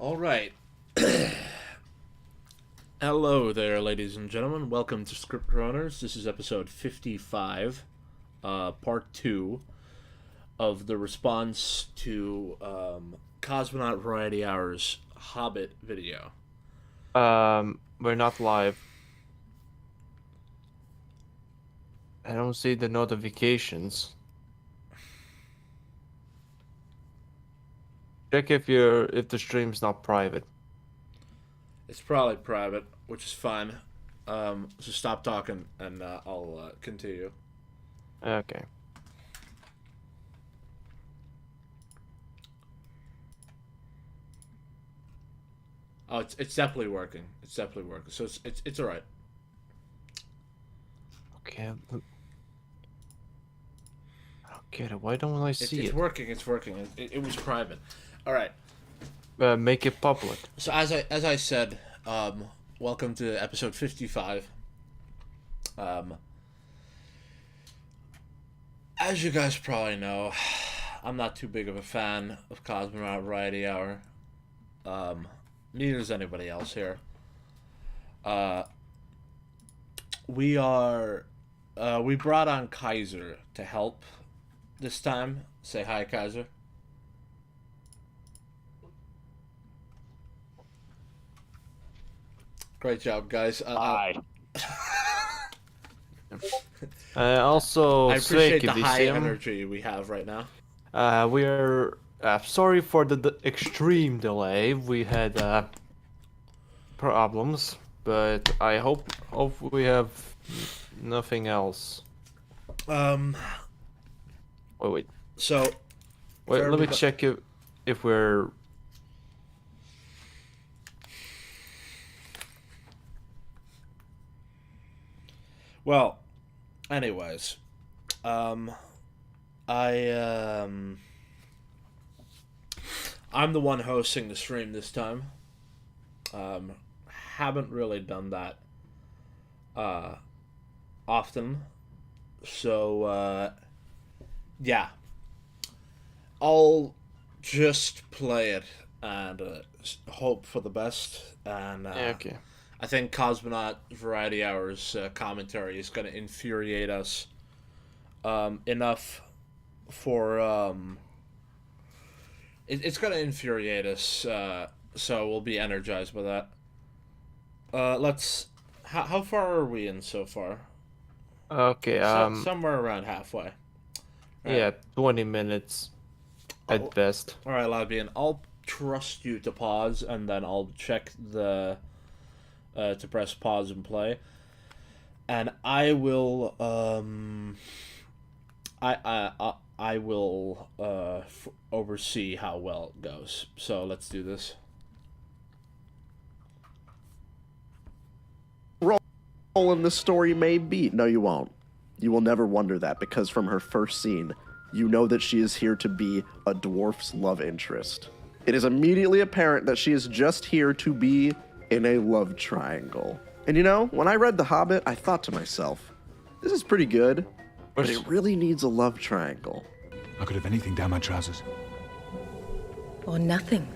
All right. Hello there, ladies and gentlemen. Welcome to ScriptCoroners. This is episode 55, part 2 of the response to Cosmonaut Variety Hour's Hobbit video. We're not live. I don't see the notifications. Check if the stream's not private. It's probably private, which is fine. So stop talking and I'll continue. Okay. Oh, it's definitely working. It's definitely working. So it's all right. Okay. Okay, why don't I see It's it? working. It's working. It was private. All right. Make it public. So as I said, welcome to episode 55. As you guys probably know, I'm not too big of a fan of Cosmonaut Variety Hour. Neither is anybody else here. We brought on Kaiser to help this time. Say hi, Kaiser. Great job, guys. Hi. Also, I appreciate sveiki the high visiem. energy we have right now. We're sorry for the extreme delay. We had problems, but I hope we have nothing else. Um. Wait. So. Wait, let me everybo- check if we're. Well, anyways, I I'm the one hosting the stream this time. Haven't really done that often, so yeah, I'll just play it and hope for the best. And Okay. I think Cosmonaut Variety Hour's commentary is going to infuriate us enough for it's going to infuriate us, so we'll be energized by that. Let's. How far are we in so far? Okay. Somewhere around halfway. Right. Yeah, 20 minutes at Oh. best. All right, Labian. I'll trust you to pause, and then I'll check the to press pause and play, and I will I will oversee how well it goes. So let's do this. In this story may be. No, you won't. You will never wonder that because from her first scene, you know that she is here to be a dwarf's love interest. It is immediately apparent that she is just here to be in a love triangle. And you know, when I read The Hobbit, I thought to myself, this is pretty good, but it really needs a love triangle. I could have anything down my trousers. Or nothing.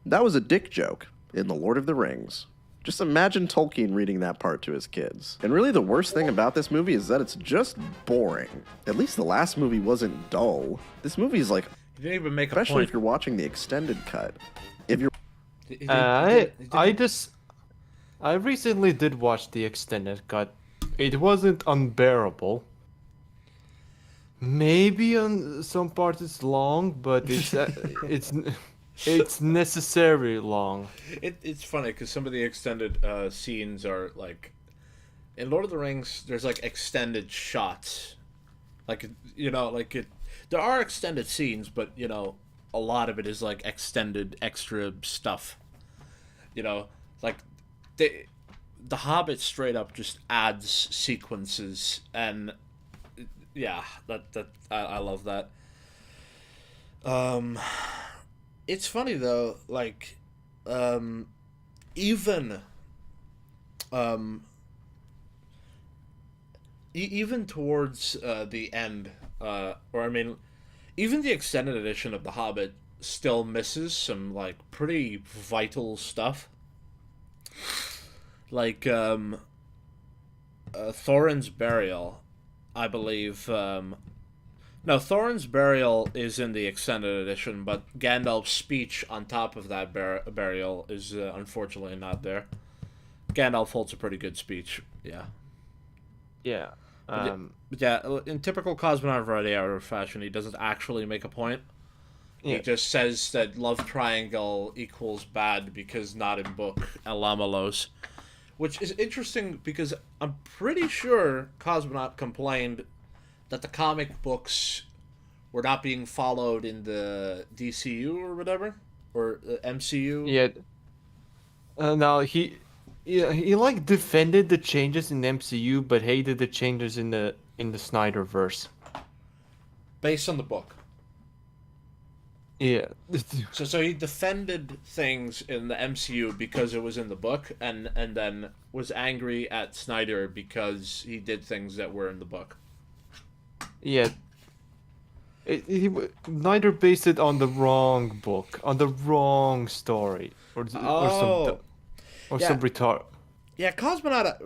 That was a dick joke in The Lord of the Rings. Just imagine Tolkien reading that part to his kids. And really the worst thing about this movie is that it's just boring. At least the last movie wasn't dull. This movie is like, You didn't even make a especially point. if you're watching the extended cut. If you're I recently did watch the extended cut. It wasn't unbearable. Maybe on some parts it's long, but it's necessarily long. It's funny because some of the extended scenes are like in Lord of the Rings. There's like extended shots, like there are extended scenes, but a lot of it is like extended extra stuff. Like the Hobbit straight up just adds sequences, and yeah, I love that. It's funny though, like, even, even towards the end, or I mean, even the extended edition of The Hobbit still misses some like pretty vital stuff. Like Thorin's burial, I believe. No, Thorin's burial is in the extended edition, but Gandalf's speech on top of that burial is unfortunately not there. Gandalf holds a pretty good speech. Yeah. Yeah. Yeah, in typical Cosmonaut Variety Hour fashion, he doesn't actually make a point. Yeah. He just says that love triangle equals bad because not in book Elamalos. Which is interesting because I'm pretty sure Cosmonaut complained that the comic books were not being followed in the DCU or whatever? Or MCU? Yeah. Now he like defended the changes in MCU, but hated the changes in the Snyderverse. Based on the book. Yeah. So he defended things in the MCU because it was in the book, and then was angry at Snyder because he did things that were in the book. Yeah. Snyder based it on the wrong book, on the wrong story, or some retard. Yeah, Cosmonaut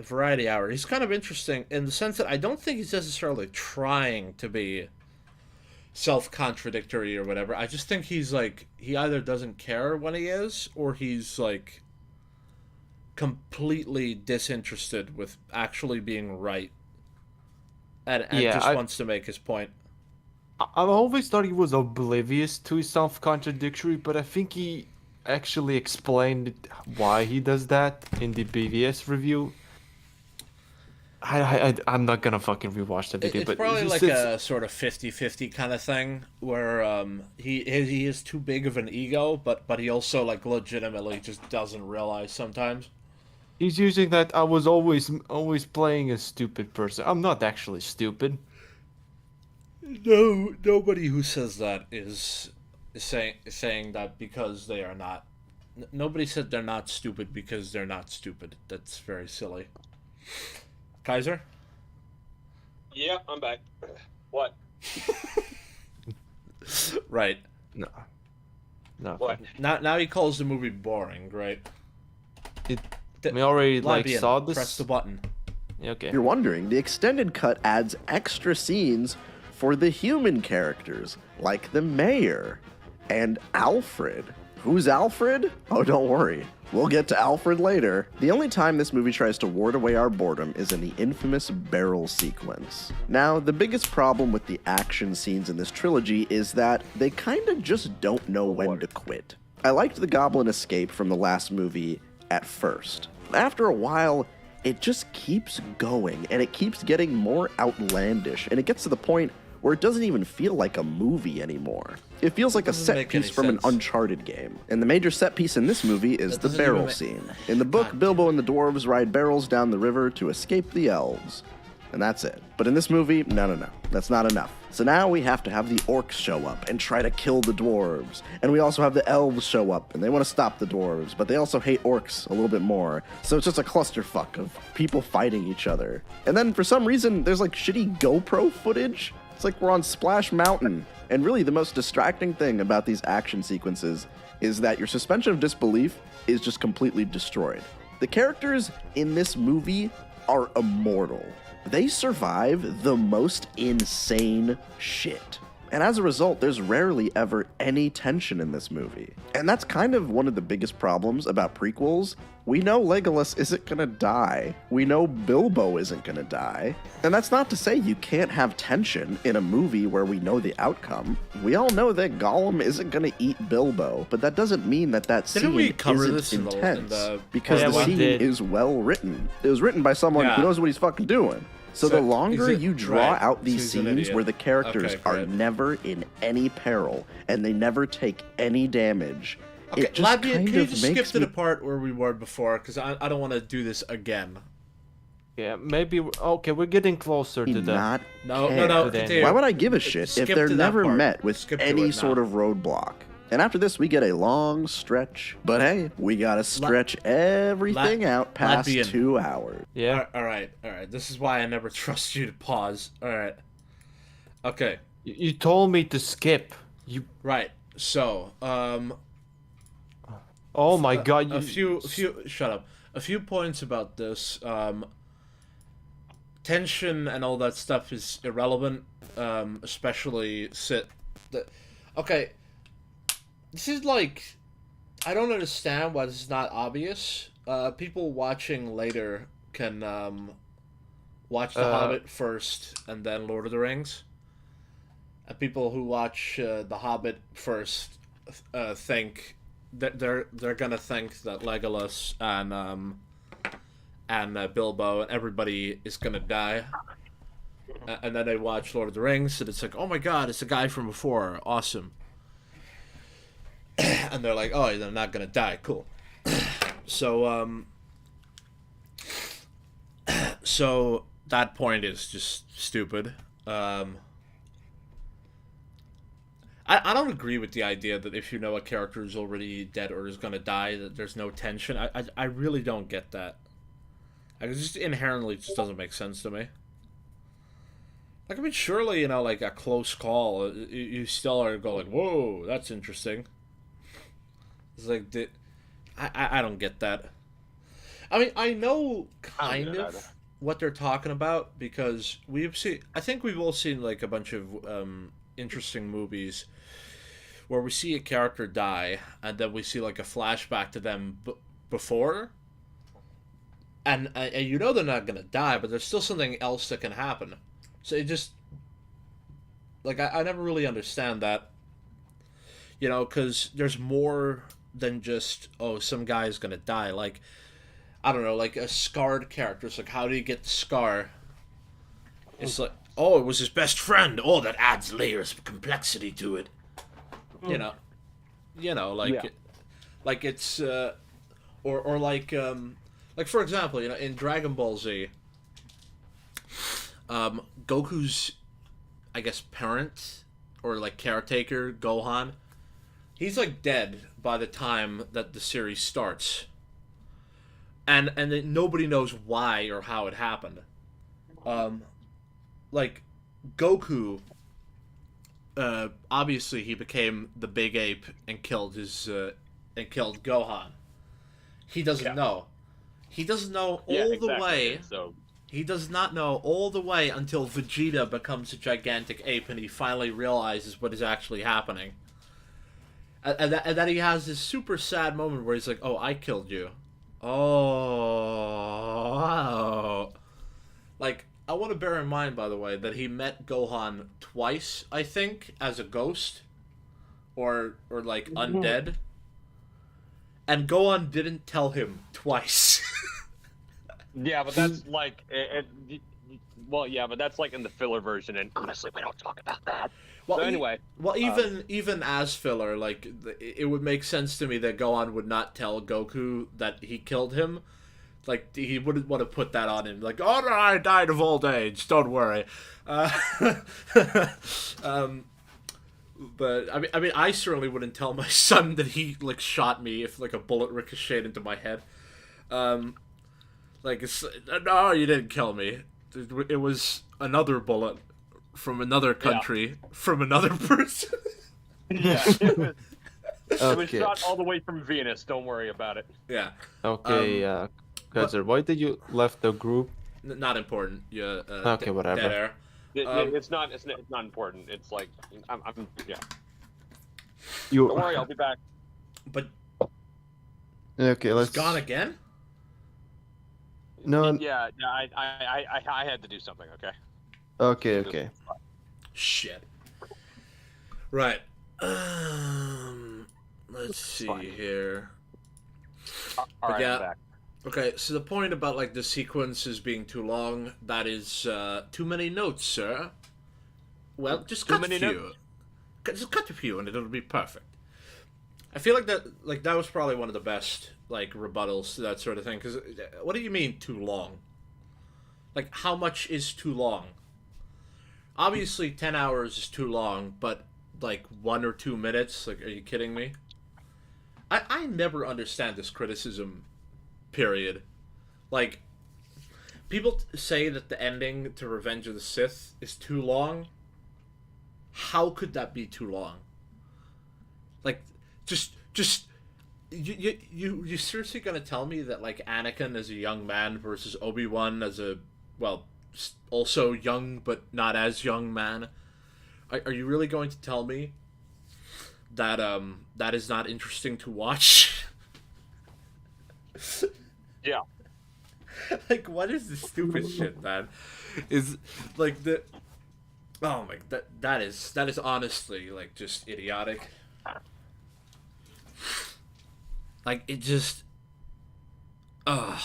Variety Hour, he's kind of interesting in the sense that I don't think he's necessarily trying to be self-contradictory or whatever. I just think he's like, he either doesn't care when he is, or he's like completely disinterested with actually being right, and wants to make his point. I always thought he was oblivious to his self-contradictory, but I think he actually explained why he does that in the BVS review. I'm not gonna fucking rewatch the video, It's but probably like a sort of 50-50 kind of thing, where he is too big of an ego, but he also like legitimately just doesn't realize sometimes. He's using that I was always playing a stupid person. I'm not actually stupid. No, nobody who says that is saying that because they are not. Nobody said they're not stupid because they're not stupid. That's very silly. Kaiser? Yeah, I'm back. What? Right. No. What? Now he calls the movie boring, right? We already Labian, saw this. Press the button. Okay. If you're wondering, the extended cut adds extra scenes for the human characters, like the mayor and Alfred. Who's Alfred? Oh, don't worry. We'll get to Alfred later. The only time this movie tries to ward away our boredom is in the infamous barrel sequence. Now, the biggest problem with the action scenes in this trilogy is that they kinda just don't know when to quit. I liked the goblin escape from the last movie at first. After a while, it just keeps going, and it keeps getting more outlandish, and it gets to the point where it doesn't even feel like a movie anymore. It feels like a set piece from an Uncharted game. And the major set piece in this movie is the barrel scene. In the book, Bilbo and the dwarves ride barrels down the river to escape the elves. And that's it. But in this movie, no. That's not enough. So now we have to have the orcs show up and try to kill the dwarves. And we also have the elves show up, and they want to stop the dwarves, but they also hate orcs a little bit more. So it's just a clusterfuck of people fighting each other. And then for some reason, there's like shitty GoPro footage. It's like we're on Splash Mountain. And really the most distracting thing about these action sequences is that your suspension of disbelief is just completely destroyed. The characters in this movie are immortal. They survive the most insane shit. And as a result, there's rarely ever any tension in this movie. And that's kind of one of the biggest problems about prequels. We know Legolas isn't gonna die. We know Bilbo isn't gonna die. And that's not to say you can't have tension in a movie where we know the outcome. We all know that Gollum isn't gonna eat Bilbo, but that doesn't mean that scene isn't intense, because the scene is well written. It was written by someone who knows what he's fucking doing. So the longer you draw out these scenes where the characters are never in any peril and they never take any damage, it just Labian, kind can you of just skip makes to me... the part where we were before? Because I don't want to do this again. Yeah, maybe. Okay, we're getting closer to that. No. Continue. Why would I give a shit if they're never met with any now. sort of roadblock? And after this, we get a long stretch. But hey, we gotta stretch everything out past Labian. 2 hours. Yeah. All right. This is why I never trust you to pause. All right. Okay. You told me to skip. Right. So, Oh my god, a few shut up. A few points about this. Tension and all that stuff is irrelevant, especially okay, this is like, I don't understand why this is not obvious. People watching later can watch The Hobbit first and then Lord of the Rings. And people who watch The Hobbit first think that they're gonna think that Legolas and Bilbo and everybody is gonna die. And then they watch Lord of the Rings and it's like, oh my god, it's the guy from before, awesome. And they're like, oh, they're not gonna die, cool. So so that point is just stupid. I don't agree with the idea that if you know a character is already dead or is gonna die, that there's no tension. I really don't get that. Like, it just inherently just doesn't make sense to me. Like, I mean, surely, you know, like a close call, you still are go like, whoa, that's interesting. It's like, I don't get that. I mean, I know kind of what they're talking about because I think we've all seen like a bunch of interesting movies where we see a character die and then we see like a flashback to them before, and you know they're not gonna die, but there's still something else that can happen. So it just, like, I never really understand that, you know, because there's more than just, oh, some guy's gonna die. Like, I don't know, like a scarred character. It's like, how do you get the scar? It's like, oh, it was his best friend. Oh, that adds layers of complexity to it. You know, like, Yeah. like it's, or like for example, you know, in Dragon Ball Z, Goku's, I guess, parent or like caretaker, Gohan, he's like dead by the time that the series starts, and then nobody knows why or how it happened. Like Goku, obviously he became the big ape and killed Gohan. He doesn't know. He doesn't know all the way. So He does not know all the way until Vegeta becomes a gigantic ape and he finally realizes what is actually happening. And then he has this super sad moment where he's like, oh, I killed you. Oh. Like, I want to bear in mind, by the way, that he met Gohan twice, I think, as a ghost. Or like, undead. And Gohan didn't tell him twice. yeah, but that's like, well, yeah, but that's like in the filler version, and honestly, we don't talk about that. Well, so anyway, even as filler, like, it would make sense to me that Gohan would not tell Goku that he killed him. Like, he wouldn't want to put that on him. Like, oh, no, I died of old age. Don't worry. But I mean, I certainly wouldn't tell my son that he like shot me if like a bullet ricocheted into my head. Like, no, you didn't kill me. It was another bullet from another country from another person. yeah, it was Okay. shot all the way from Venus. Don't worry about it. Yeah. Okay, Kaiser, why did you left the group? Not important. Yeah. Okay, whatever. Dead air. It's not important. It's like I'm yeah. You Don't worry, I'll be back. But okay? Let's. it's gone again. No. Yeah, I had to do something. Okay. Okay. Shit. Right. Let's see here. All right, yeah. I'm back. Okay, so the point about like the sequences being too long, that is too many notes, sir. Well, just cut a many few. Just cut a few and it'll be perfect. I feel like that was probably one of the best like rebuttals to that sort of thing. Because what do you mean too long? Like, how much is too long? Obviously, 10 hours is too long, but like 1 or 2 minutes. Like, are you kidding me? I never understand this criticism. Period. Like, people say that the ending to Revenge of the Sith is too long. How could that be too long? Like, just you seriously gonna tell me that like Anakin as a young man versus Obi-Wan as a also young but not as young man? Are you really going to tell me that that is not interesting to watch? Yeah. Like, what is this stupid shit, man? Is like the oh my that is honestly like just idiotic. Like, it just I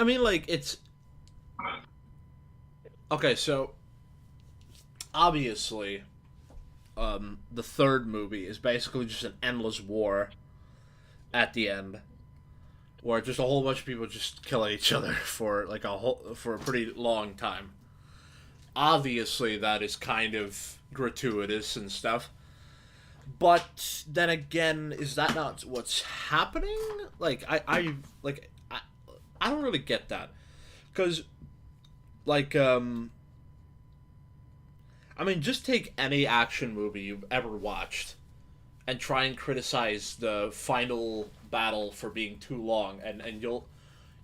mean, like, it's okay. So obviously, the third movie is basically just an endless war at the end, where just a whole bunch of people just killing each other for like for a pretty long time. Obviously, that is kind of gratuitous and stuff. But then again, is that not what's happening? Like, I don't really get that, because like I mean, just take any action movie you've ever watched and try and criticize the final battle for being too long, and you'll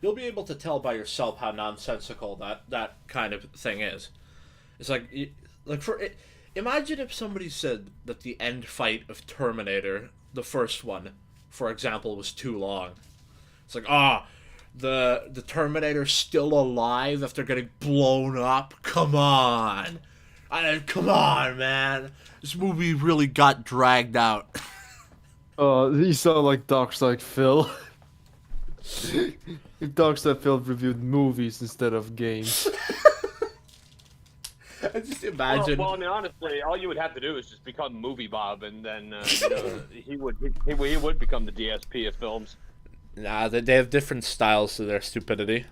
be able to tell by yourself how nonsensical that kind of thing is. It's like for it. Imagine if somebody said that the end fight of Terminator, the first one, for example, was too long. It's like, the Terminator's still alive after getting blown up? Come on. Come on, man. This movie really got dragged out. You sound like Darkside Phil. If Darkside Phil reviewed movies instead of games. I just imagine. Well, I mean, honestly, all you would have to do is just become Movie Bob, and then you know, he would become the DSP of films. Nah, they have different styles to their stupidity.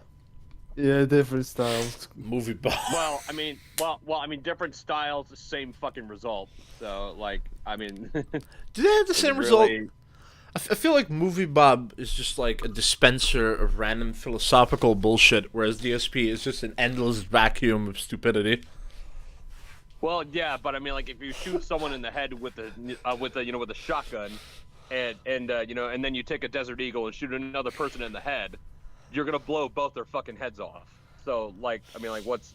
Yeah, different styles. Movie Bob. Well, I mean, different styles, the same fucking result. So, like, I mean, Do they have the same result? I feel like Movie Bob is just like a dispenser of random philosophical bullshit, whereas DSP is just an endless vacuum of stupidity. well, yeah, but I mean, like, if you shoot someone in the head with a shotgun, and then you take a Desert Eagle and shoot another person in the head, you're gonna blow both their fucking heads off. So, like, I mean, like, what's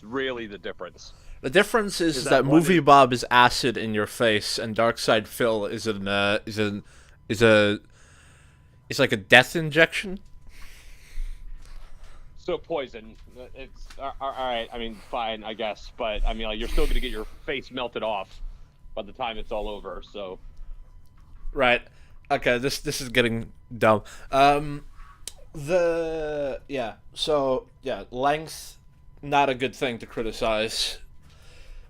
really the difference? The difference is that one Movie Bob is acid in your face, and Darkside Phil is like a death injection. So poison. It's all right. I mean, fine, I guess, but I mean, like, you're still gonna get your face melted off by the time it's all over. So, Right. Okay. This is getting dumb. Length, not a good thing to criticize.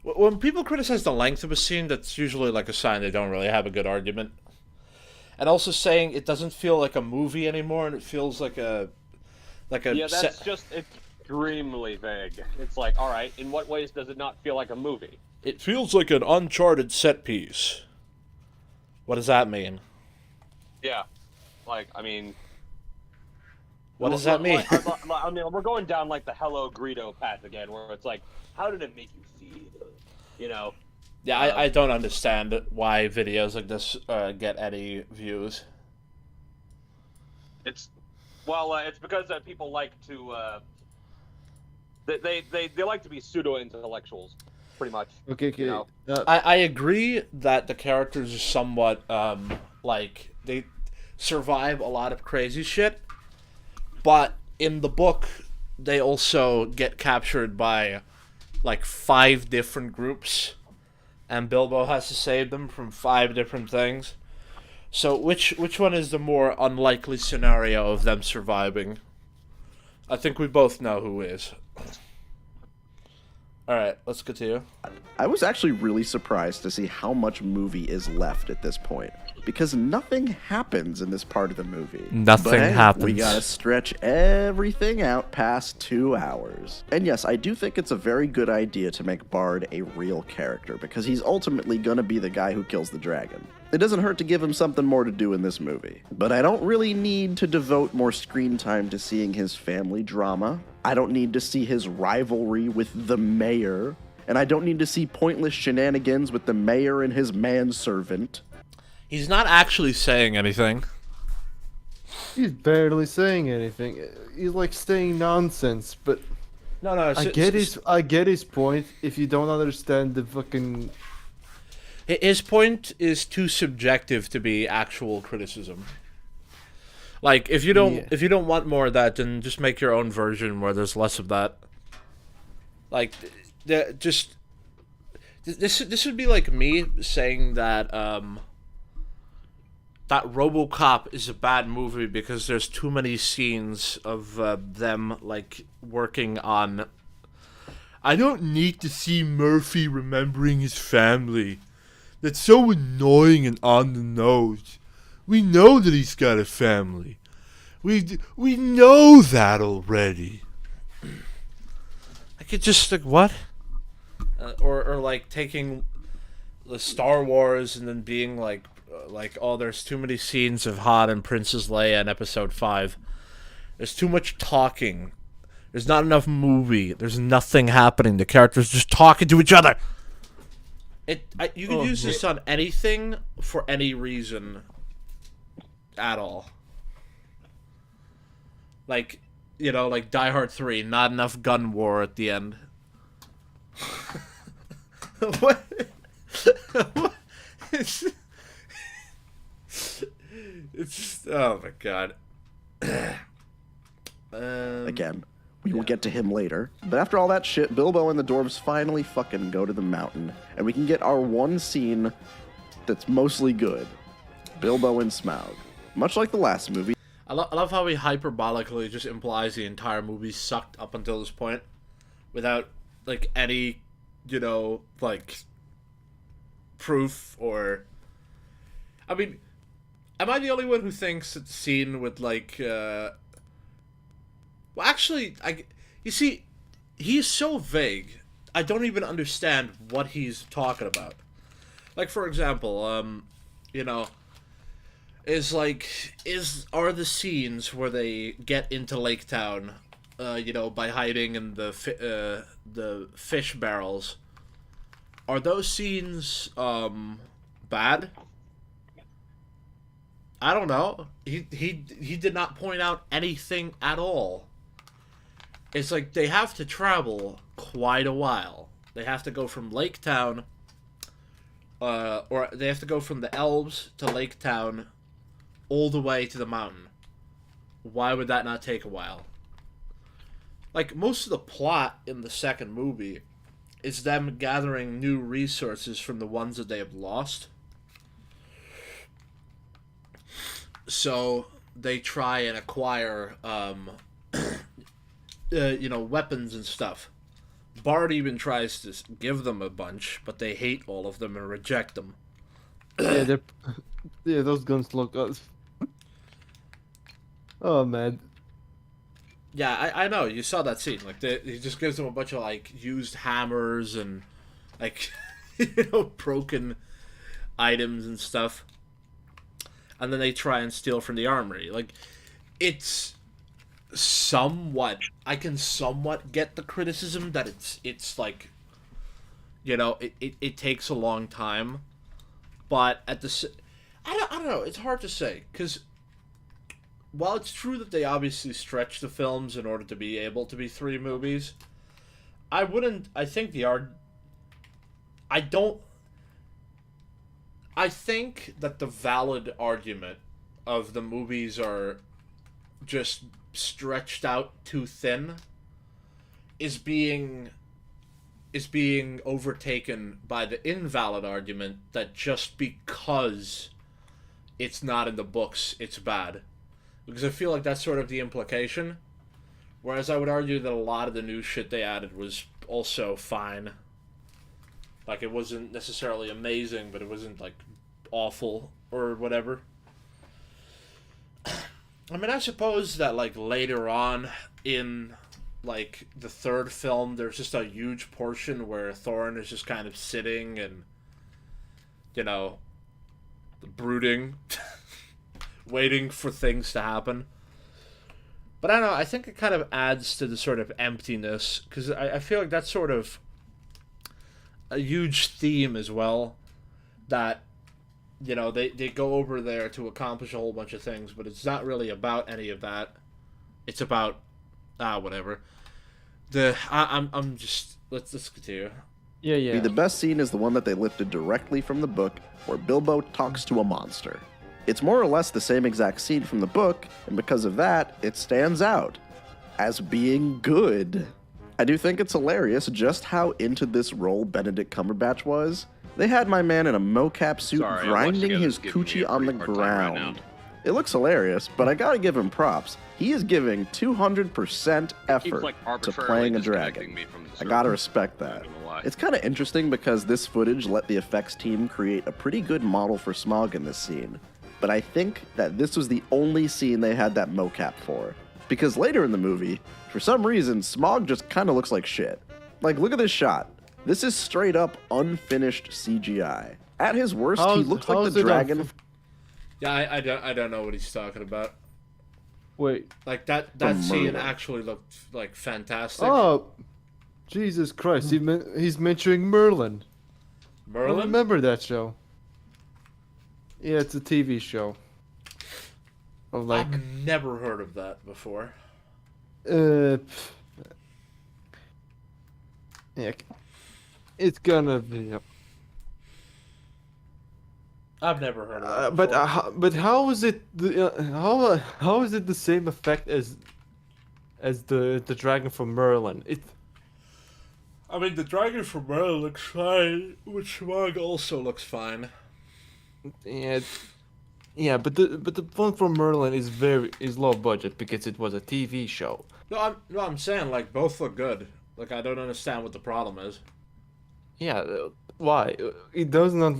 When people criticize the length of a scene, that's usually like a sign they don't really have a good argument. And also saying it doesn't feel like a movie anymore, and it feels like a yeah, that's just extremely vague. It's like, all right, in what ways does it not feel like a movie? It feels like an Uncharted set piece. What does that mean? Yeah, like, I mean, What does that mean? I mean, we're going down like the Hello Greedo path again, where it's like, how did it make you feel? You know? Yeah, I don't understand why videos like this get any views. It's because people like to they like to be pseudo intellectuals, pretty much. Okay. You know? I agree that the characters are somewhat like they survive a lot of crazy shit, but in the book they also get captured by like 5 different groups, and Bilbo has to save them from 5 different things. So which one is the more unlikely scenario of them surviving? I think we both know who is. Alright, let's continue. I was actually really surprised to see how much movie is left at this point, because nothing happens in this part of the movie. Nothing But hey, happens. We gotta stretch everything out past 2 hours. And yes, I do think it's a very good idea to make Bard a real character, because he's ultimately gonna be the guy who kills the dragon. It doesn't hurt to give him something more to do in this movie. But I don't really need to devote more screen time to seeing his family drama. I don't need to see his rivalry with the mayor. and I don't need to see pointless shenanigans with the mayor and his manservant. He's not actually saying anything. He's barely saying anything. He's like saying nonsense, but No, I get his point. If you don't understand the fucking, his point is too subjective to be actual criticism. Like, if you don't want more of that, then just make your own version where there's less of that. Like, this would be like me saying that that RoboCop is a bad movie because there's too many scenes of them like working on. I don't need to see Murphy remembering his family. That's so annoying and on the nose. We know that he's got a family. We know that already. I could just like what? Or like taking the Star Wars and then being like oh, there's too many scenes of Han and Princess Leia in Episode 5. There's too much talking. There's not enough movie. There's nothing happening. The characters just talking to each other. You can use this on anything for any reason at all. Like, you know, like Die Hard 3, not enough gun war at the end. What? What? It's just, oh my god. Again, we will get to him later. But after all that shit, Bilbo and the dwarves finally fucking go to the mountain, and we can get our one scene that's mostly good. Bilbo and Smaug. Much like the last movie. I love how he hyperbolically just implies the entire movie sucked up until this point, without like any, you know, like proof or. I mean, am I the only one who thinks that the scene with like? Well, actually, you see, he's so vague. I don't even understand what he's talking about. Like, for example, you know. Are the scenes where they get into Lake Town, you know, by hiding in the fish barrels, are those scenes bad? I don't know. He did not point out anything at all. It's like they have to travel quite a while. They have to go from Lake Town, or they have to go from the Elves to Lake Town, all the way to the mountain. Why would that not take a while? Like, most of the plot in the second movie is them gathering new resources from the ones that they have lost. So they try and acquire, you know, weapons and stuff. Bard even tries to give them a bunch, but they hate all of them and reject them. yeah, those guns look. Oh man. Yeah, I know. You saw that scene. Like, he just gives them a bunch of like used hammers and like, you know, broken items and stuff, and then they try and steal from the armory. Like, it's somewhat. I can somewhat get the criticism that it's like, you know, it takes a long time, but at the I don't know. It's hard to say because. While it's true that they obviously stretch the films in order to be able to be 3 movies, I think that the valid argument of the movies are just stretched out too thin is being overtaken by the invalid argument that just because it's not in the books, it's bad. Because I feel like that's sort of the implication. Whereas I would argue that a lot of the new shit they added was also fine. Like, it wasn't necessarily amazing, but it wasn't, like, awful or whatever. I mean, I suppose that, like, later on in, like, the third film, there's just a huge portion where Thorin is just kind of sitting and, you know, brooding. Waiting for things to happen. But I don't know, I think it kind of adds to the sort of emptiness, because I feel like that's sort of a huge theme as well that they go over there to accomplish a whole bunch of things, but it's not really about any of that. It's about whatever. I'm just let's continue. Yeah. The best scene is the one that they lifted directly from the book, where Bilbo talks to a monster. It's more or less the same exact scene from the book, and because of that, it stands out as being good. I do think it's hilarious just how into this role Benedict Cumberbatch was. They had my man in a mocap suit grinding his coochie on the ground. It looks hilarious, but I gotta give him props. He is giving 200% effort to playing a dragon. I gotta respect that. It's kind of interesting because this footage let the effects team create a pretty good model for Smaug in this scene. But I think that this was the only scene they had that mocap for. Because later in the movie, for some reason, Smaug just kind of looks like shit. Like, look at this shot. This is straight up unfinished CGI. At his worst, he looks like the dragon. Yeah, I don't know what he's talking about. Wait. Like that scene actually looked like fantastic. Oh, Jesus Christ! He's mentioning Merlin. Merlin? I remember that show. Yeah, it's a TV show. I've never heard of that before. Yeah, it's gonna be. I've never heard of it. But how is it? How is it the same effect as the dragon from Merlin? I mean, the dragon from Merlin looks fine, which Smaug also looks fine. Yeah, but the one from Merlin is low budget because it was a TV show. No, I'm saying like both look good. Like I don't understand what the problem is. Yeah, why? It does not.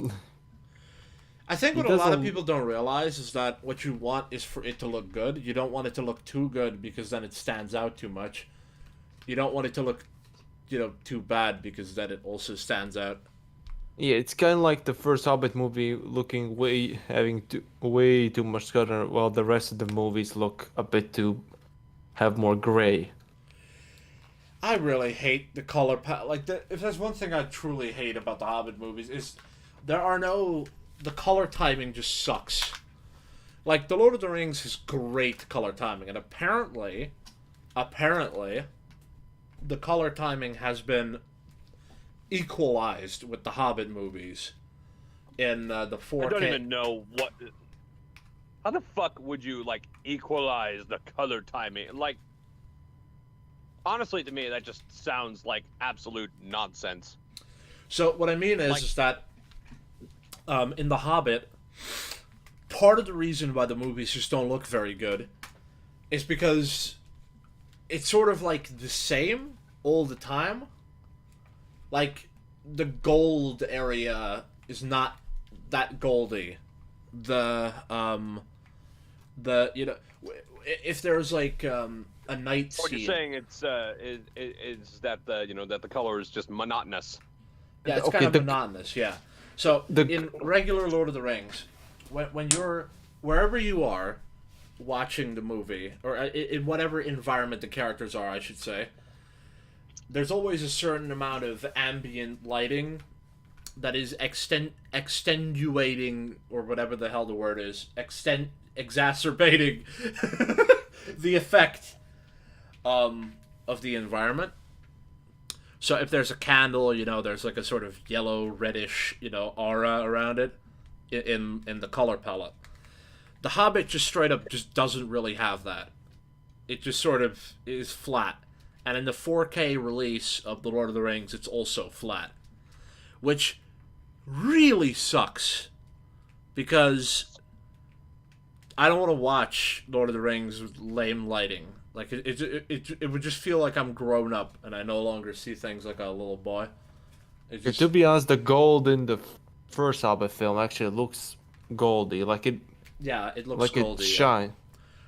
I think what a lot of people don't realize is that what you want is for it to look good. You don't want it to look too good because then it stands out too much. You don't want it to look, too bad because then it also stands out. Yeah, it's kind of like the first Hobbit movie looking way too much color, while the rest of the movies look a bit have more gray. I really hate the color palette. Like, if there's one thing I truly hate about the Hobbit movies is the color timing just sucks. Like, The Lord of the Rings has great color timing, and apparently, the color timing has been equalized with the Hobbit movies in the 4K. I don't even know what. How the fuck would you equalize the color timing? Honestly, to me, that just sounds like absolute nonsense. So what I mean is that in the Hobbit, part of the reason why the movies just don't look very good is because it's sort of like the same all the time. Like, the gold area is not that goldy. If there's a night scene. What you're saying is that the color is just monotonous. Yeah, it's kind of monotonous. Yeah. So in regular Lord of the Rings, when you're wherever you are watching the movie, or in whatever environment the characters are, I should say, there's always a certain amount of ambient lighting that is extenuating, or whatever the hell the word is, exacerbating the effect of the environment. So if there's a candle, there's a sort of yellow, reddish, aura around it in the color palette. The Hobbit just straight up just doesn't really have that. It just sort of is flat. And in the 4K release of The Lord of the Rings, it's also flat. Which really sucks. Because I don't want to watch Lord of the Rings with lame lighting. Like, it would just feel like I'm grown up and I no longer see things like a little boy. To be honest, the gold in the first Hobbit film actually looks goldy. Yeah, it looks like goldy. It shine.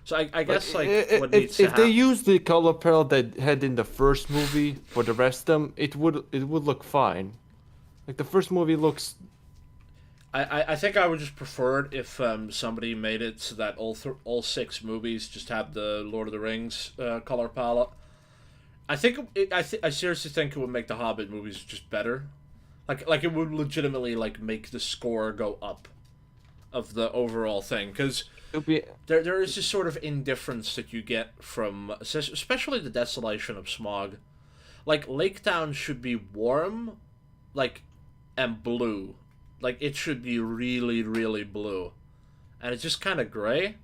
So I guess what needs to happen. If they use the color palette they had in the first movie for the rest of them, it would look fine. Like the first movie looks. I think I would just prefer it if somebody made it so that all 6 movies just have the Lord of the Rings color palette. I seriously think it would make the Hobbit movies just better, Like it would legitimately like make the score go up of the overall thing, because there is this sort of indifference that you get from especially the desolation of Smog. Like Lake Town should be warm, like, and blue. Like it should be really, really blue, and it's just kind of gray.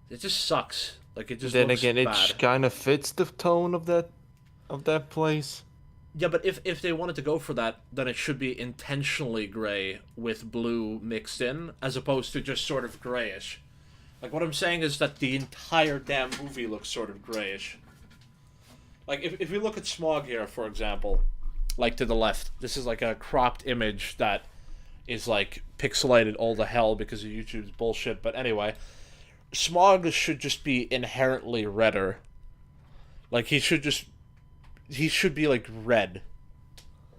It just sucks. Like it just. Then looks again, bad. it kind of fits the tone of that place. Yeah, but if they wanted to go for that, then it should be intentionally gray with blue mixed in, as opposed to just sort of grayish. Like what I'm saying is that the entire damn movie looks sort of grayish. Like if we look at Smog here, for example, like to the left, this is like a cropped image that is like pixelated all the hell because of YouTube's bullshit. But anyway, Smog should just be inherently redder. Like he should be like red.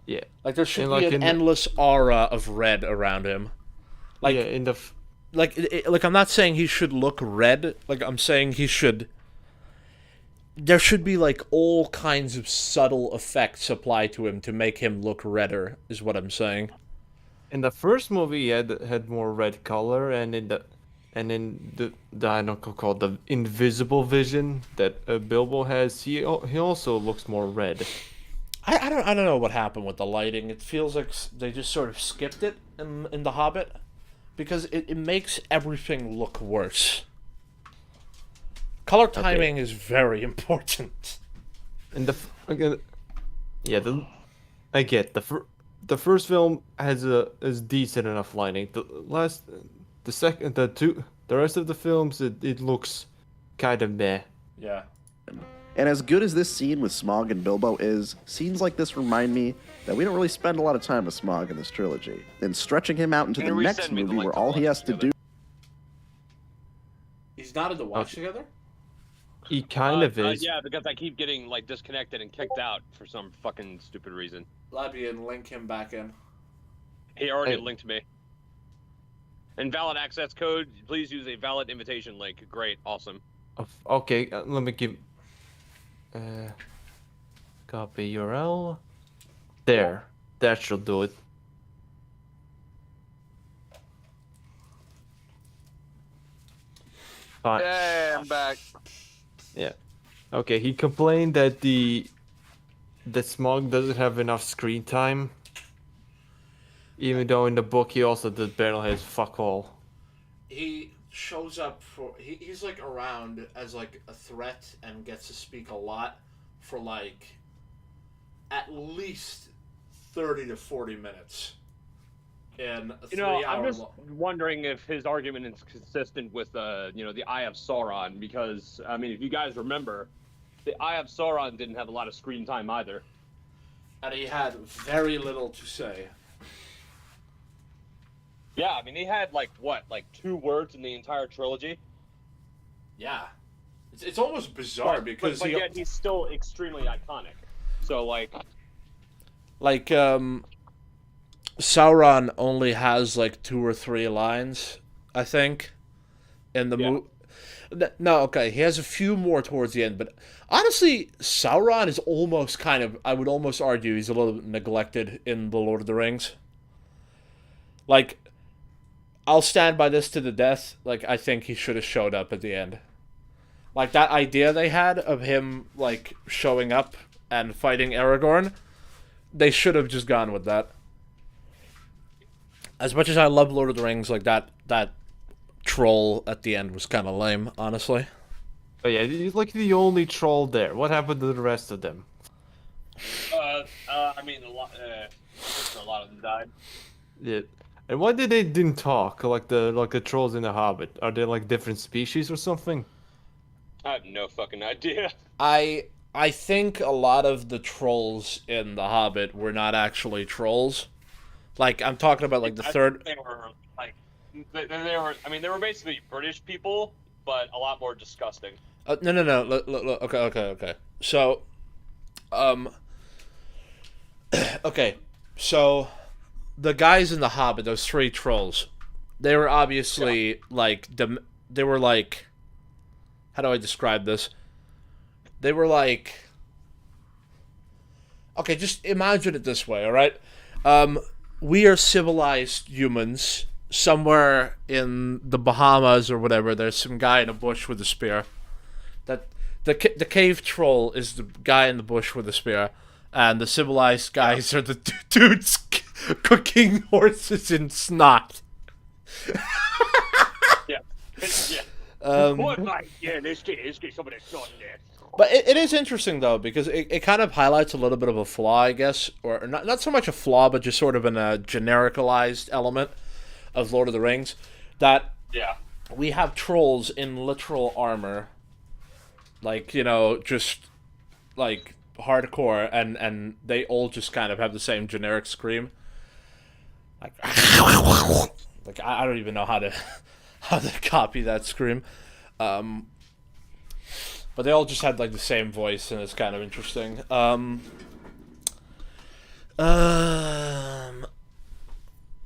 Yeah. Like there should And, be like, an endless aura of red around him. Like yeah, in the like I'm not saying he should look red. Like I'm saying he should. There should be like all kinds of subtle effects applied to him to make him look redder. Is what I'm saying. in the first movie, he had more red color, and in the I don't know, called the invisible vision that Bilbo has, he also looks more red. I don't know what happened with the lighting. It feels like they just sort of skipped it in The Hobbit, because it makes everything look worse. Color timing is very important. And I get the first film is decent enough lighting. The rest of the films, it looks kind of meh. Yeah. And as good as this scene with Smaug and Bilbo is, scenes like this remind me that we don't really spend a lot of time with Smaug in this trilogy. And stretching him out into the next movie where all he has to do... He's not in the watch together? He kind of is. Yeah, because I keep getting like disconnected and kicked out for some fucking stupid reason. Labby, and link him back in. He already linked me. Invalid access code. Please use a valid invitation link. Great, awesome. Okay, let me give. Copy URL. There, that should do it. Fine. Yeah, I'm back. Yeah. Okay, he complained that the Smaug doesn't have enough screen time. Even though in the book he also did barely has fuck all. He shows up for he's like around as like a threat and gets to speak a lot for like at least 30 to 40 minutes. In a 3 hour I'm just wondering if his argument is consistent with the Eye of Sauron, because I mean, if you guys remember, the Eye of Sauron didn't have a lot of screen time either. And he had very little to say. Yeah, I mean, he had like 2 words in the entire trilogy. Yeah, it's almost bizarre because but yet he's still extremely iconic. So like Sauron only has like 2 or 3 lines, I think, in the movie. No, okay, he has a few more towards the end, but honestly, Sauron is almost I would almost argue he's a little bit neglected in The Lord of the Rings. Like, I'll stand by this to the death. Like, I think he should have showed up at the end. Like, that idea they had of him, like, showing up and fighting Aragorn, they should have just gone with that. As much as I love Lord of the Rings, like, that troll at the end was kind of lame, honestly. But yeah, he's like the only troll there. What happened to the rest of them? I mean, a lot of them died. Yeah. And why didn't talk like the trolls in the Hobbit? Are they like different species or something? I have no fucking idea. I think a lot of the trolls in The Hobbit were not actually trolls. Like, I'm talking about like the third. They were like they were. I mean, they were basically British people, but a lot more disgusting. No. Look, okay. So, okay, so the guys in The Hobbit, those 3 trolls, they were obviously they were like, how do I describe this? They were like, okay, just imagine it this way, all right? We are civilized humans. Somewhere in the Bahamas or whatever, there's some guy in a bush with a spear. That the cave troll is the guy in the bush with a spear, and the civilized guys are the dudes cooking horses in snot. Yeah. Yeah. But it is interesting, though, because it kind of highlights a little bit of a flaw, I guess. Or not so much a flaw, but just sort of a genericalized element of Lord of the Rings. That we have trolls in literal armor. Like, just, like, hardcore. And they all just kind of have the same generic scream. Like, I don't even know how to copy that scream. But they all just had like the same voice, and it's kind of interesting. And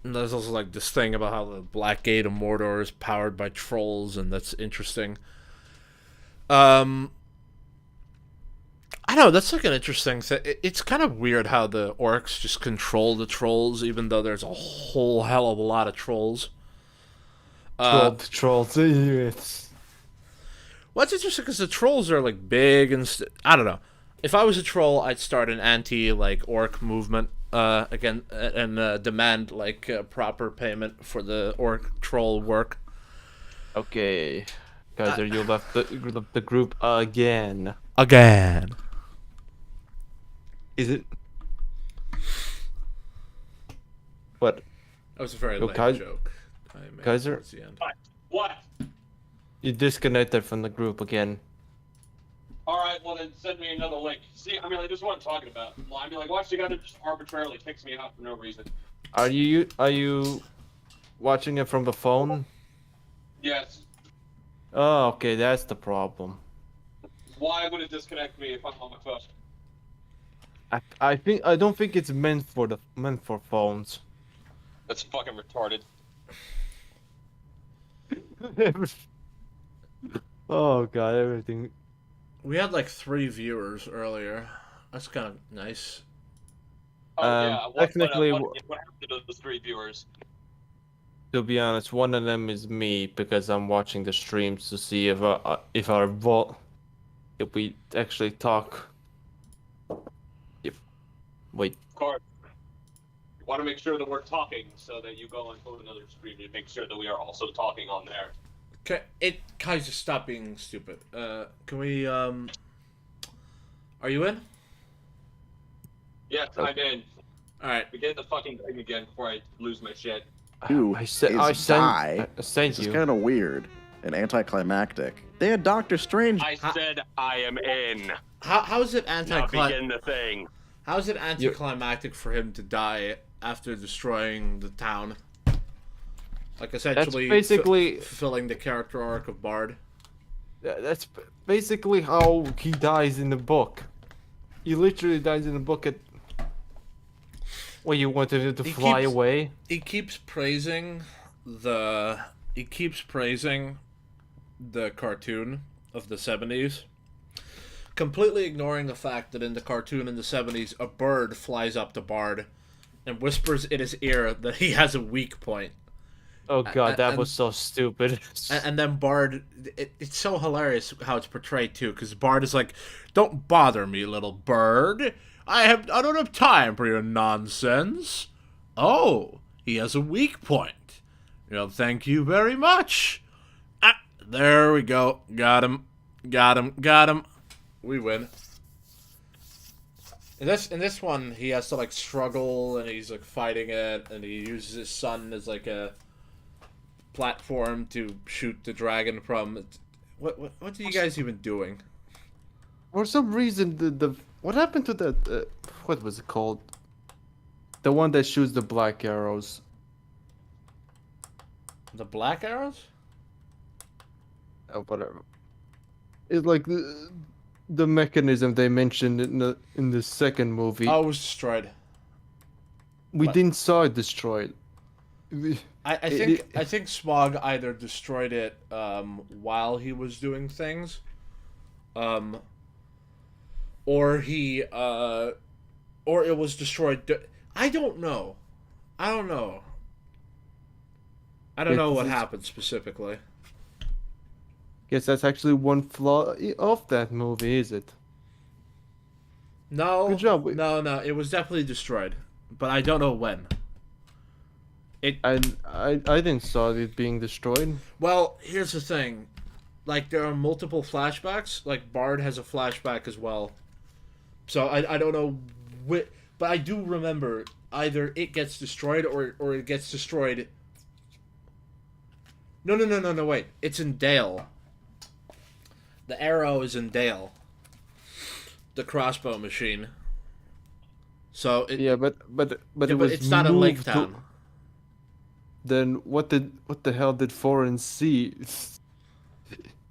there's also like this thing about how the Black Gate of Mordor is powered by trolls, and that's interesting. I don't know, that's like an interesting thing. It's kind of weird how the orcs just control the trolls, even though there's a whole hell of a lot of trolls. Trolls. Yes. Well, it's interesting because the trolls are like big and I don't know. If I was a troll, I'd start an orc movement again and demand like proper payment for the orc troll work. Okay, Kaiser, you left the group again. Again. Is it? What? That was a very lame joke. I made Kaiser? towards the end. What? You disconnected from the group again. All right, well then send me another link. See, I mean, like, this is what I'm talking about. I mean, like, watch the guy that just arbitrarily kicks me out for no reason. Are you watching it from the phone? Yes. Oh, okay, that's the problem. Why would it disconnect me if I'm on my phone? I don't think it's meant for phones. That's fucking retarded. Oh god, everything. We had like 3 viewers earlier. That's kind of nice. Oh yeah. Technically, what happened to those 3 viewers? To be honest, one of them is me because I'm watching the streams to see if we actually talk. Wait. Of course. You want to make sure that we're talking so that you go onto another stream and make sure that we are also talking on there. Kaiser, stop being stupid. Can we, Are you in? Yes, I'm in. Alright. Begin the fucking thing again before I lose my shit. I sent you. It's kind of weird and anticlimactic. They had Doctor Strange. I said I am in. How is it Now begin the thing. How is it anticlimactic for him to die after destroying the town? Like, essentially, that's basically fulfilling the character arc of Bard. That's basically how he dies in the book. He literally dies in the book at. Well, you wanted him to fly away. He keeps praising the. He keeps praising the cartoon of the 70s, completely ignoring the fact that in the cartoon in the 70s, a bird flies up to Bard and whispers in his ear that he has a weak point. Oh god, that was so stupid. And then Bard, it's so hilarious how it's portrayed too, because Bard is like, "Don't bother me, little bird. I don't have time for your nonsense." Oh, he has a weak point. Thank you very much. There we go. Got him. We win. In this one, he has to like struggle, and he's like fighting it, and he uses his son as like a platform to shoot the dragon from. What are you guys even doing? For some reason, the what happened to that? What was it called? The one that shoots the black arrows. The black arrows? Oh, whatever. It's like the mechanism they mentioned in the second movie. Oh, it was destroyed. We didn't saw it destroyed. I think Smog either destroyed it while he was doing things, or it was destroyed. I don't know. I don't know. I don't know what happened specifically. Guess that's actually one flaw of that movie, is it? No. Good job. No. It was definitely destroyed, but I don't know when. I didn't saw it being destroyed. Well, here's the thing. Like, there are multiple flashbacks. Like, Bard has a flashback as well. So, I don't know but I do remember either it gets destroyed or it gets destroyed. No, wait. It's in Dale. The arrow is in Dale. The crossbow machine. So, but it was it's not in Lake Town. Then what the hell did Foreign see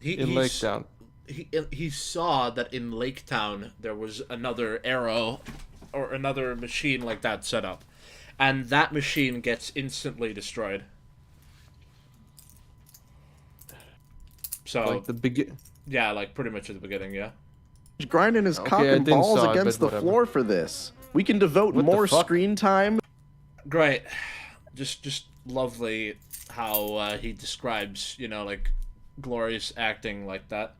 in Lake Town? He saw that in Lake Town there was another arrow or another machine like that set up, and that machine gets instantly destroyed. So Like the begin. Yeah, like pretty much at the beginning, yeah. Grinding his cock I and didn't balls saw it, against but the whatever. floor for this. We can devote What the more fuck? screen time Great. Just lovely how he describes, like glorious acting like that.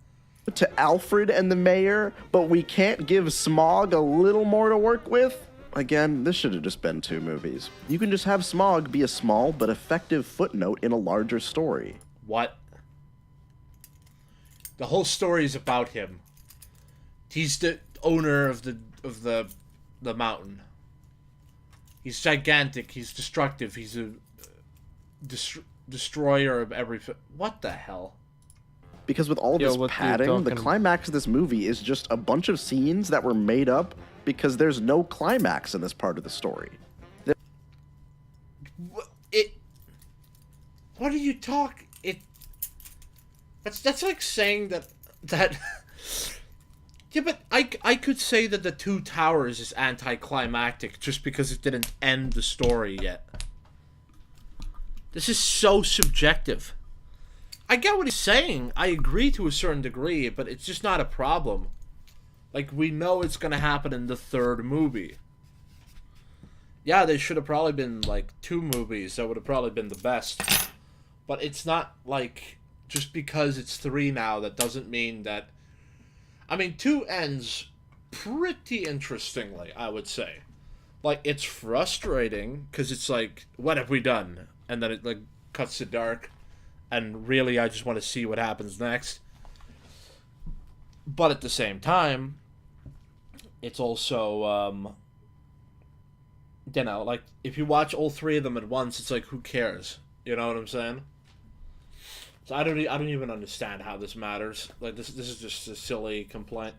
to Alfred and the mayor, but we can't give Smog a little more to work with? Again, this should have just been 2 movies. You can just have Smog be a small but effective footnote in a larger story. What? The whole story is about him. He's the owner of the mountain. He's gigantic. He's destructive. He's a destroyer of everything. What the hell? Because with all this what you're padding, the talking- climax of this movie is just a bunch of scenes that were made up because there's no climax in this part of the story. What are you talking? That's like saying that. Yeah, but I could say that the Two Towers is anticlimactic just because it didn't end the story yet. This is so subjective. I get what he's saying. I agree to a certain degree, but it's just not a problem. Like, we know it's gonna happen in the 3rd movie. Yeah, they should have probably been, 2 movies. That would have probably been the best. But it's not, just because it's 3 now, that doesn't mean that... 2 ends pretty interestingly, I would say. It's frustrating, because it's what have we done? And then it, cuts to dark. And really, I just want to see what happens next. But at the same time, it's also, if you watch all 3 of them at once, it's who cares? You know what I'm saying? So I don't even understand how this matters. This is just a silly complaint.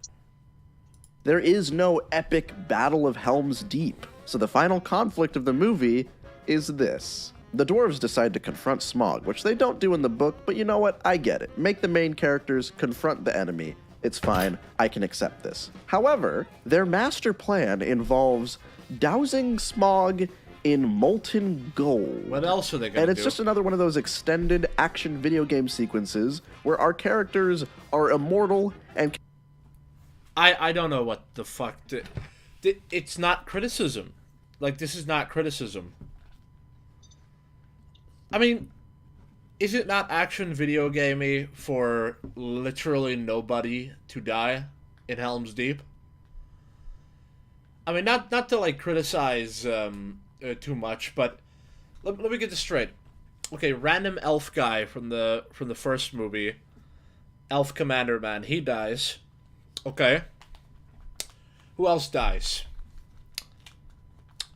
There is no epic Battle of Helm's Deep, so the final conflict of the movie is this. The dwarves decide to confront Smog, which they don't do in the book, but you know what? I get it. Make the main characters confront the enemy. It's fine. I can accept this. However, their master plan involves dousing Smog in molten gold. What else are they gonna And it's do? just another one of those extended action video game sequences where our characters are immortal and... I don't know what the fuck... It's not criticism. This is not criticism. Is it not action video gamey for literally nobody to die in Helm's Deep? Not to criticize too much, but let me get this straight. Okay, random elf guy from the first movie, Elf Commander Man, he dies. Okay. Who else dies?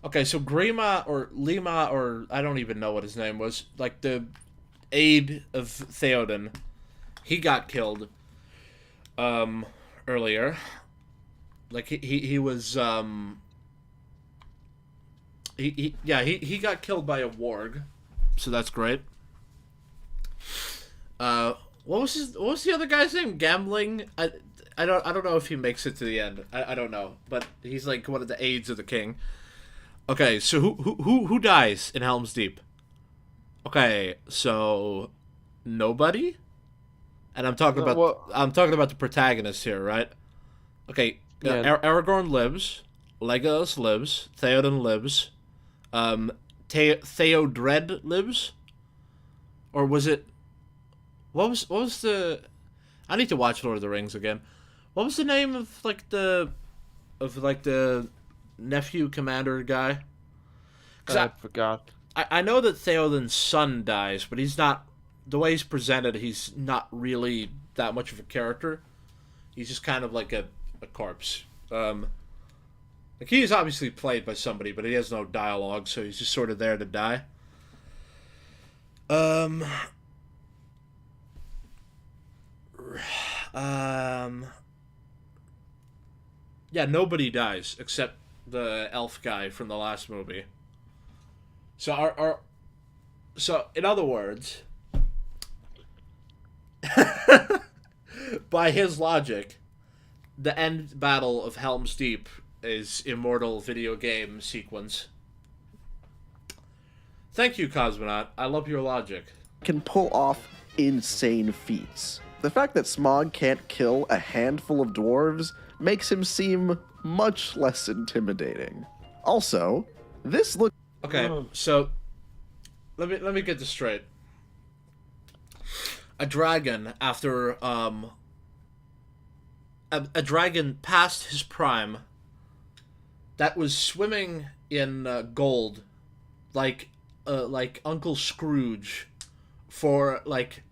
Okay, so Grima or Lima, or I don't even know what his name was, the aide of Theoden, he got killed earlier. He was he got killed by a warg, so that's great. What was the other guy's name? Gambling? I don't know if he makes it to the end. I don't know, but he's one of the aides of the king. Okay, so who dies in Helm's Deep? Okay, so nobody? And I'm talking about the protagonist here, right? Okay, Yeah. Aragorn lives, Legolas lives, Theoden lives, Theodred lives, or was it? What was the? I need to watch Lord of the Rings again. What was the name of the nephew commander guy? I forgot. I know that Theoden's son dies, but he's not. The way he's presented, he's not really that much of a character. He's just kind of like a corpse. Like, he is obviously played by somebody, but he has no dialogue, so he's just sort of there to die. Yeah, nobody dies except the elf guy from the last movie. So so in other words, by his logic, the end battle of Helm's Deep is immortal video game sequence. Thank you, Cosmonaut. I love your logic. Can pull off insane feats. The fact that Smaug can't kill a handful of dwarves makes him seem much less intimidating. Also, this looks... Okay, so let me get this straight. A dragon after a dragon past his prime that was swimming in gold like Uncle Scrooge for like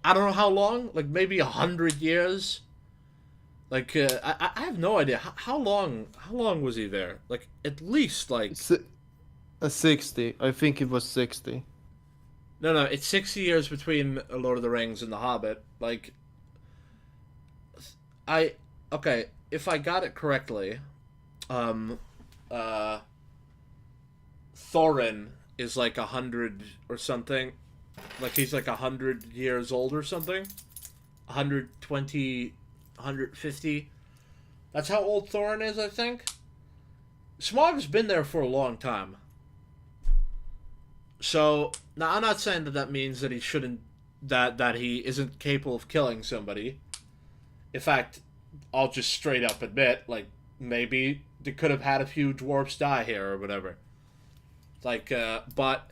I don't know how long, like maybe 100 years. Like I have no idea how long was he there? Like at least like 60. I think it was 60. No, it's 60 years between Lord of the Rings and The Hobbit. Like okay, if I got it correctly, Thorin is like 100 or something. Like he's like 100 years old or something. 120, 150. That's how old Thorin is, I think. Smaug's been there for a long time. So, now I'm not saying that means that he shouldn't, that he isn't capable of killing somebody. In fact, I'll just straight up admit, like, maybe they could have had a few dwarves die here or whatever. Like, but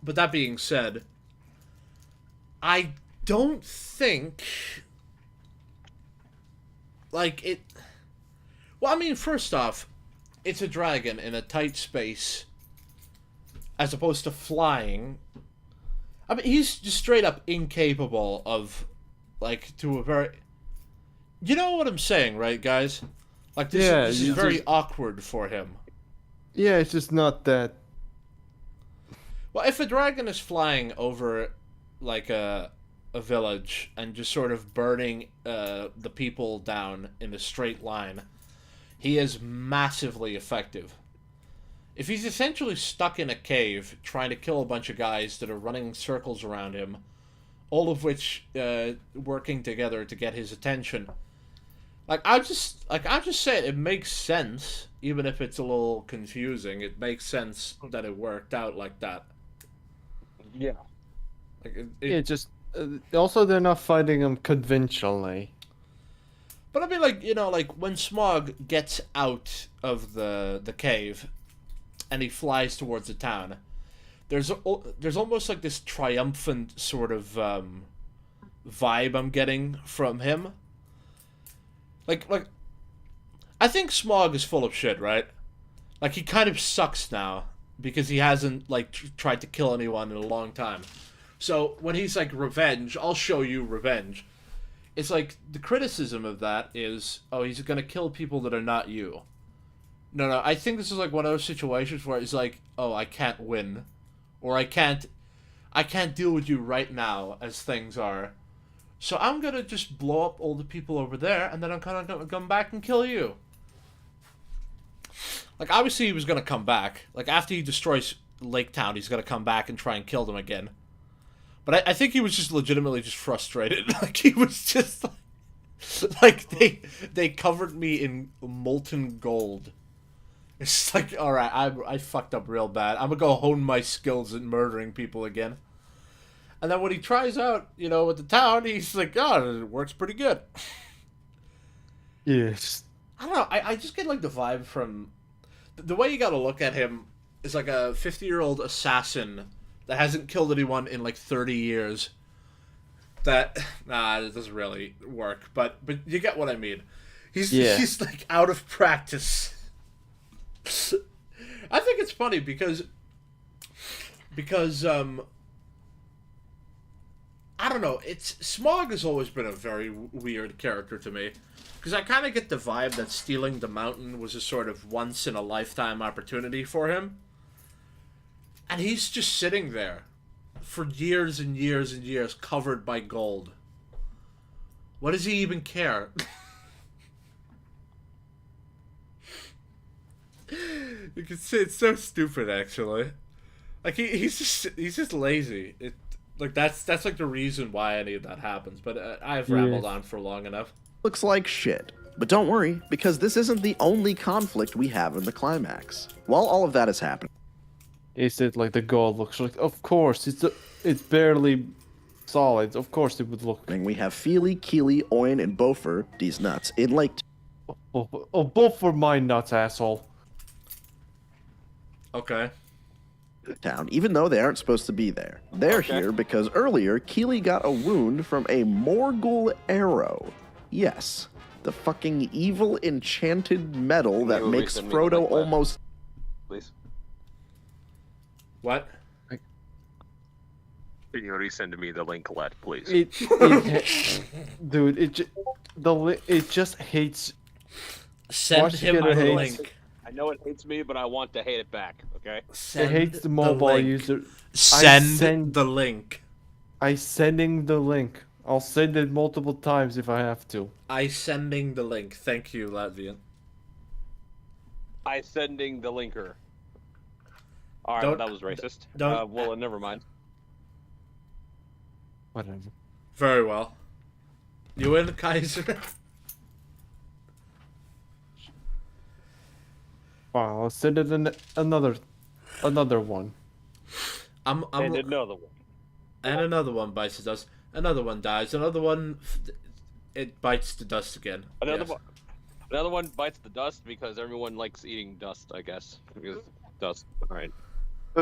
that being said, I don't think, like, it... Well, I mean, first off, it's a dragon in a tight space, as opposed to flying. I mean, he's just straight up incapable of, like, to a very... You know what I'm saying, right, guys? Like, this is very awkward for him. Yeah, it's just not that... Well, if a dragon is flying over, like, a village and just sort of burning the people down in a straight line, he is massively effective. If he's essentially stuck in a cave trying to kill a bunch of guys that are running circles around him, all of which working together to get his attention, I'm just saying it makes sense, even if it's a little confusing. It makes sense that it worked out like that. Yeah. Like also they're not fighting him conventionally. But I mean, like, you know, like when Smaug gets out of the cave and he flies towards the town, there's almost like this triumphant sort of vibe I'm getting from him. Like I think Smaug is full of shit, right? Like, he kind of sucks now because he hasn't like tried to kill anyone in a long time. So when he's like, revenge, I'll show you revenge. It's like, the criticism of that is, oh, he's gonna kill people that are not you. No, I think this is like one of those situations where he's like, oh, I can't win. Or I can't deal with you right now as things are. So I'm gonna just blow up all the people over there, and then I'm kind of gonna come back and kill you. Like, obviously he was gonna come back. Like, after he destroys Lake Town, he's gonna come back and try and kill them again. But I think he was just legitimately just frustrated. Like, he was just like they covered me in molten gold. It's like, all right, I fucked up real bad. I'm gonna go hone my skills in murdering people again. And then when he tries out, you know, with the town, he's like, oh, it works pretty good. Yes. I don't know. I just get like the vibe from the way you got to look at him is like a 50-year-old assassin that hasn't killed anyone in like 30 years. That it doesn't really work, but you get what I mean. He's like out of practice. I think it's funny because I don't know. Smaug has always been a very weird character to me, because I kind of get the vibe that stealing the mountain was a sort of once in a lifetime opportunity for him, and he's just sitting there for years and years and years, covered by gold. What does he even care? You can see it's so stupid, actually. Like he's just lazy. That's like the reason why any of that happens. But I've rambled on for long enough. Looks like shit. But don't worry, because this isn't the only conflict we have in the climax. While all of that is happening, Is it like the gold looks like? Of course, it's barely solid. Of course it would look. we have Feely, Keely, Oin, and Bofer, these nuts, in Lake Both for my nuts, asshole. Okay. Town, even though they aren't supposed to be there. They're here because earlier, Keely got a wound from a Morgul arrow. Yes, the fucking evil enchanted metal that makes Frodo almost... Please. What? Can you resend me the link, Let, please? Dude, it just hates. Send him the link. I know it hates me, but I want to hate it back, okay? It hates the mobile user. Send the link. I sending the link. I'll send it multiple times if I have to. I sending the link. Thank you, Latvian. I sending the linker. Alright, that was racist. Well, never mind. Whatever. Very well. You in, Kaiser? Wow, I'll send it another one. And another one. And another one bites the dust. Another one dies. Another one, it bites the dust again. Another one bites the dust because everyone likes eating dust, I guess. Because dust. All right.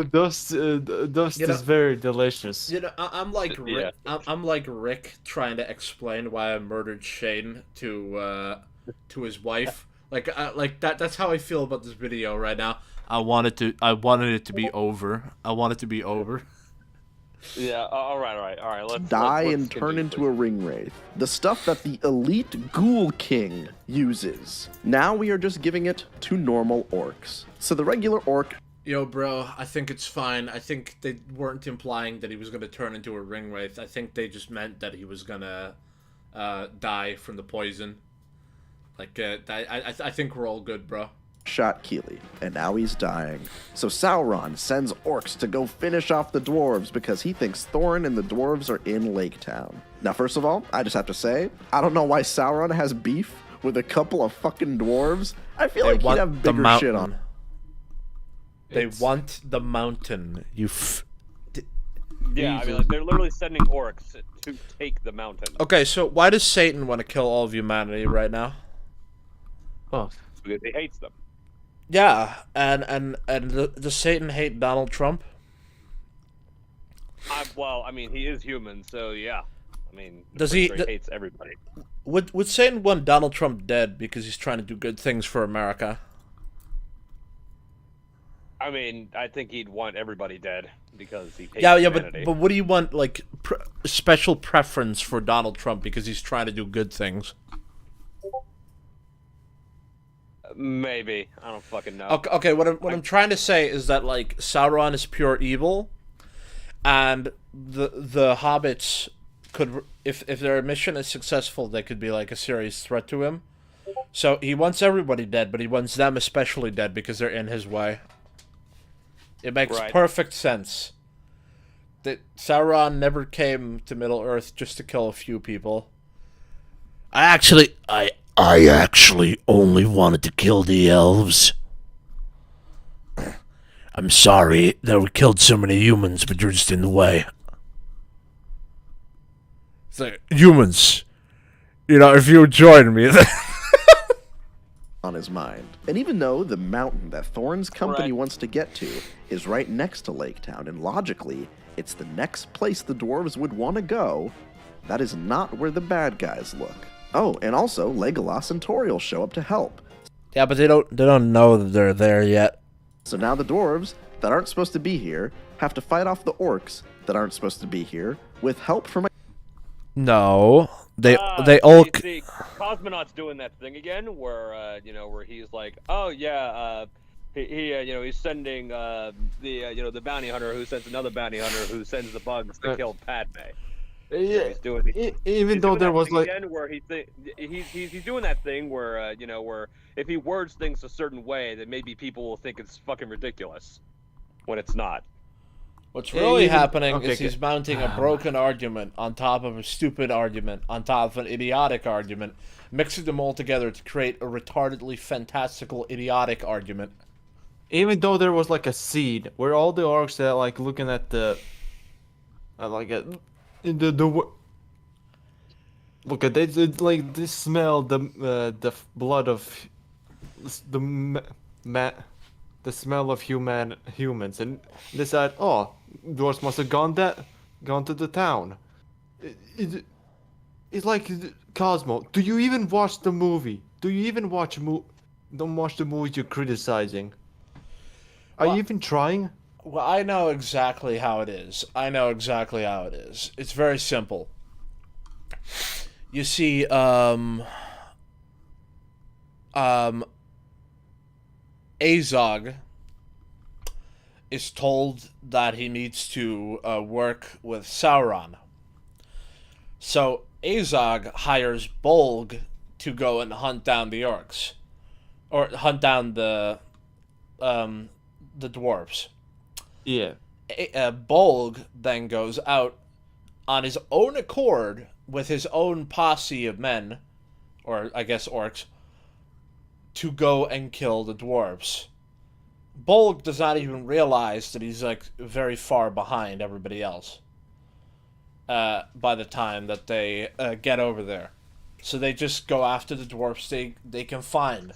Dust is very delicious. You know, I'm like Rick. I'm like Rick trying to explain why I murdered Shane to his wife. Like that. That's how I feel about this video right now. I wanted it to be over. I want it to be over. Yeah. All right. Let's and turn into a ring wraith. The stuff that the elite Ghoul King uses. Now we are just giving it to normal orcs. So the regular orc. Yo, bro, I think it's fine. I think they weren't implying that he was gonna turn into a ring wraith. I think they just meant that he was gonna die from the poison. Like, I think we're all good, bro. Shot Keely, and now he's dying. So Sauron sends orcs to go finish off the dwarves because he thinks Thorin and the dwarves are in Lake Town. Now, first of all, I just have to say, I don't know why Sauron has beef with a couple of fucking dwarves. I feel like he'd have bigger shit on. They want the mountain. Yeah, I mean, like, they're literally sending orcs to take the mountain. Okay, so why does Satan want to kill all of humanity right now? Oh, Because he hates them. Yeah, and does Satan hate Donald Trump? Well, I mean, he is human, so yeah. I mean, He hates everybody. Would Satan want Donald Trump dead because he's trying to do good things for America? I mean, I think he'd want everybody dead because he hates humanity. but what do you want, like, special preference for Donald Trump because he's trying to do good things? Maybe. I don't fucking know. Okay, what I'm trying to say is that, like, Sauron is pure evil, and the hobbits could, if their mission is successful, they could be like a serious threat to him. So he wants everybody dead, but he wants them especially dead because they're in his way. It makes perfect sense that Sauron never came to Middle-earth just to kill a few people. I actually only wanted to kill the elves. I'm sorry that we killed so many humans, but you're just in the way. It's like, humans, if you would join me... on his mind. And even though the mountain that Thorin's company Right. wants to get to is right next to Lake Town, and logically, it's the next place the dwarves would want to go, that is not where the bad guys look. Oh, and also, Legolas and Toriel show up to help. Yeah, but they don't know that they're there yet. So now the dwarves that aren't supposed to be here have to fight off the orcs that aren't supposed to be here with help from a... No, they all. See, Cosmonaut's doing that thing again, where where he's like, oh yeah, he's sending the bounty hunter who sends another bounty hunter who sends the bugs to kill Padme. Yeah, He's doing, even though there was like, again where he's doing that thing where where if he words things a certain way, that maybe people will think it's fucking ridiculous when it's not. What's really even- happening okay, is he's mounting a broken argument on top of a stupid argument, on top of an idiotic argument, mixing them all together to create a retardedly fantastical idiotic argument. even though there was like a scene where all the orcs are like looking at the, like at the look at they like they smell the blood of the smell of humans and decide, oh, dwarves must have gone to the town. It's like, Cosmo, do you even watch the movie? Do you even don't watch the movie you're criticizing? Are you even trying? Well, I know exactly how it is. It's very simple. You see, Azog is told that he needs to work with Sauron. So Azog hires Bolg to go and hunt down the orcs, or hunt down the dwarves. Yeah. Bolg then goes out on his own accord with his own posse of men, or I guess orcs, to go and kill the dwarves. Bolg does not even realize that he's like very far behind everybody else by the time that they get over there. So they just go after the dwarves they can find.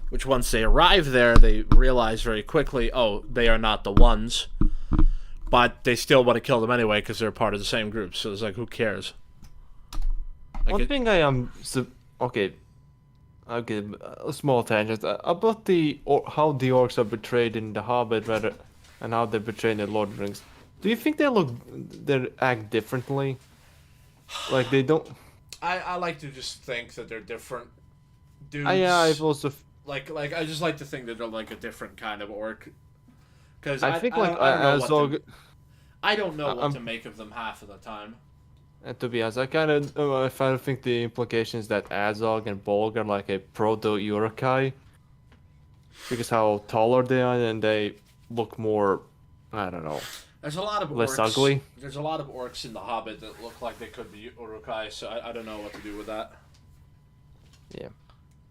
Which once they arrive there, they realize very quickly, oh, they are not the ones. But they still want to kill them anyway because they're part of the same group. So it's like, who cares? Like One thing I am okay, a small tangent about how the orcs are betrayed in the Hobbit, rather, and how they're betrayed in Lord of the Rings. Do you think they act differently? Like they don't. I like to just think that they're different dudes. Yeah, I've also. Like I just like to think that they're like a different kind of orc. Because I think like Azog. I don't know what to make of them half of the time. And to be honest, I kind of think the implication is that Azog and Bolg are like a proto-Urukai. Because how taller they are and they look more, I don't know. There's a lot of less orcs. ugly. There's a lot of orcs in the Hobbit that look like they could be Urukai, so I don't know what to do with that. Yeah.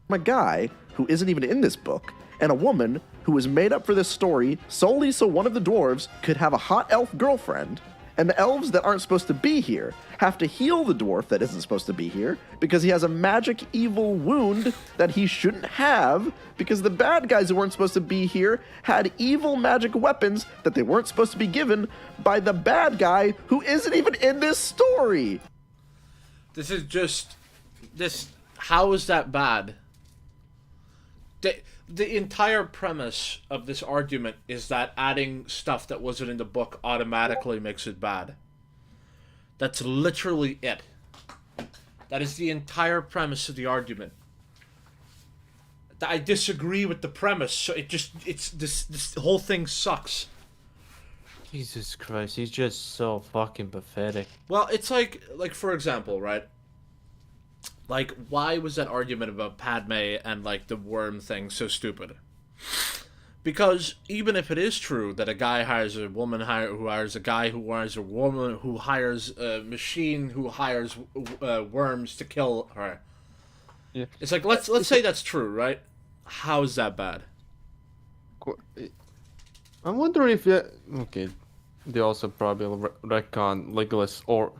A guy who isn't even in this book, and a woman who was made up for this story solely so one of the dwarves could have a hot elf girlfriend, and the elves that aren't supposed to be here have to heal the dwarf that isn't supposed to be here because he has a magic evil wound that he shouldn't have because the bad guys who weren't supposed to be here had evil magic weapons that they weren't supposed to be given by the bad guy who isn't even in this story. This is just... How is that bad? The entire premise of this argument is that adding stuff that wasn't in the book automatically makes it bad. That's literally it. That is the entire premise of the argument. I disagree with the premise, so this whole thing sucks. Jesus Christ, he's just so fucking pathetic. Well, it's like for example, right? Like, why was that argument about Padme and, like, the worm thing so stupid? Because even if it is true that a guy hires a woman who hires a guy who hires a woman who hires a machine who hires worms to kill her. Yeah. It's like, let's say that's true, right? How is that bad? I'm wondering if okay, they also probably retcon Legolas or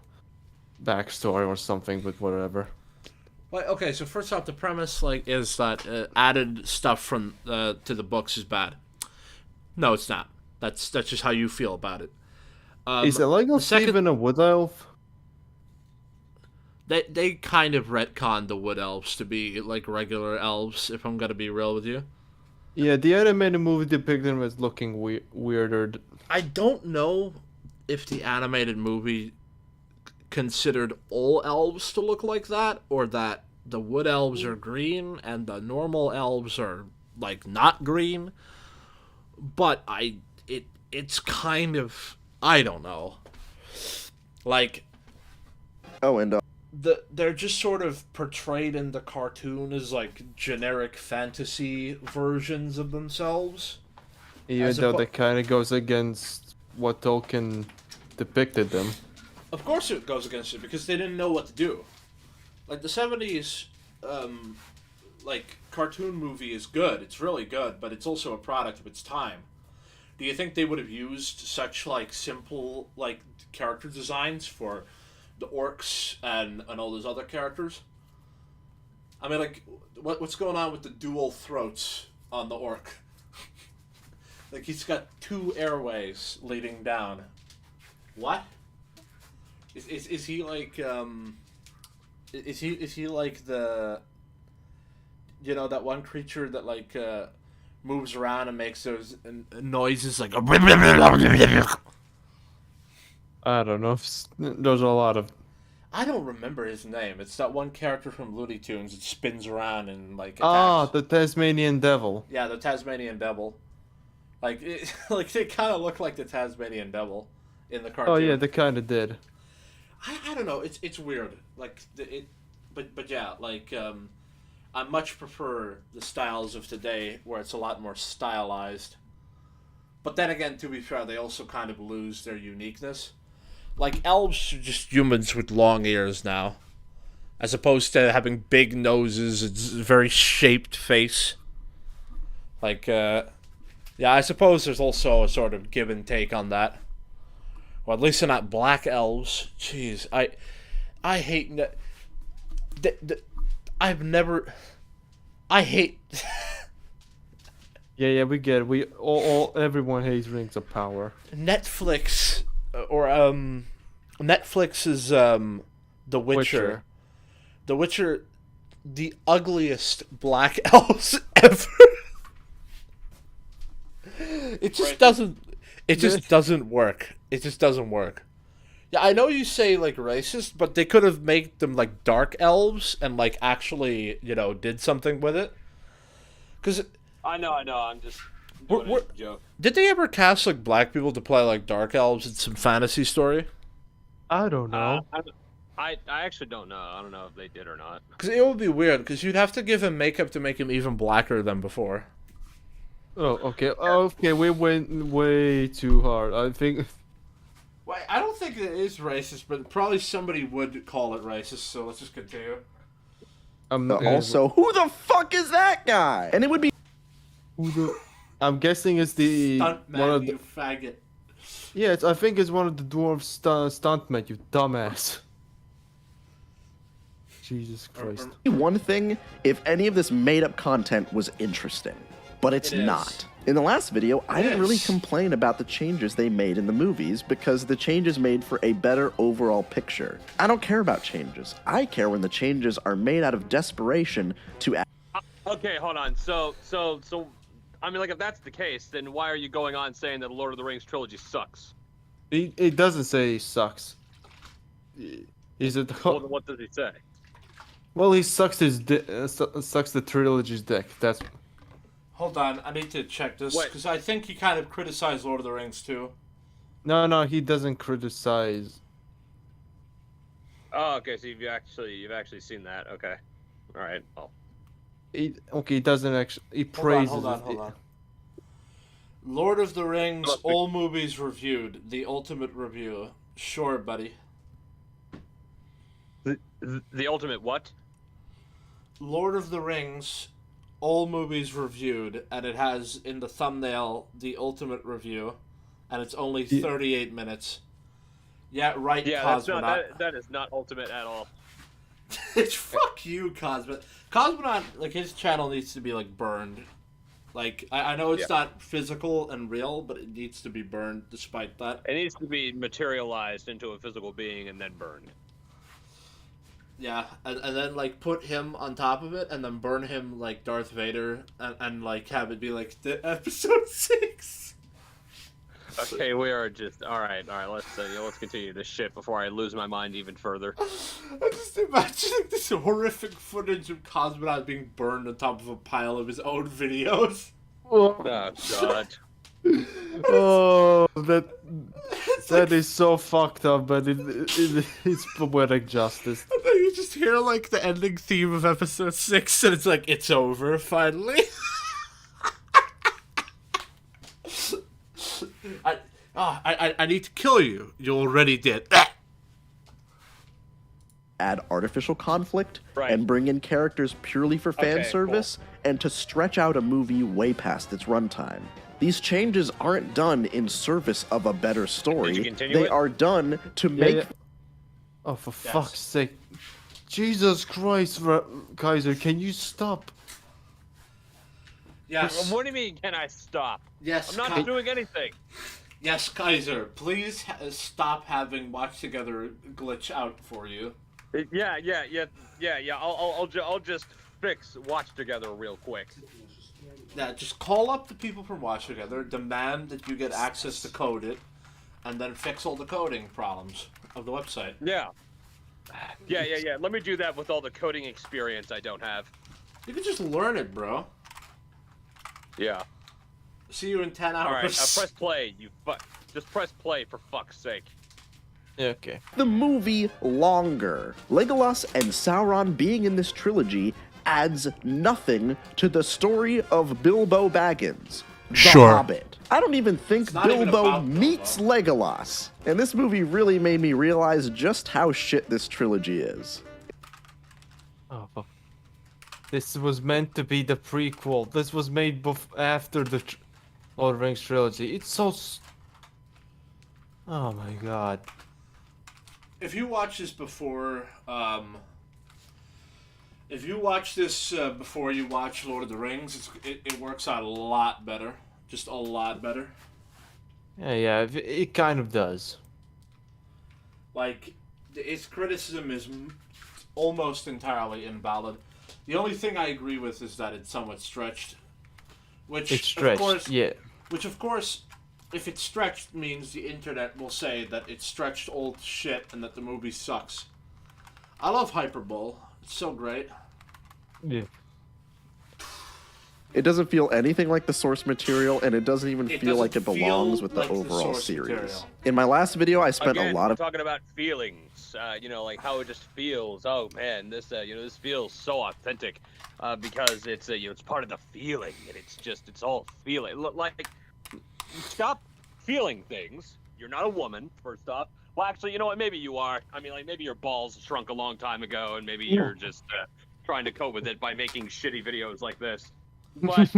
backstory or something, but whatever. Well, okay, so first off, the premise like is that added stuff from to the books is bad. No, it's not. That's just how you feel about it. Is Illegal Steven a wood elf? They kind of retconned the wood elves to be like regular elves. If I'm gonna be real with you. Yeah, the animated movie depicted him as looking weirder. I don't know if the animated movie considered all elves to look like that, or that the wood elves are green and the normal elves are like not green. But it's kind of, I don't know. Like, Oh, and they're just sort of portrayed in the cartoon as like generic fantasy versions of themselves. Even though that kind of goes against what Tolkien depicted them. Of course it goes against it, because they didn't know what to do. Like, the 70s, like, cartoon movie is good. It's really good, but it's also a product of its time. Do you think they would have used such, like, simple, like, character designs for the orcs and all those other characters? I mean, like, what's going on with the dual throats on the orc? Like, he's got 2 airways leading down. What? Is he like is he like the, you know, that one creature that like moves around and makes those noises like I don't know. There's a lot of. I don't remember his name. It's that one character from Looney Tunes that spins around and like attacks. Ah, the Tasmanian Devil. Yeah, the Tasmanian Devil. Like like they kind of look like the Tasmanian Devil in the cartoon. Oh yeah, they kind of did. I don't know. It's weird. Like but yeah. Like I much prefer the styles of today, where it's a lot more stylized. But then again, to be fair, they also kind of lose their uniqueness. Like, elves are just humans with long ears now, as opposed to having big noses and a very shaped face. Like, yeah, I suppose there's also a sort of give and take on that. Well, at least they're not black elves. Jeez, I hate that. I've never. I hate. Yeah, we get it. We all everyone hates Rings of Power. Netflix or Netflix is The Witcher. The Witcher, the ugliest black elves ever. It just doesn't. It just doesn't work. It just doesn't work. Yeah, I know you say like racist, but they could have made them like dark elves and like actually, you know, did something with it. Because I know. I'm just doing a joke. Did they ever cast like black people to play like dark elves in some fantasy story? I don't know. I actually don't know. I don't know if they did or not. Because it would be weird. Because you'd have to give him makeup to make him even blacker than before. Oh, okay. Okay, we went way too hard. I think. Well, I don't think it is racist, but probably somebody would call it racist. So let's just continue. Also, who the fuck is that guy? And it would be. I'm guessing it's the Stuntman, one of the. you faggot. Yeah, I think it's one of the dwarves stuntmen. You dumbass. Jesus Christ. One thing, if any of this made-up content was interesting, but it's not. In the last video, I didn't really complain about the changes they made in the movies because the changes made for a better overall picture. I don't care about changes. I care when the changes are made out of desperation to add. Okay, hold on. So, I mean, like, if that's the case, then why are you going on saying that the Lord of the Rings trilogy sucks? It doesn't say he sucks. Is it? Well, then what does he say? Well, he sucks sucks the trilogy's dick. That's. Hold on, I need to check this because I think he kind of criticized Lord of the Rings too. No, he doesn't criticize. Oh, okay. So you've actually seen that. Okay. All right. Oh. He doesn't actually. He praises. Hold on. Lord of the Rings, all movies reviewed. The ultimate review. Sure, buddy. The ultimate what? Lord of the Rings, all movies reviewed, and it has in the thumbnail the ultimate review, and it's only 38 minutes. Yeah, right, Yeah, Cosmonaut. that is not ultimate at all. It's fuck you, Cosmonaut. Cosmonaut, like, his channel needs to be, like, burned. Like, I know it's not physical and real, but it needs to be burned despite that. It needs to be materialized into a physical being and then burned. Yeah, and then, like, put him on top of it, and then burn him like Darth Vader, and like, have it be, like, the episode 6. Okay, we are just... Alright, let's continue this shit before I lose my mind even further. I'm just imagining this horrific footage of Cosmonaut being burned on top of a pile of his own videos. Oh, God. Oh, that is so fucked up, but it's poetic justice. And then you just hear, like, the ending theme of episode 6, and it's like, it's over, finally. I need to kill you. You already did. Add artificial conflict Right. and bring in characters purely for fan Okay, service and to stretch out a movie way past its runtime. These changes aren't done in service of a better story. Did you continue They it? are done to make yeah. Oh, for fuck's sake. Jesus Christ, Kaiser, can you stop? Yes. What do you mean, can I stop? Yes, I'm not doing anything. Yes, Kaiser, please stop having Watch Together glitch out for you. Yeah. I'll just fix Watch Together real quick. Yeah, just call up the people from Watch Together, demand that you get access to code it, and then fix all the coding problems of the website. Yeah. Let me do that with all the coding experience I don't have. You can just learn it, bro. Yeah. See you in 10 hours. All right, press play. Just press play for fuck's sake. Yeah, okay. the movie longer. Legolas and Sauron being in this trilogy adds nothing to the story of Bilbo Baggins, the Sure. Hobbit. I don't even think not even Bilbo about meets Legolas. And this movie really made me realize just how shit this trilogy is. Oh, fuck. This was meant to be the prequel. This was made after the Lord of the Rings trilogy. It's so... Oh my god. If you watch this before, if you watch this before you watch Lord of the Rings, it works out a lot better. Just a lot better. Yeah, it kind of does. Like, its criticism is almost entirely invalid. The only thing I agree with is that it's somewhat stretched. Which, It's stretched, of course, yeah. Which, of course, if it's stretched, means the internet will say that it's stretched old shit and that the movie sucks. I love hyperbole. It's so great. Yeah. It doesn't feel anything like the source material, and it doesn't even feel like it doesn't belongs feel with the like the overall source series. material. In my last video, I spent Again, a lot we're of talking about feelings. Like how it just feels. Oh man, this this feels so authentic, because it's it's part of the feeling, and it's all feeling. Like, stop feeling things. You're not a woman, first off. Well, actually, you know what? Maybe you are. I mean, like, maybe your balls shrunk a long time ago, and maybe you're just trying to cope with it by making shitty videos like this. But,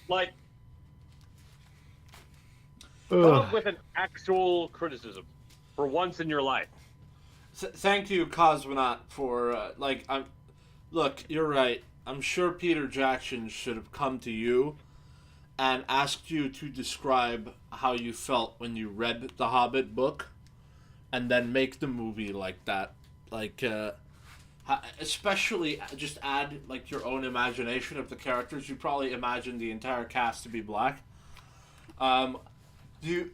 like, come up with an actual criticism for once in your life. Thank you, Cosmonaut, for, look, you're right. I'm sure Peter Jackson should have come to you and asked you to describe how you felt when you read the Hobbit book, and then make the movie like that. Like, especially just add, like, your own imagination of the characters. You probably imagined the entire cast to be black. It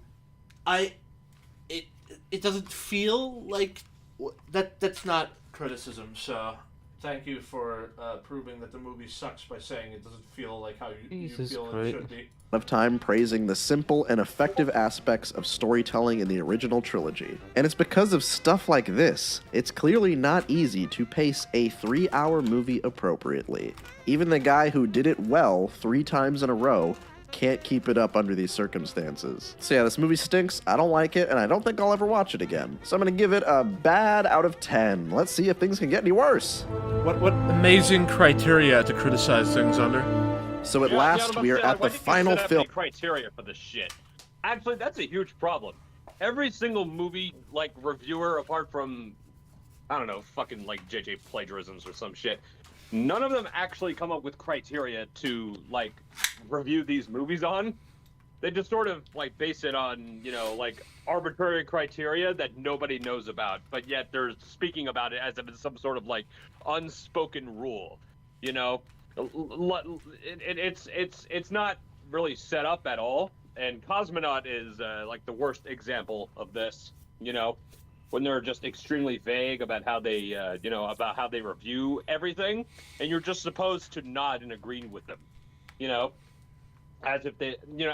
doesn't feel like that's not criticism, so thank you for proving that the movie sucks by saying it doesn't feel like how you feel it should be. of time praising the simple and effective aspects of storytelling in the original trilogy. And it's because of stuff like this, it's clearly not easy to pace a 3-hour movie appropriately. Even the guy who did it well 3 times in a row can't keep it up under these circumstances. So yeah, this movie stinks, I don't like it, and I don't think I'll ever watch it again. So I'm gonna give it a bad out of 10. Let's see if things can get any worse. What amazing criteria to criticize things under. So at last, we are at the final film. Criteria for this shit. Actually, that's a huge problem. Every single movie, like, reviewer, apart from I don't know, fucking like JJ plagiarisms or some shit. None of them actually come up with criteria to like review these movies on. They just sort of like base it on, you know, like arbitrary criteria that nobody knows about, but yet they're speaking about it as if it's some sort of like unspoken rule, you know. It's not really set up at all, and Cosmonaut is like the worst example of this, you know, when they're just extremely vague about how they you know, about how they review everything, and you're just supposed to nod and agree with them, you know, as if they, you know,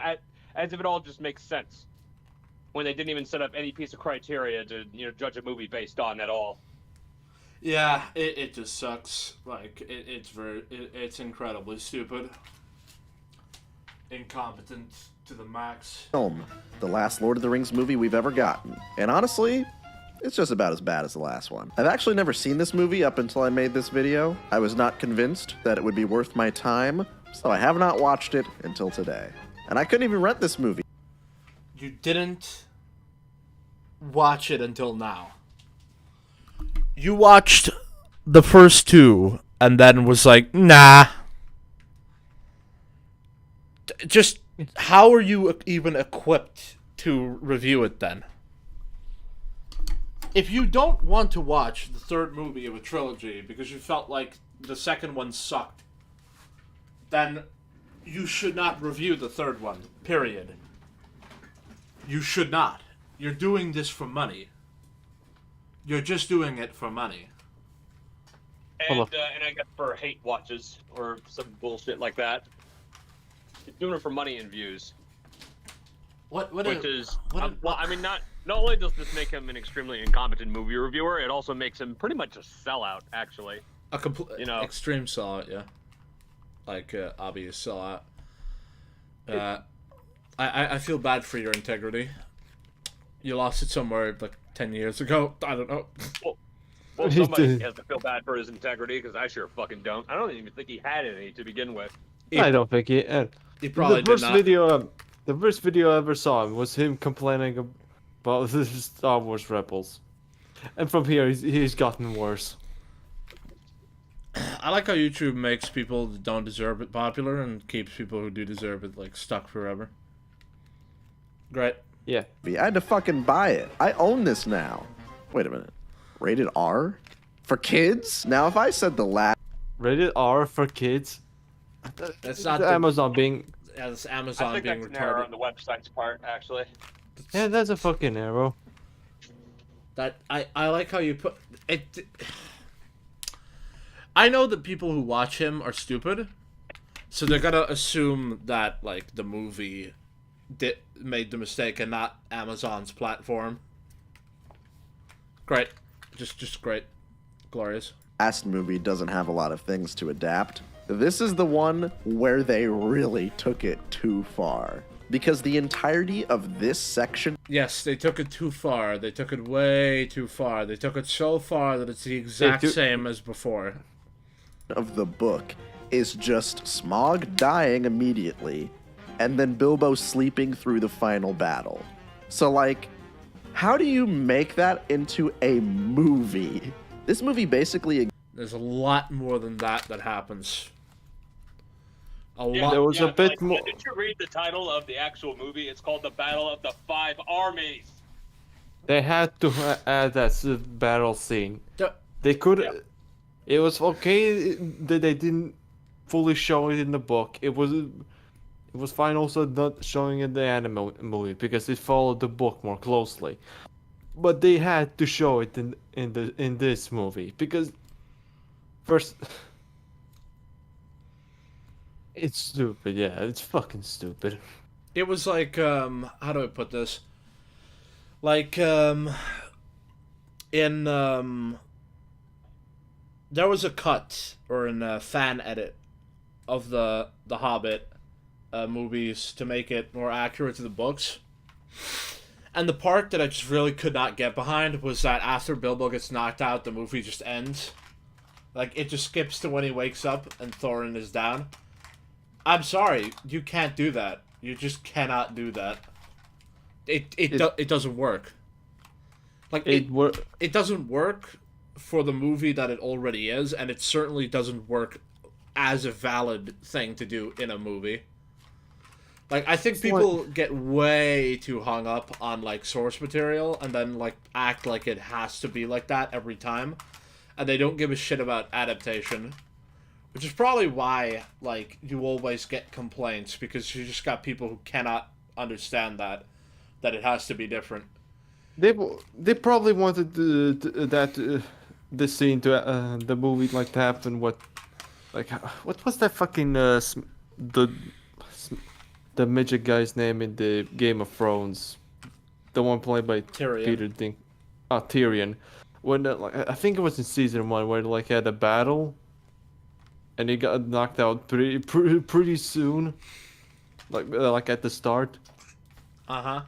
as if it all just makes sense, when they didn't even set up any piece of criteria to, you know, judge a movie based on at all. Yeah, it just sucks. Like, it's incredibly stupid. Incompetent to the max. Film, the last Lord of the Rings movie we've ever gotten. And honestly, it's just about as bad as the last one. I've actually never seen this movie up until I made this video. I was not convinced that it would be worth my time, so I have not watched it until today. And I couldn't even rent this movie. You didn't watch it until now. You watched the first two and then was like, nah. Just, how are you even equipped to review it then? If you don't want to watch the third movie of a trilogy because you felt like the second one sucked, then you should not review the third one, period. You should not. You're doing this for money. You're just doing it for money. And I guess for hate watches or some bullshit like that. You're doing it for money and views. Well, I mean, not only does this make him an extremely incompetent movie reviewer, it also makes him pretty much a sellout, actually. A complete, you know, extreme sellout, yeah. Like, obvious sellout. I feel bad for your integrity. You lost it somewhere like 10 years ago. I don't know. Well, somebody has to feel bad for his integrity, because I sure fucking don't. I don't even think he had any to begin with. I don't think he. He probably the first did not. The first video I ever saw him was him complaining about the Star Wars Rebels, and from here he's gotten worse. I like how YouTube makes people that don't deserve it popular and keeps people who do deserve it like stuck forever. Great. Yeah. I had to fucking buy it. I own this now. Wait a minute. Rated R? For kids? Now, if I said the last... Rated R for kids? That's not Amazon being... Yeah, that's Amazon being retarded. I think that's an error on the website's part, actually. Yeah, that's a fucking arrow. That I like how you put it. I know that people who watch him are stupid, so they're gonna assume that like the movie made the mistake and not Amazon's platform. Great, just great, glorious. Last movie doesn't have a lot of things to adapt. This is the one where they really took it too far. Because the entirety of this section... Yes, they took it too far. They took it way too far. They took it so far that it's the exact same as before. ...of the book is just Smaug dying immediately, and then Bilbo sleeping through the final battle. So, like, how do you make that into a movie? This movie basically... There's a lot more than that happens. There was a bit more... Did you read the title of the actual movie? It's called The Battle of the Five Armies. They had to add that battle scene. They could... Yeah. It was okay that they didn't fully show it in the book. It was fine also not showing it in the anime movie, because it followed the book more closely. But they had to show it in this movie, because... First... It's stupid, yeah. It's fucking stupid. It was like, how do I put this? Like, there was a cut, or in a fan edit, of the Hobbit movies to make it more accurate to the books. And the part that I just really could not get behind was that after Bilbo gets knocked out, the movie just ends. Like, it just skips to when he wakes up and Thorin is down. I'm sorry, you can't do that. You just cannot do that. It doesn't work. Like, it doesn't work for the movie that it already is, and it certainly doesn't work as a valid thing to do in a movie. Like, I think people get way too hung up on, like, source material and then, like, act like it has to be like that every time. And they don't give a shit about adaptation. Which is probably why, like, you always get complaints, because you just got people who cannot understand that it has to be different. They probably wanted this scene to the movie like to happen. What was that fucking the midget guy's name in the Game of Thrones, the one played by Tyrion. Peter Dink, Tyrion. When like, I think it was in season 1 where like had a battle, and he got knocked out pretty soon, like at the start. Uh-huh.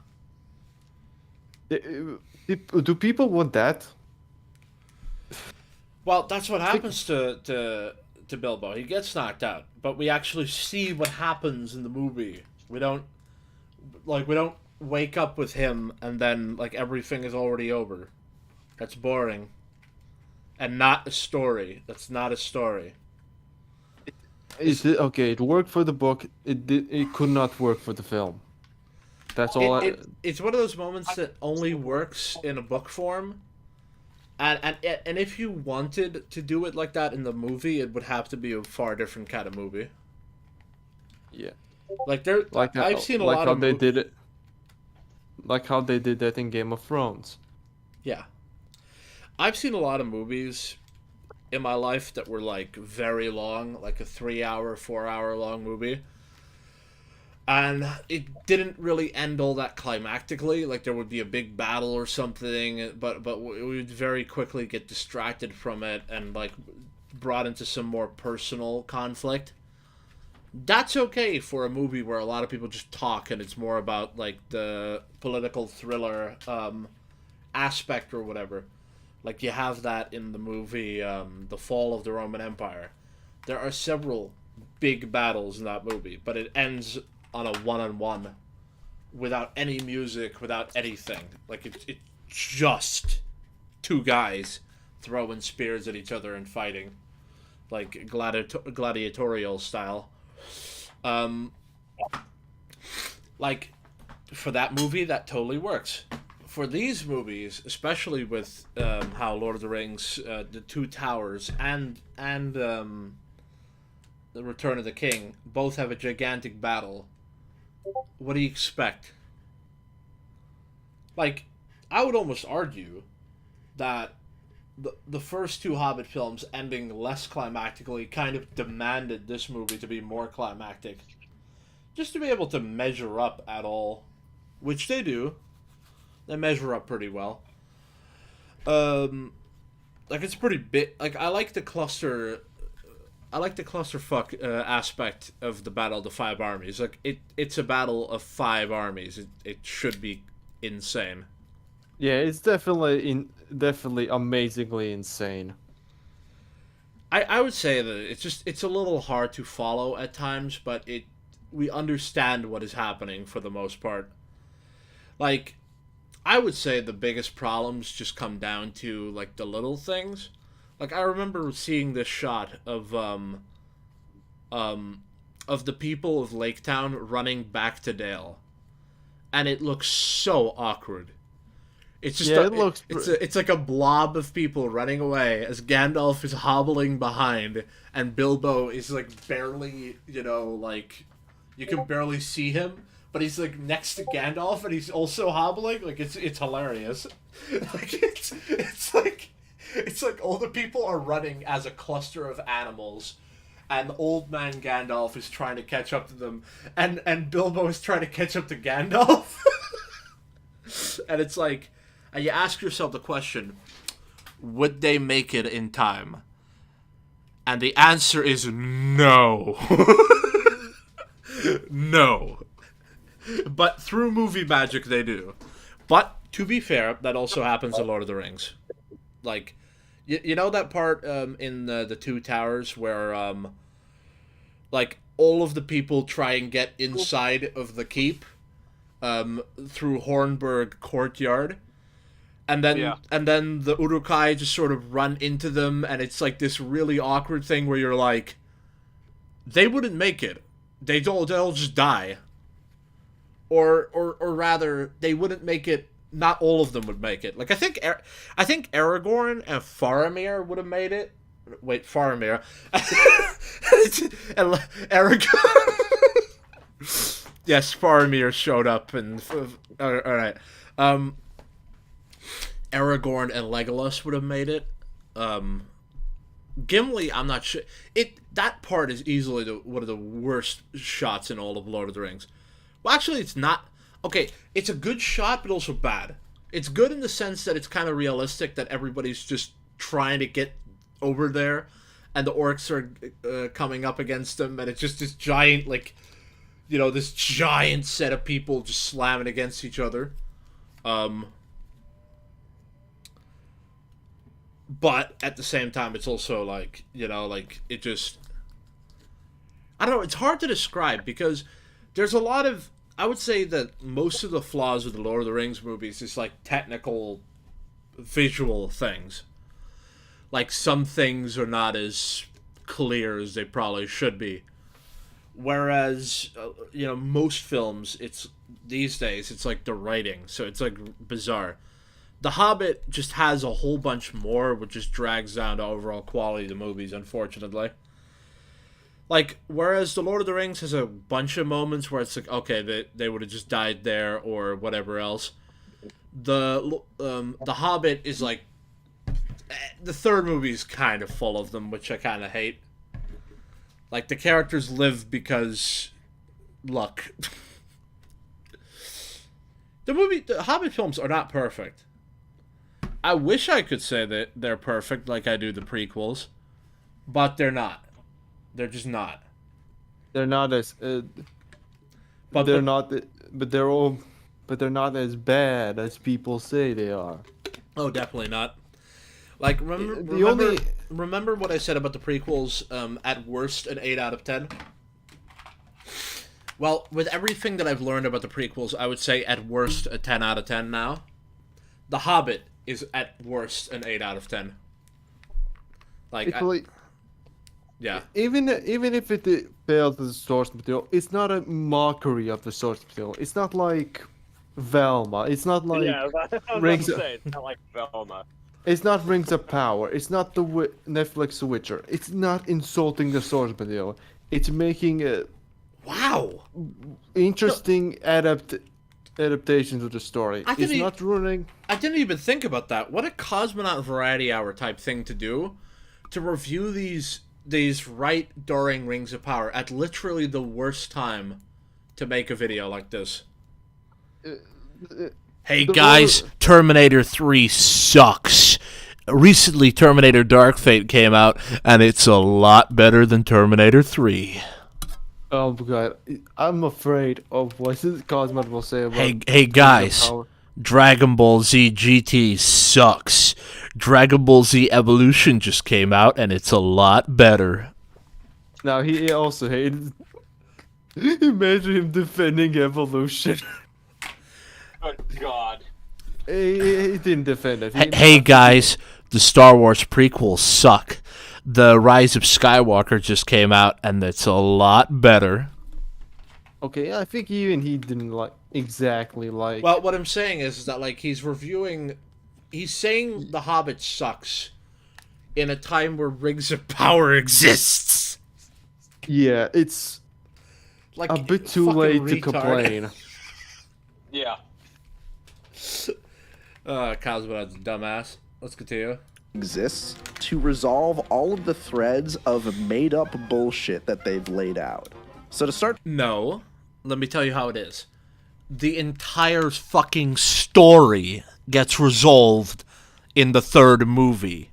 Do people want that? Well, that's what happens to Bilbo. He gets knocked out, but we actually see what happens in the movie. We don't wake up with him and then, like, everything is already over. That's boring. And not a story. That's not a story. Okay, it worked for the book. It could not work for the film. That's all. It's one of those moments that only works in a book form. And if you wanted to do it like that in the movie, it would have to be a far different kind of movie. Yeah. I've seen a lot of they did it. Like how they did that in Game of Thrones. Yeah. I've seen a lot of movies in my life that were, like, very long, like a 3-hour, 4-hour long movie. And it didn't really end all that climactically. Like, there would be a big battle or something, but we would very quickly get distracted from it and, like, brought into some more personal conflict. That's okay for a movie where a lot of people just talk and it's more about, like, the political thriller aspect or whatever. Like, you have that in the movie The Fall of the Roman Empire. There are several big battles in that movie, but it ends on a one-on-one without any music, without anything. Like, it's just two guys throwing spears at each other and fighting, like gladiatorial style. Like, for that movie, that totally works. For these movies, especially with how Lord of the Rings, The Two Towers, and The Return of the King both have a gigantic battle, what do you expect? Like, I would almost argue that the first two Hobbit films ending less climactically kind of demanded this movie to be more climactic. Just to be able to measure up at all. Which they do. They measure up pretty well. Like, it's pretty big. Like, I like the clusterfuck aspect of the Battle of the Five Armies. Like, it's a battle of 5 armies. It should be insane. Yeah, it's definitely amazingly insane. I would say that it's a little hard to follow at times, but we understand what is happening for the most part. Like, I would say the biggest problems just come down to, like, the little things. Like, I remember seeing this shot of the people of Lake Town running back to Dale, and it looks so awkward. It's just it's like a blob of people running away as Gandalf is hobbling behind, and Bilbo is, like, barely, like, you can barely see him, but he's, like, next to Gandalf and he's also hobbling. Like, it's hilarious. Like, it's like all the people are running as a cluster of animals, and old man Gandalf is trying to catch up to them, and Bilbo is trying to catch up to Gandalf. And it's like, and you ask yourself the question, would they make it in time? And the answer is no. No. But through movie magic, they do. But, to be fair, that also happens in Lord of the Rings. Like, you know that part in the Two Towers where, like, all of the people try and get inside of the keep through Hornburg Courtyard, and then Yeah. the Urukai just sort of run into them, and it's like this really awkward thing where you're like, they wouldn't make it. They'll just die. Or rather, they wouldn't make it. Not all of them would make it. Like I think Aragorn and Faramir would have made it. Wait, Faramir. And Aragorn. Yes, Faramir showed up, and all right. Aragorn and Legolas would have made it. Gimli, I'm not sure. That part is easily one of the worst shots in all of Lord of the Rings. Well, actually, it's not. Okay, it's a good shot, but also bad. It's good in the sense that it's kind of realistic that everybody's just trying to get over there, and the orcs are coming up against them, and it's just this giant, like, this giant set of people just slamming against each other. But at the same time, it's also like, it just... I don't know, it's hard to describe because there's a lot of... I would say that most of the flaws of the Lord of the Rings movies is like technical, visual things. Like some things are not as clear as they probably should be. Whereas, most films, these days, it's like the writing, so it's like bizarre. The Hobbit just has a whole bunch more, which just drags down the overall quality of the movies, unfortunately. Like, whereas The Lord of the Rings has a bunch of moments where it's like, okay, they would have just died there or whatever else. The Hobbit is like, the third movie is kind of full of them, which I kind of hate. Like, the characters live because luck. The Hobbit films are not perfect. I wish I could say that they're perfect like I do the prequels, but they're not. They're just not. They're not as, but they're not as bad as people say they are. Oh, definitely not. Like, remember what I said about the prequels? At worst, an 8 out of 10. Well, with everything that I've learned about the prequels, I would say at worst a 10 out of 10 now. The Hobbit is at worst an 8 out of 10. Yeah. Even if it fails the source material, it's not a mockery of the source material. It's not like Velma. It's not like Rings. It's not like Velma. It's not Rings of Power. It's not the Netflix Witcher. It's not insulting the source material. It's making a interesting adaptation to the story. It's not ruining. I didn't even think about that. What a Cosmonaut Variety Hour type thing to do, to review these right during Rings of Power at literally the worst time to make a video like this. Hey guys, Terminator 3 sucks. Recently, Terminator Dark Fate came out, and it's a lot better than Terminator 3. Oh god, I'm afraid of what Cosmo will say about. Hey guys, Dragon Ball Z GT sucks. Dragon Ball Z Evolution just came out, and it's a lot better. Now he also hated. Imagine him defending Evolution. Oh God. He didn't defend it. Hey guys, the Star Wars prequels suck. The Rise of Skywalker just came out, and it's a lot better. Okay, I think even he didn't exactly like. Well, what I'm saying is that like he's saying The Hobbit sucks in a time where Rings of Power exists. Yeah, it's like a bit too late to complain. Yeah. Cosmonauts dumbass. Let's continue. Exists to resolve all of the threads of made-up bullshit that they've laid out. So to start... No. Let me tell you how it is. The entire fucking story gets resolved in the third movie.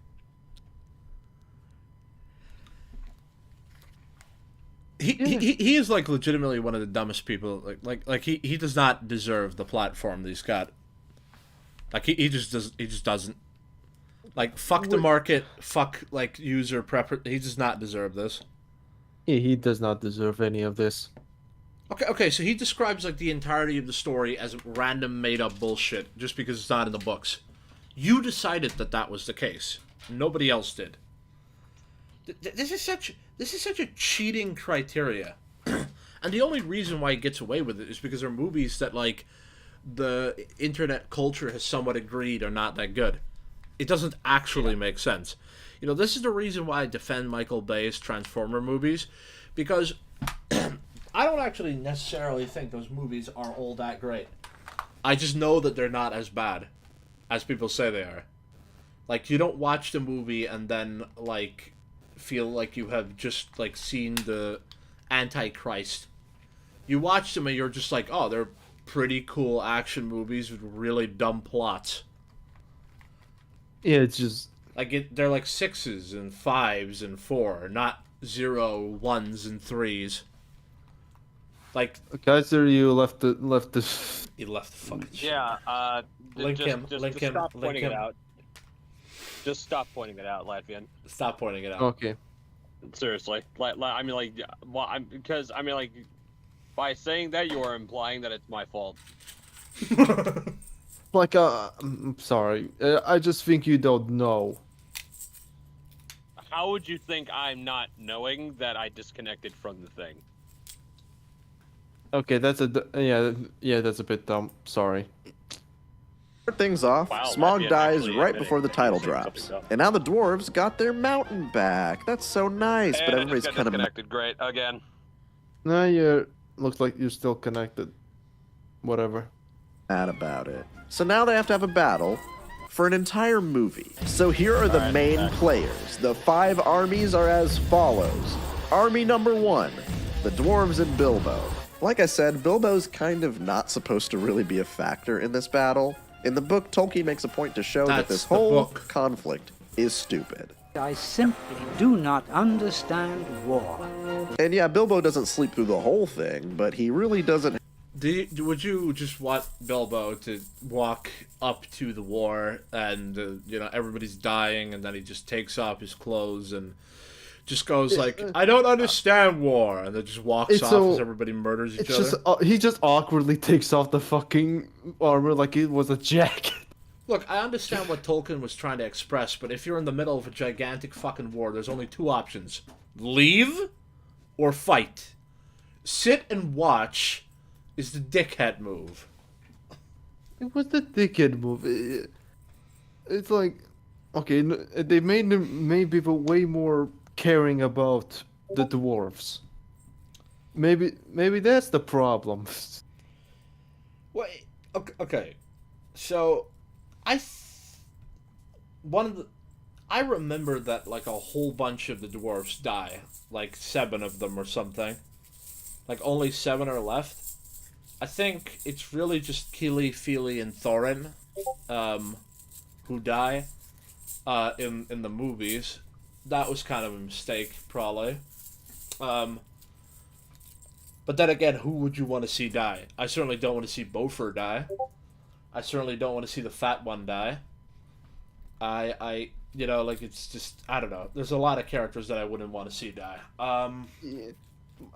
He is like legitimately one of the dumbest people. Like he does not deserve the platform that he's got. Like he just doesn't. Like fuck the market, fuck like user prefer. He does not deserve this. Yeah, he does not deserve any of this. Okay, so he describes like the entirety of the story as random made up bullshit just because it's not in the books. You decided that that was the case. Nobody else did. This is such a cheating criteria. And the only reason why he gets away with it is because they're movies that, like, the internet culture has somewhat agreed are not that good. It doesn't actually make sense. You know, this is the reason why I defend Michael Bay's Transformer movies, because I don't actually necessarily think those movies are all that great. I just know that they're not as bad as people say they are. Like, you don't watch the movie and then, like, feel like you have just, like, seen the Antichrist. You watch them and you're just like, oh, they're pretty cool action movies with really dumb plots. Yeah, it's just... Like, they're like 6s and 5s and 4, not 0, 1s and 3s. Like... Kaiser, you left the... He left the fucking shit. Yeah, Link just, him, just, link just him, stop link pointing him. it out. Just stop pointing it out, Latvian. Stop pointing it out. Okay. Seriously, I mean, like, well, because I mean, like, by saying that, you are implying that it's my fault. Like, I'm sorry. I just think you don't know. How would you think I'm not knowing that I disconnected from the thing? Okay, that's yeah, that's a bit dumb. Sorry. Start things off, Wow, Smog Latvian dies actually right admitted before the that he title was saying drops. something dumb. And now the dwarves got their mountain back. That's so nice, but And it everybody's just got kind of disconnected. Great again. Nah, you looks like you're still connected. Whatever. mad about it. So now they have to have a battle for an entire movie. So here are the main players. The 5 armies are as follows. Army number 1, the dwarves and Bilbo. Like I said, Bilbo's kind of not supposed to really be a factor in this battle. In the book, Tolkien makes a point to show that That's this the whole book. conflict is stupid. I simply do not understand war. And yeah, Bilbo doesn't sleep through the whole thing, but he really doesn't. Would you just want Bilbo to walk up to the war and, everybody's dying, and then he just takes off his clothes and just goes like, I don't understand war, and then just walks off as everybody murders each It's other? just he just awkwardly takes off the fucking armor like it was a jacket. Look, I understand what Tolkien was trying to express, but if you're in the middle of a gigantic fucking war, there's only 2 options. Leave or fight. Sit and watch is the dickhead move. It was the dickhead move. It's like, okay, they made people way more caring about the dwarves. Maybe that's the problem. Wait, okay. So, I remember that like a whole bunch of the dwarves die, like 7 of them or something. Like only 7 are left. I think it's really just Kili, Fili, and Thorin, who die, in the movies. That was kind of a mistake, probably. But then again, who would you want to see die? I certainly don't want to see Beaufort die. I certainly don't want to see the fat one die. It's just, I don't know. There's a lot of characters that I wouldn't want to see die.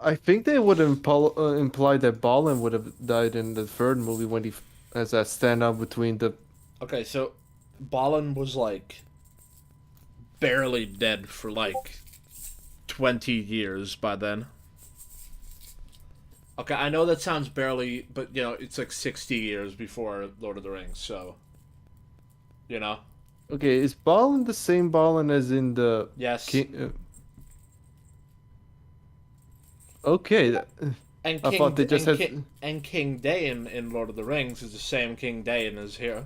I think they would imply that Balin would have died in the 3rd movie when he has that standoff between the... Okay, so Balin was, like, barely dead for, like, 20 years by then. Okay, I know that sounds barely, but, it's like 60 years before Lord of the Rings, so... Okay, is Balin the same Balin as in the... Yes. Okay. And I thought they just had... and King Dain in Lord of the Rings is the same King Dain as here.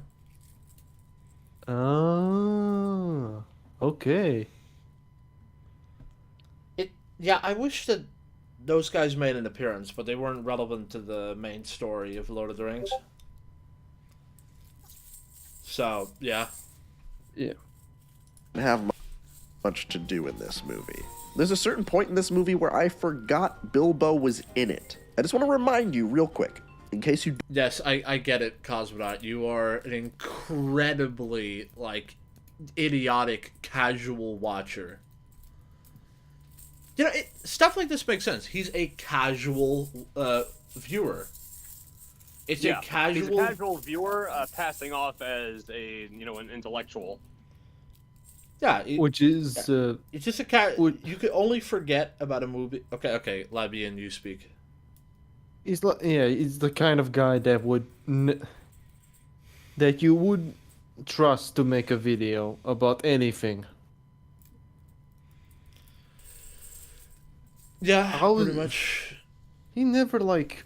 Oh, okay. Yeah, I wish that those guys made an appearance, but they weren't relevant to the main story of Lord of the Rings. So, yeah. Yeah. Have much to do in this movie. There's a certain point in this movie where I forgot Bilbo was in it. I just want to remind you real quick, in case you... Yes, I get it, Cosmonaut. You are an incredibly, idiotic, casual watcher. Stuff like this makes sense. He's a casual viewer. It's Yeah, a casual. he's a casual viewer passing off as a an intellectual. Yeah, Which is it's just a would- You could only forget about a movie. Okay, Labian, you speak. he's the kind of guy that that you would trust to make a video about anything. Yeah, was- pretty much. He never like.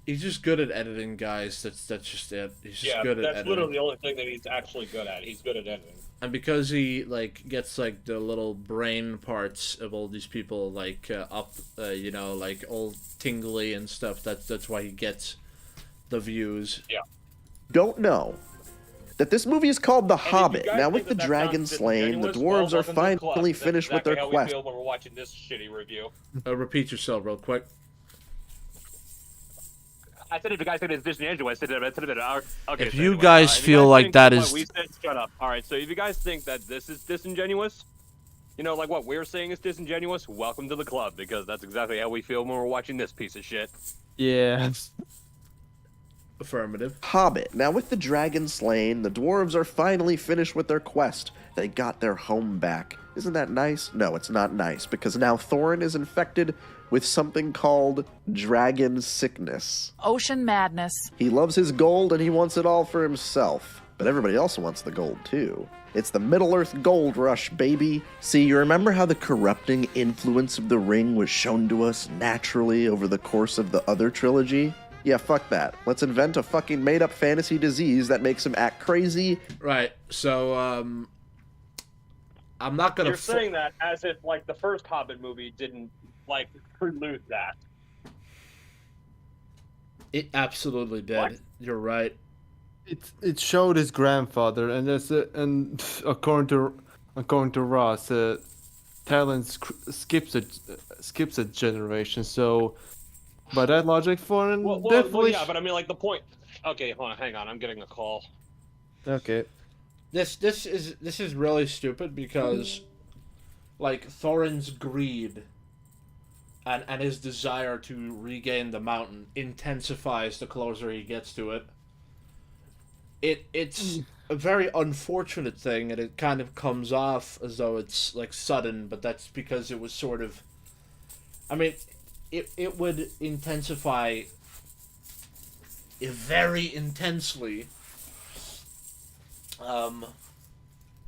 He's just good at editing, guys. That's just it. He's just good at that's editing. literally the only thing that he's actually good at. He's good at editing. And because he gets the little brain parts of all these people up, like all tingly and stuff. That's why he gets the views. Yeah. Don't know that this movie is called The And if you Hobbit. guys Now, think with the that dragon sounds slain, the disingenuous, dwarves are welcome to the club. finally That's finished with exactly their how quest. we feel when we're watching this shitty review. Repeat yourself real quick. I said if you guys think it's disingenuous, okay. If so you anyway, guys if feel like think that what is- we said, shut up. All right, so if you guys think that this is disingenuous, like what we're saying is disingenuous, welcome to the club, because that's exactly how we feel when we're watching this piece of shit. Yeah. Affirmative. Hobbit. Now, with the dragon slain, the dwarves are finally finished with their quest. They got their home back. Isn't that nice? No, it's not nice, because now Thorin is infected with something called dragon sickness. Ocean madness. He loves his gold and he wants it all for himself. But everybody else wants the gold too. It's the Middle-earth gold rush, baby. See, you remember how the corrupting influence of the ring was shown to us naturally over the course of the other trilogy? Yeah, fuck that. Let's invent a fucking made-up fantasy disease that makes him act crazy. Right. So, I'm not gonna. You're saying that as if the first Hobbit movie didn't prelude that. It absolutely did. What? You're right. It showed his grandfather, and and according to Ross, Talon skips a generation. So, by that logic, Thorin definitely. Yeah, but I mean, the point. Okay, hold on, hang on, I'm getting a call. Okay. This is really stupid because, Thorin's greed and his desire to regain the mountain intensifies the closer he gets to it. It's a very unfortunate thing, and it kind of comes off as though it's sudden, but that's because it was sort of. I mean, it would intensify very intensely.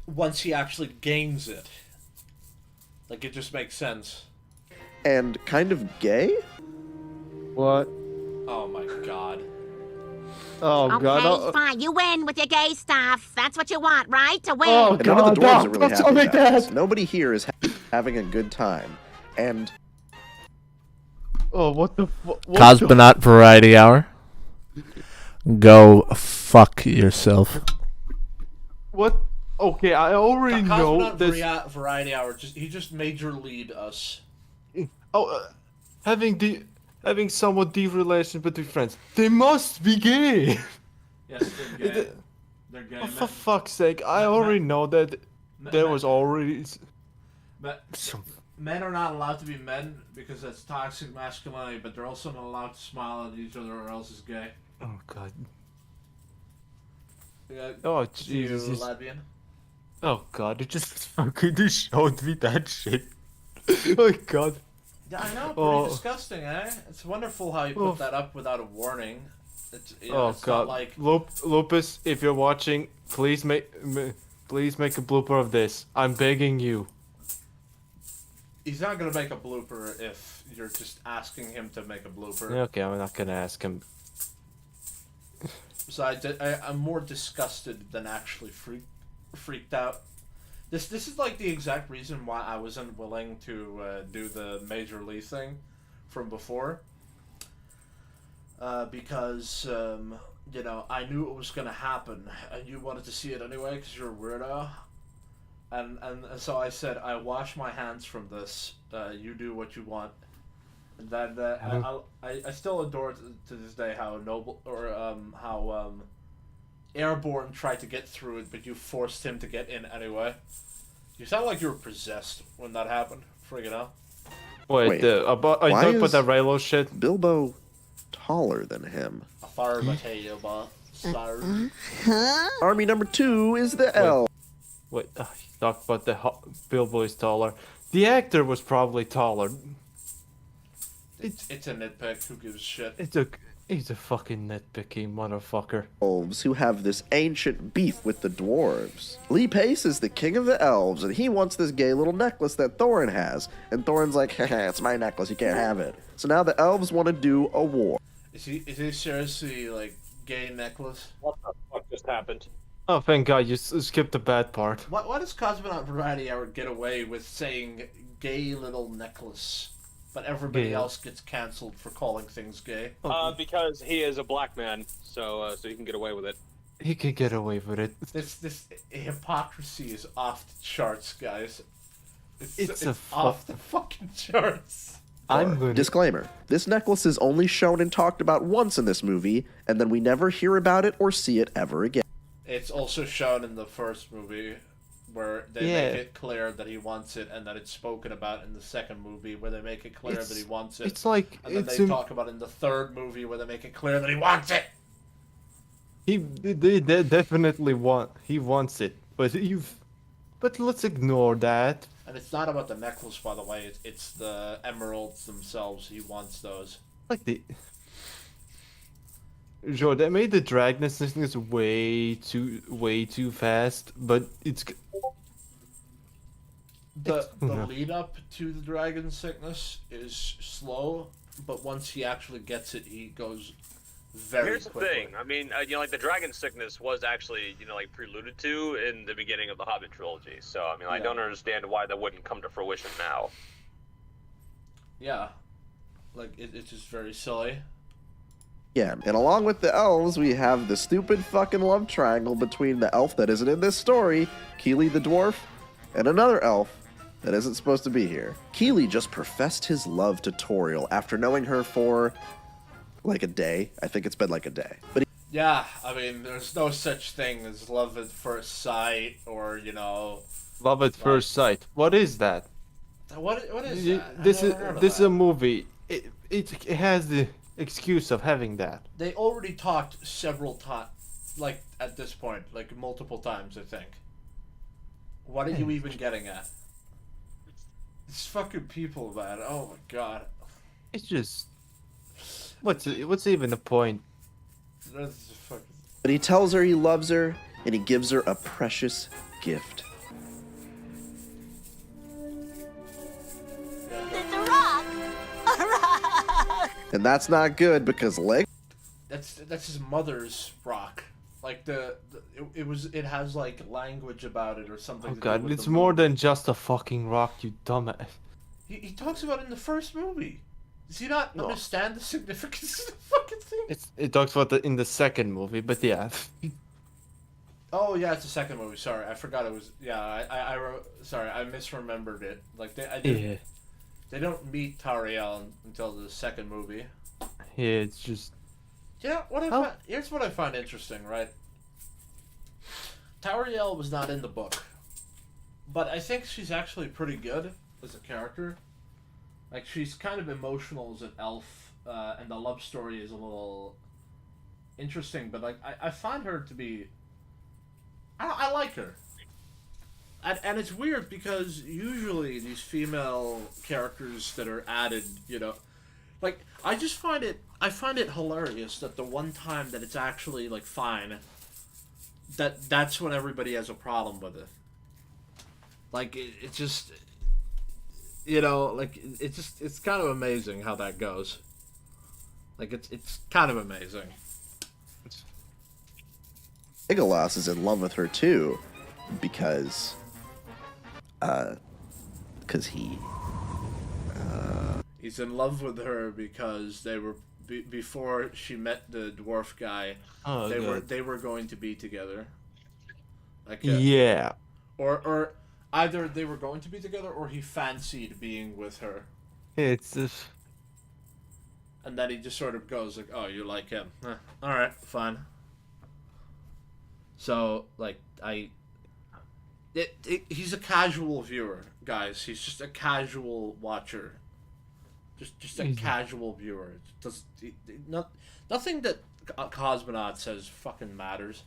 Once he actually gains it. It just makes sense. And kind of gay? What? Oh my god. Oh Okay, God! fine. You win with your gay stuff. That's what you want, right? To win. Oh, And none of the God, dwarves are really don't happy tell me about this. that. Nobody here is having a good time. And Oh, what the? What the- Cosmonaut Variety Hour. Go fuck yourself. What? Okay, I already know Cosmonaut this. Variety Hour. He just major lead us. Oh, having somewhat deep relations between friends. They must be gay. Yes, they're gay. They're gay. Oh, for fuck's sake! I already know that there was already. Men are not allowed to be men because that's toxic masculinity, but they're also not allowed to smile at each other or else it's gay. Oh God. Yeah, Oh to you, Jesus. Labian. Oh God! It just fucking just showed me that shit. Oh God. Yeah, I know. Pretty Oh. disgusting, eh? It's wonderful how you Oh. put that up without a warning. It's, Oh it's God. not like Lupus, if you're watching, please make a blooper of this. I'm begging you. he's not gonna make a blooper if you're just asking him to make a blooper. Okay, I'm not gonna ask him. So I'm more disgusted than actually freaked out. This is the exact reason why I wasn't willing to do the Major League thing from before. Because I knew it was gonna happen, and you wanted to see it anyway because you're a weirdo. And so I said, I wash my hands from this. You do what you want. And then I still adore to this day how Noble or how Airborne tried to get through it, but you forced him to get in anyway. You sound like you were possessed when that happened. Friggin' hell. Wait, Why about is- the Raylo shit. Bilbo taller than him. Sorry. Army number 2 is the elves. Wait, you talked about Bilbo is taller. The actor was probably taller. It's a nitpick. Who gives a shit? He's a fucking nitpicky motherfucker. Elves who have this ancient beef with the dwarves. Lee Pace is the king of the elves, and he wants this gay little necklace that Thorin has. And Thorin's like, haha, it's my necklace, you can't have it. So now the elves want to do a war. Is he seriously like gay necklace? What the fuck just happened? Oh, thank God, you skipped the bad part. Why does Cosmonaut Variety Hour get away with saying gay little necklace, but everybody Gay. else gets cancelled for calling things gay? Because he is a black man, so he can get away with it. He can get away with it. This hypocrisy is off the charts, guys. It's off the fucking charts. I'm gonna... Disclaimer, this necklace is only shown and talked about once in this movie, and then we never hear about it or see it ever again. It's also shown in the first movie, where they make it clear that he wants it, and that it's spoken about in the second movie, where they make it clear that he wants it. It's like... And then they talk about it in the third movie, where they make it clear that he wants it! They definitely he wants it, but let's ignore that. And it's not about the necklace, by the way. It's the emeralds themselves. He wants those. Like Sure, they made the dragon sickness way too fast, but it's The lead up to the dragon sickness is slow, but once he actually gets it, he goes very Here's quickly. the thing. I mean, like the dragon sickness was actually, like preluded to in the beginning of the Hobbit trilogy. So, I mean, I don't understand why that wouldn't come to fruition now. Yeah. Like, it's just very silly. Yeah, and along with the elves, we have the stupid fucking love triangle between the elf that isn't in this story, Keeley the dwarf, and another elf that isn't supposed to be here. Keeley just professed his love to Toriel after knowing her for like a day. I think it's been like a day. But Yeah, I mean, there's no such thing as love at first sight, or, love at first sight. What is that? What is that? This I never heard of is that. a movie. It has the excuse of having that. They already talked several times, like, at this point, like, multiple times, I think. What are you even getting at? These fucking people, man. Oh my god. It's just what's even the point? That's fucking... he tells her he loves her, and he gives her a precious gift. It's a rock! A rock! And that's not good because That's his mother's rock. Like it has like language about it or something. Oh to do God, with it's the more movie. than just a fucking rock, you dumbass. He talks about it in the first movie. Does he not understand the significance of the fucking thing? It talks about it in the second movie, but yeah. Oh yeah, it's the second movie. Sorry, I forgot it was. Yeah, I wrote. Sorry, I misremembered it. Like they don't meet Tariel until the second movie. Yeah, it's just. Yeah, here's what I find interesting, right? Tariel was not in the book, but I think she's actually pretty good as a character. Like, she's kind of emotional as an elf, and the love story is a little interesting, but, like, I find her to be... I like her. And it's weird because usually these female characters that are added, like, I find it hilarious that the one time that it's actually, like, fine, that's when everybody has a problem with it. Like, it just... like, it's kind of amazing how that goes. Like, it's kind of amazing. Legolas is in love with her too, because He's in love with her because they were before she met the dwarf guy. Oh, they were going to be together. Like yeah. Or either they were going to be together, or he fancied being with her. It's just. And then he just sort of goes like, "Oh, you like him? All right, fine." So like he's a casual viewer, guys. He's just a casual watcher. just a casual viewer. Nothing that Cosmonaut says fucking matters.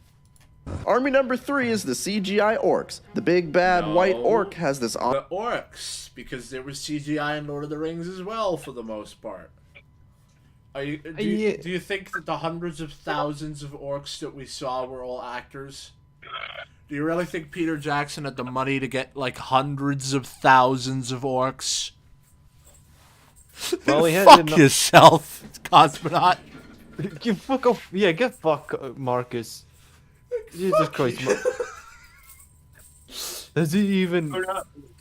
Army number 3 is the CGI orcs. The big bad white orc has this the orcs, because there was CGI in Lord of the Rings as well for the most part. Do you think that the hundreds of thousands of orcs that we saw were all actors? Do you really think Peter Jackson had the money to get like hundreds of thousands of orcs? Well, he had Fuck yourself, Cosmonaut. Get fuck off. Yeah, get fuck, Marcus. Jesus Christ. Does he even...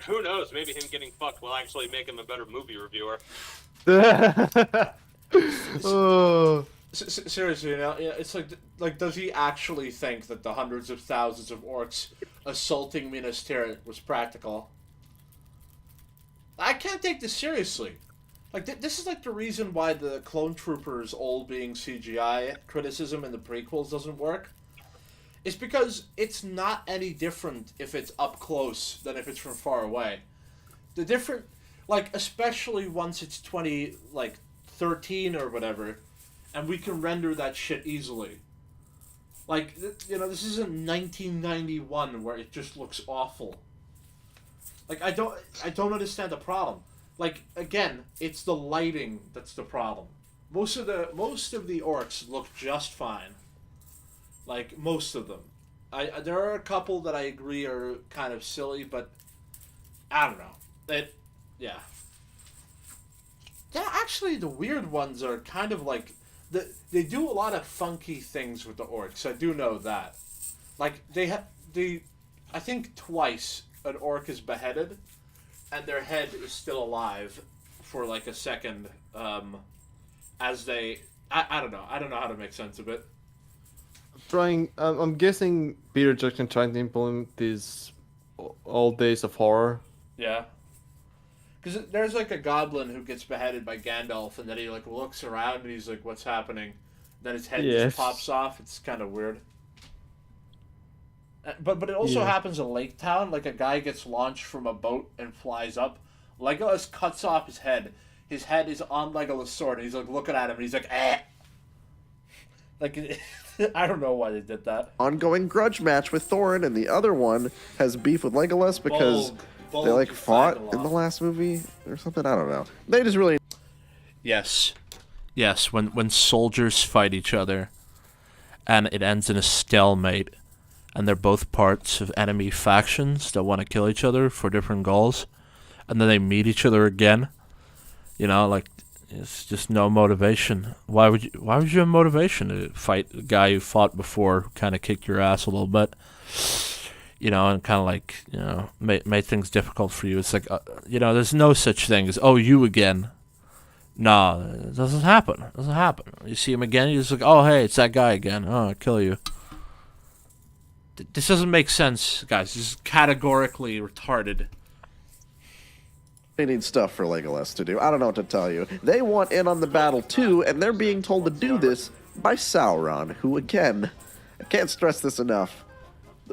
Who knows? Maybe him getting fucked will actually make him a better movie reviewer. Oh. Seriously, it's like, does he actually think that the hundreds of thousands of orcs assaulting Minas Tirith was practical? I can't take this seriously. Like, this is like the reason why the clone troopers all being CGI criticism in the prequels doesn't work. It's because it's not any different if it's up close than if it's from far away. The different, like, especially once it's 2013 or whatever, and we can render that shit easily. Like, this isn't 1991 where it just looks awful. Like, I don't understand the problem. Like, again, it's the lighting that's the problem. Most of the orcs look just fine. Like, most of them. There are a couple that I agree are kind of silly, but I don't know. Yeah, actually, the weird ones are kind of like... They do a lot of funky things with the orcs. I do know that. Like, I think twice an orc is beheaded, and their head is still alive for like a second, as they... I don't know. I don't know how to make sense of it. I'm guessing Peter Jackson trying to implement these old days of horror. Yeah. Because there's like a goblin who gets beheaded by Gandalf, and then he like looks around and he's like, "What's happening?" Then his head just pops off. It's kind of weird. But it also happens in Lake Town. Like, a guy gets launched from a boat and flies up. Legolas cuts off his head. His head is on Legolas' sword, and he's like looking at him, and he's like, "Eh." Like, I don't know why they did that. Ongoing grudge match with Thorin, and the other one has beef with Legolas because they like fought in the last movie or something. I don't know. They just really... Yes. When soldiers fight each other, and it ends in a stalemate, and they're both parts of enemy factions that want to kill each other for different goals, and then they meet each other again. Like, it's just no motivation. Why would you have motivation to fight a guy who fought before, kind of kicked your ass a little bit, and kind of like, made things difficult for you? It's like, there's no such thing as, "Oh, you again." No, it doesn't happen. You see him again, you're just like, "Oh, hey, it's that guy again. Oh, I'll kill you." This doesn't make sense, guys. This is categorically retarded. They need stuff for Legolas to do. I don't know what to tell you. They want in on the battle too, and they're being told to do this by Sauron, who, again, I can't stress this enough.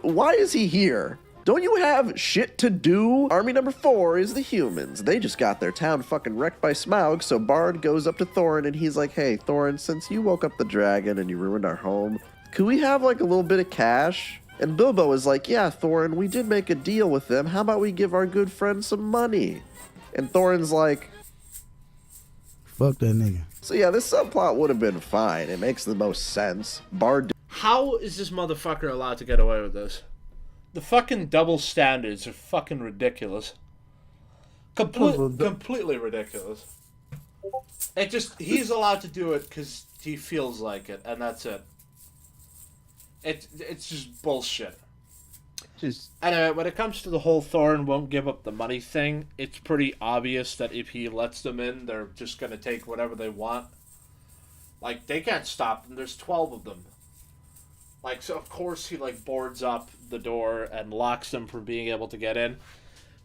Why is he here? Don't you have shit to do? Army number 4 is the humans. They just got their town fucking wrecked by Smaug, so Bard goes up to Thorin and he's like, "Hey, Thorin, since you woke up the dragon and you ruined our home, could we have like a little bit of cash?" And Bilbo is like, "Yeah, Thorin, we did make a deal with them. How about we give our good friend some money?" And Thorin's like, "Fuck that nigga." So yeah, this subplot would have been fine. It makes the most sense. Bard... How is this motherfucker allowed to get away with this? The fucking double standards are fucking ridiculous. Completely ridiculous. He's allowed to do it because he feels like it, and that's it. It's just bullshit. Anyway, when it comes to the whole Thorin won't give up the money thing, it's pretty obvious that if he lets them in, they're just going to take whatever they want. Like, they can't stop them. There's 12 of them. Like, so of course he, like, boards up the door and locks them from being able to get in.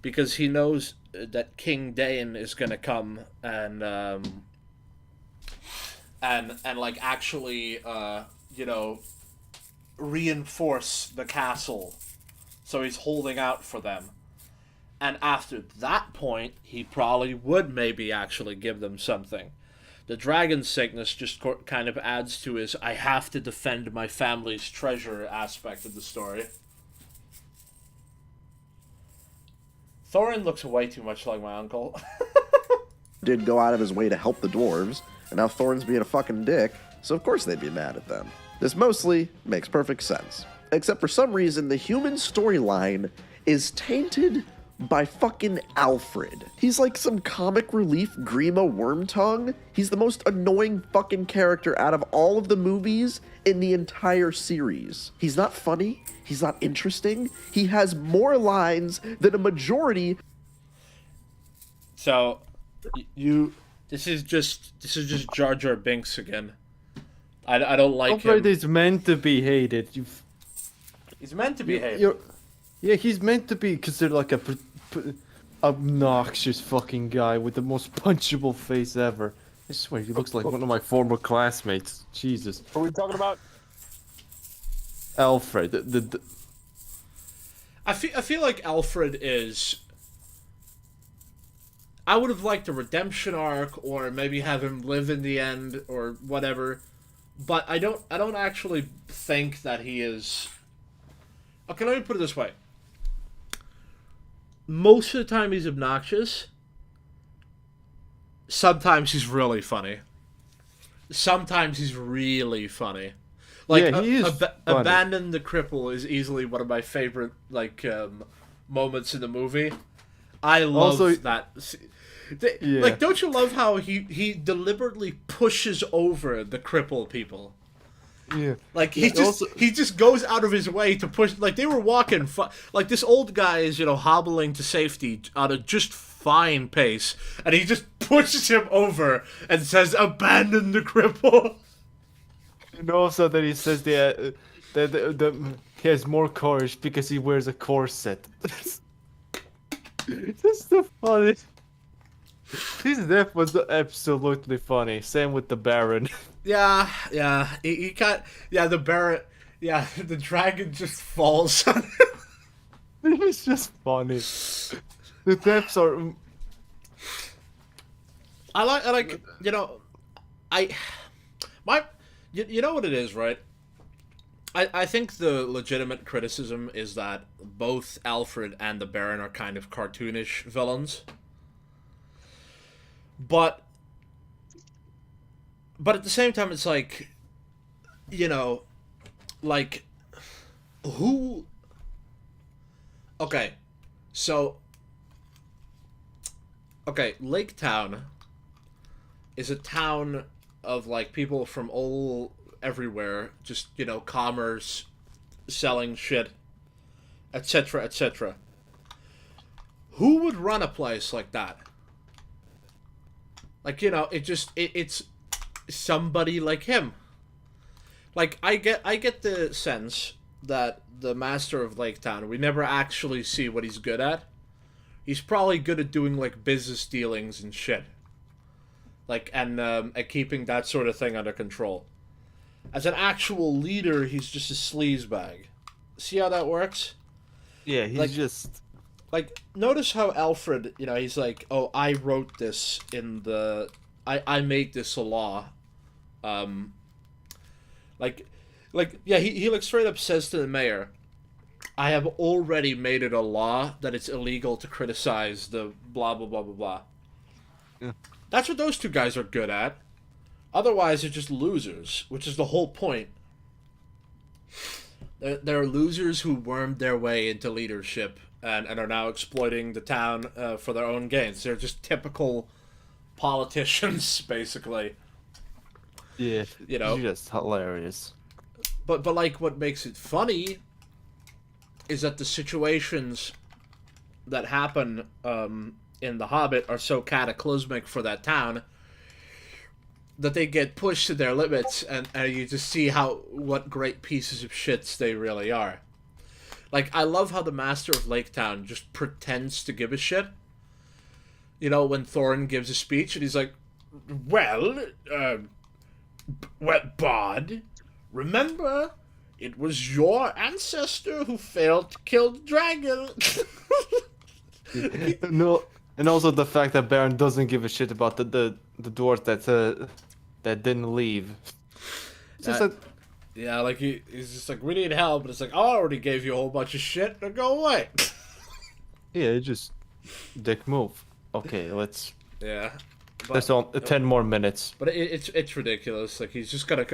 Because he knows that King Dain is going to come and like, actually, reinforce the castle. So he's holding out for them. And after that point, he probably would maybe actually give them something. The dragon sickness just kind of adds to his I have to defend my family's treasure aspect of the story. Thorin looks way too much like my uncle. Did go out of his way to help the dwarves, and now Thorin's being a fucking dick, so of course they'd be mad at them. This mostly makes perfect sense. Except for some reason, the human storyline is tainted by fucking Alfred. He's like some comic relief Grima Wormtongue. He's the most annoying fucking character out of all of the movies in the entire series. He's not funny. He's not interesting. He has more lines than a majority. So, this is just Jar Jar Binks again. I don't like Alfred him. is meant to be hated. He's meant to be hated. Yeah, he's meant to be considered like a obnoxious fucking guy with the most punchable face ever. I swear, he looks like one of my former classmates. Jesus. What are we talking about? Alfred. I feel like Alfred is. I would have liked a redemption arc, or maybe have him live in the end, or whatever. But I don't actually think that he is. Okay, let me put it this way. Most of the time he's obnoxious. Sometimes he's really funny. Sometimes he's really funny. Like, yeah, he is funny. Abandon the Cripple is easily one of my favorite, like, moments in the movie. I love that. Yeah. Like, don't you love how he deliberately pushes over the cripple people? Yeah. Like, he just goes out of his way to push. Like, they were walking, like, this old guy is, hobbling to safety at a just fine pace, and he just pushes him over and says, "Abandon the cripple." And also that he says that he has more courage because he wears a corset. That's the funniest. His death was absolutely funny. Same with the Baron. Yeah, he got, the Baron, the dragon just falls on him. It's just funny. The deaths are. I like, you know what it is, right? I think the legitimate criticism is that both Alfred and the Baron are kind of cartoonish villains. But at the same time, it's like, like, who... Okay, so... Okay, Lake Town is a town of, like, people from all everywhere, just, commerce, selling shit, etc., etc. Who would run a place like that? Like, it's somebody like him. Like, I get the sense that the master of Lake Town, we never actually see what he's good at. He's probably good at doing, like, business dealings and shit. Like, and at keeping that sort of thing under control. As an actual leader, he's just a sleazebag. See how that works? Yeah, he's like, just... Like, notice how Alfred, he's like, oh, I wrote this in the... I made this a law. He like straight up says to the mayor, I have already made it a law that it's illegal to criticize the blah, blah, blah, blah, blah. Yeah. That's what those two guys are good at. Otherwise, they're just losers, which is the whole point. They're losers who wormed their way into leadership and are now exploiting the town for their own gains. They're just typical politicians, basically. Yeah, just hilarious. But like, what makes it funny is that the situations that happen in The Hobbit are so cataclysmic for that town that they get pushed to their limits, and you just see what great pieces of shits they really are. Like, I love how the Master of Lake Town just pretends to give a shit. When Thorin gives a speech, and he's like, well, Bard, remember, it was your ancestor who failed to kill the dragon. No, and also the fact that Baron doesn't give a shit about the dwarf that didn't leave. It's just that. Yeah, like he's just like, we need help, but it's like, I already gave you a whole bunch of shit. Now go away. Yeah, just dick move. Okay, let's. Yeah. There's all 10 more minutes. But it's ridiculous. Like he's just gonna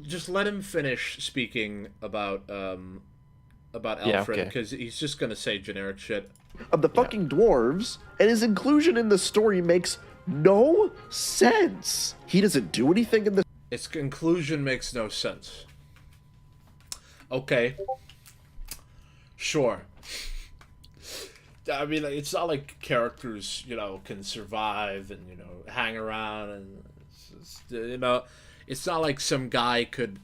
just let him finish speaking about Alfred, because he's just gonna say generic shit of the fucking dwarves, and his inclusion in the story makes no sense. He doesn't do anything in the. Its conclusion makes no sense. Okay. Sure. I mean, it's not like characters, can survive and, hang around and, it's not like some guy could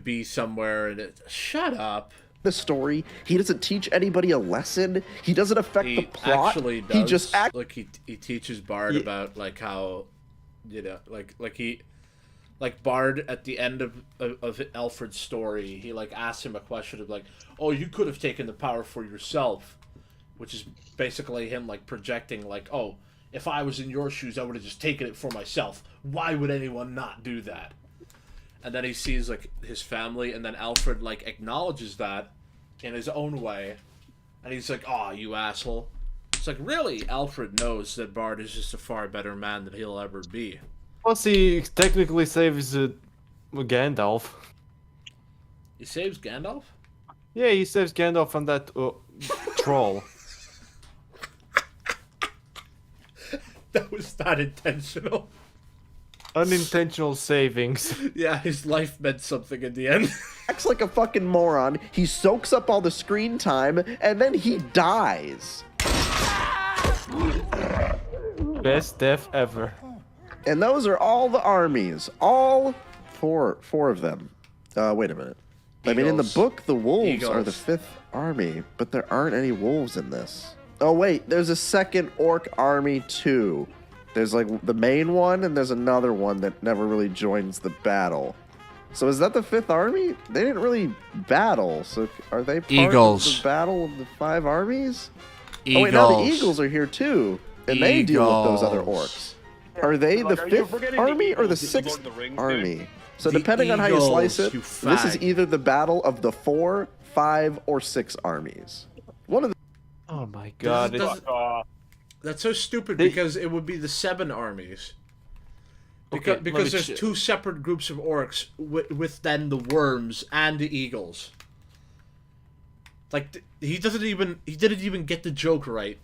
be somewhere and shut up. The story, he doesn't teach anybody a lesson. He doesn't affect the plot. Actually does. He just he teaches Bard about like how, like Bard at the end of Alfred's story, he like asks him a question of like, oh, you could have taken the power for yourself, which is basically him like projecting like, oh, if I was in your shoes, I would have just taken it for myself. Why would anyone not do that? And then he sees like his family, and then Alfred like acknowledges that in his own way, and he's like, oh, you asshole. It's like, really? Alfred knows that Bard is just a far better man than he'll ever be. Plus, he technically saves Gandalf. He saves Gandalf? Yeah, he saves Gandalf from that troll. That was not intentional. Unintentional savings. Yeah, his life meant something in the end. Acts like a fucking moron. He soaks up all the screen time, and then he dies. Best death ever. And those are all the armies. All four of them. Wait a minute. I mean, in the book, the wolves are the 5th army, but there aren't any wolves in this. Oh, wait. There's a second orc army, too. There's, like, the main one, and there's another one that never really joins the battle. So is that the 5th army? They didn't really battle, so are they part of the battle of the 5 armies? Eagles. Oh, wait, now the Eagles are here, too. And they deal with those other orcs. Are they the 5th army or the 6th army? So depending on how you slice it, this is either the battle of the 4, 5, or 6 armies. One of the. Oh my god. That's so stupid because it would be the 7 armies. Because there's 2 separate groups of orcs with then the worms and the eagles. Like he didn't even get the joke right.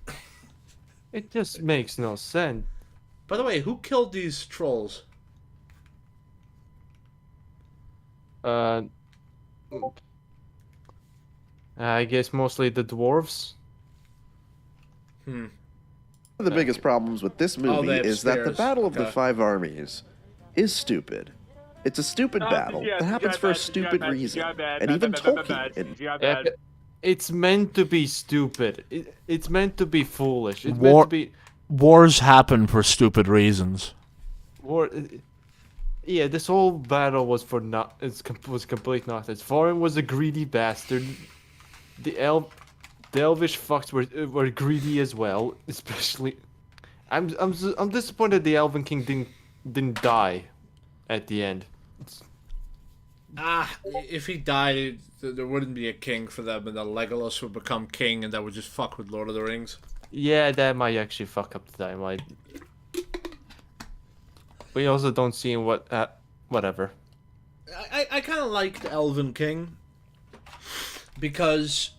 It just makes no sense. By the way, who killed these trolls? I guess mostly the dwarves. One of the biggest problems with this movie is that the Battle of the 5 Armies is stupid. It's a stupid battle that happens for a stupid reason. And even Tolkien... It's meant to be stupid. It's meant to be foolish. It's meant to be... Wars happen for stupid reasons. Yeah, this whole battle was for was complete nonsense. Thorin was a greedy bastard. The elvish fucks were greedy as well, especially. I'm disappointed the Elven King didn't die at the end. If he died, there wouldn't be a king for them, and then Legolas would become king, and that would just fuck with Lord of the Rings. Yeah, that might actually fuck up the timeline. We also don't see whatever. I kind of liked Elven King because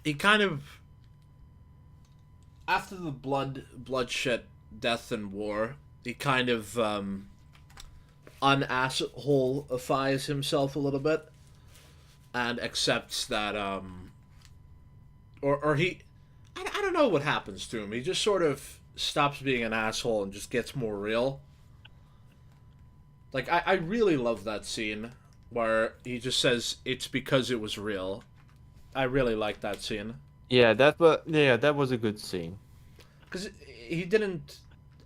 he kind of, after the bloodshed, death, and war, he kind of un-asshole-ifies himself a little bit and accepts that or he, I don't know what happens to him. He just sort of stops being an asshole and just gets more real. Like, I really love that scene where he just says, it's because it was real. I really like that scene. Yeah, that was a good scene. Because he didn't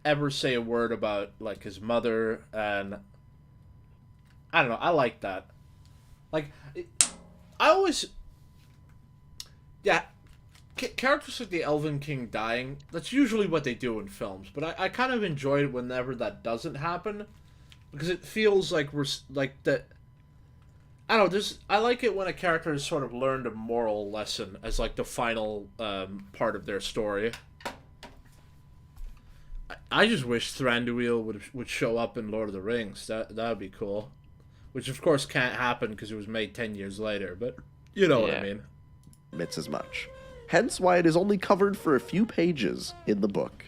ever say a word about, like, his mother, and I don't know, I like that. Like, I always... Yeah, characters like the Elven King dying, that's usually what they do in films, but I kind of enjoy it whenever that doesn't happen, because it feels like we're, like, that, I don't know, I like it when a character has sort of learned a moral lesson as, like, the final part of their story. I just wish Thranduil would show up in Lord of the Rings. That would be cool. Which, of course, can't happen because it was made 10 years later, but you know what I mean. Admits as much. Hence why it is only covered for a few pages in the book.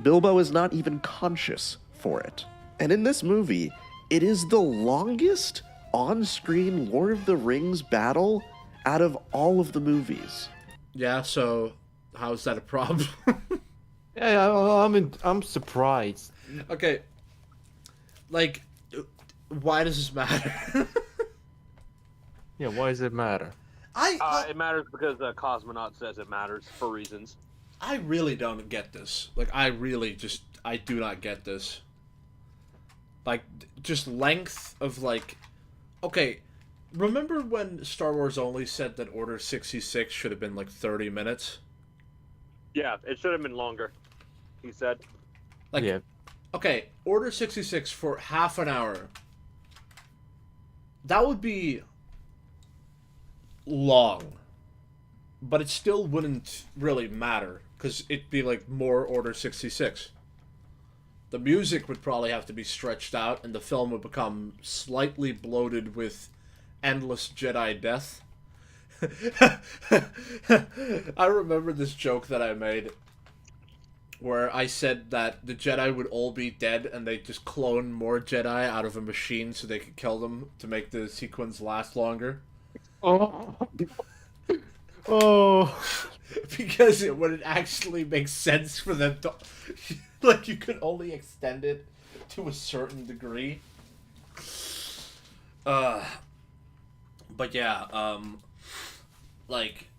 Bilbo is not even conscious for it. And in this movie, it is the longest on-screen Lord of the Rings battle out of all of the movies. Yeah, so how's that a problem? Yeah, I'm surprised. Okay, like, why does this matter? Yeah, why does it matter? It matters because the Cosmonaut says it matters for reasons. I really don't get this. Like, I do not get this. Like, just length of, like... Okay, remember when Star Wars Only said that Order 66 should have been, like, 30 minutes? Yeah, it should have been longer, he said. Like, yeah. Okay, Order 66 for half an hour. That would be long. But it still wouldn't really matter, because it'd be, like, more Order 66. The music would probably have to be stretched out, and the film would become slightly bloated with endless Jedi death. I remember this joke that I made where I said that the Jedi would all be dead and they just clone more Jedi out of a machine so they could kill them to make the sequence last longer. Oh. Oh. Because it wouldn't actually make sense for them to... like, you could only extend it to a certain degree. But yeah, like,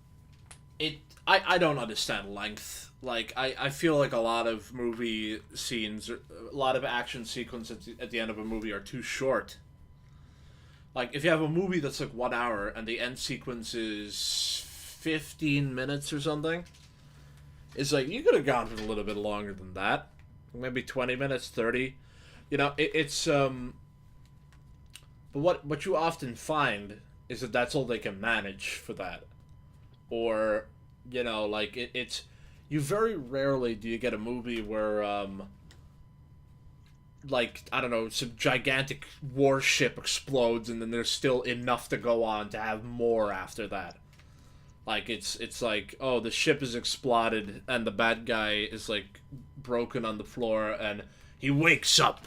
I don't understand length. Like, I feel like a lot of movie scenes, a lot of action sequences at the end of a movie are too short. Like, if you have a movie that's like 1 hour and the end sequence is 15 minutes or something, it's like, you could have gone for a little bit longer than that. Maybe 20 minutes, 30. You know, it's, but what you often find is that that's all they can manage for that. Or, you know, like, it's, you very rarely do you get a movie where, like, I don't know, some gigantic warship explodes and then there's still enough to go on to have more after that. Like, it's like, oh, the ship is exploded and the bad guy is, like, broken on the floor and he wakes up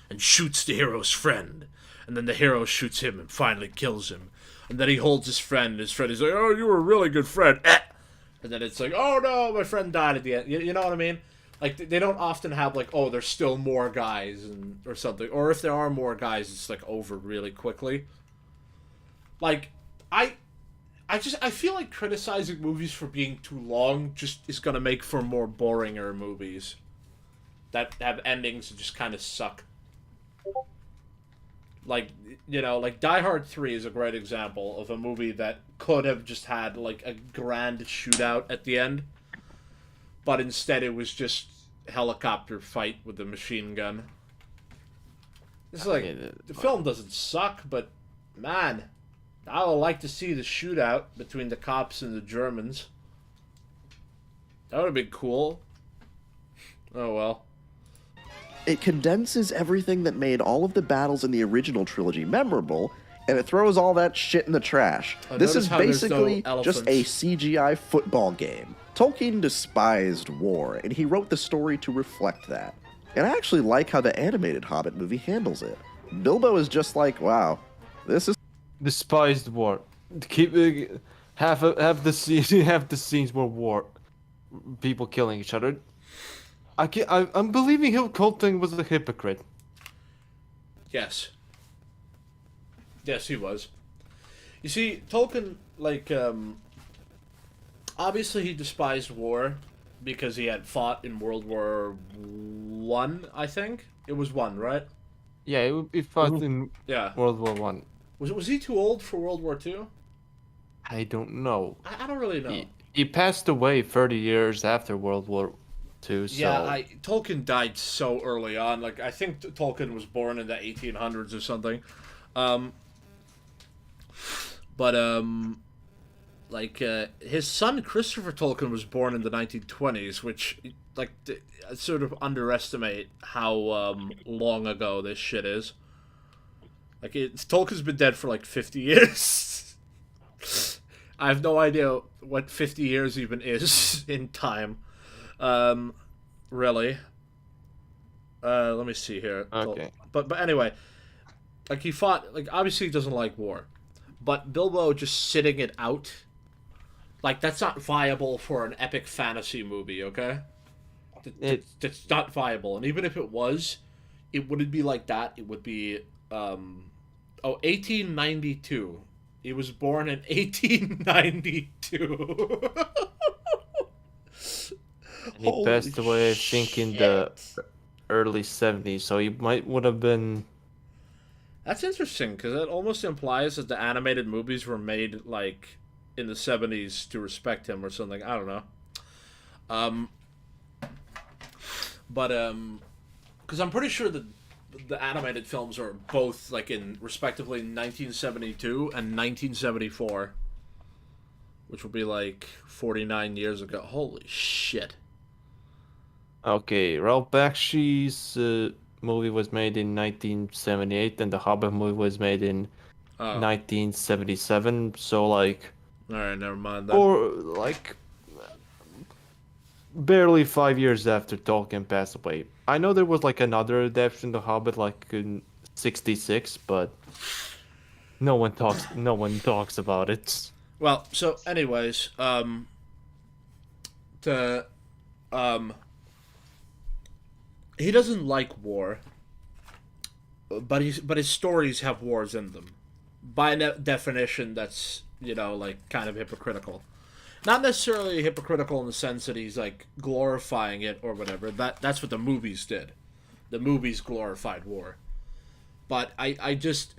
and shoots the hero's friend. And then the hero shoots him and finally kills him. And then he holds his friend and his friend is like, oh, you were a really good friend. And then it's like, oh, no, my friend died at the end. You know what I mean? Like, they don't often have, like, oh, there's still more guys or something. Or if there are more guys, it's, like, over really quickly. Like, I feel like criticizing movies for being too long just is gonna make for more boringer movies that have endings that just kind of suck. Like, you know, like Die Hard 3 is a great example of a movie that could have just had, like, a grand shootout at the end. But instead it was just helicopter fight with a machine gun. It's like, the film doesn't suck, but, man, I would like to see the shootout between the cops and the Germans. That would have been cool. Oh, well. It condenses everything that made all of the battles in the original trilogy memorable, and it throws all that shit in the trash. This is basically just a CGI football game. Tolkien despised war, and he wrote the story to reflect that. And I actually like how the animated Hobbit movie handles it. Bilbo is just like, wow, this is... Despised war. Keep have the scenes where war, people killing each other. I'm believing Tolkien was a hypocrite. Yes. Yes, he was. You see, Tolkien, like, obviously he despised war because he had fought in World War I, I think? It was one, right? Yeah, he fought in World War One. Was he too old for World War II? I don't know. I don't really know. He passed away 30 years after World War II. So Yeah, Tolkien died so early on. Like, I think Tolkien was born in the 1800s or something. His son Christopher Tolkien was born in the 1920s, which, like, sort of underestimate how long ago this shit is. Like, Tolkien's been dead for like 50 years. I have no idea what 50 years even is in time. Really. Let me see here. Okay. But anyway, like, he fought, like, obviously he doesn't like war, but Bilbo just sitting it out, like, that's not viable for an epic fantasy movie, okay? It's not viable, and even if it was, it wouldn't be like that. It would be 1892. He was born in 1892. he passed away, I think, in the early 70s. So he would have been. That's interesting, because it almost implies that the animated movies were made, like, in the 70s to respect him or something. I don't know. Because I'm pretty sure that the animated films are both, like, in respectively 1972 and 1974, which will be like 49 years ago. Holy shit. Okay, Ralph Bakshi's movie was made in 1978, and the Hobbit movie was made in 1977. So, like, all right, never mind that. or like barely 5 years after Tolkien passed away. I know there was like another adaptation of The Hobbit, like in '66, but no one talks about it. Well, so anyways, he doesn't like war, but his stories have wars in them. By definition, that's, like, kind of hypocritical. Not necessarily hypocritical in the sense that he's, like, glorifying it or whatever. That's what the movies did. The movies glorified war. But I just...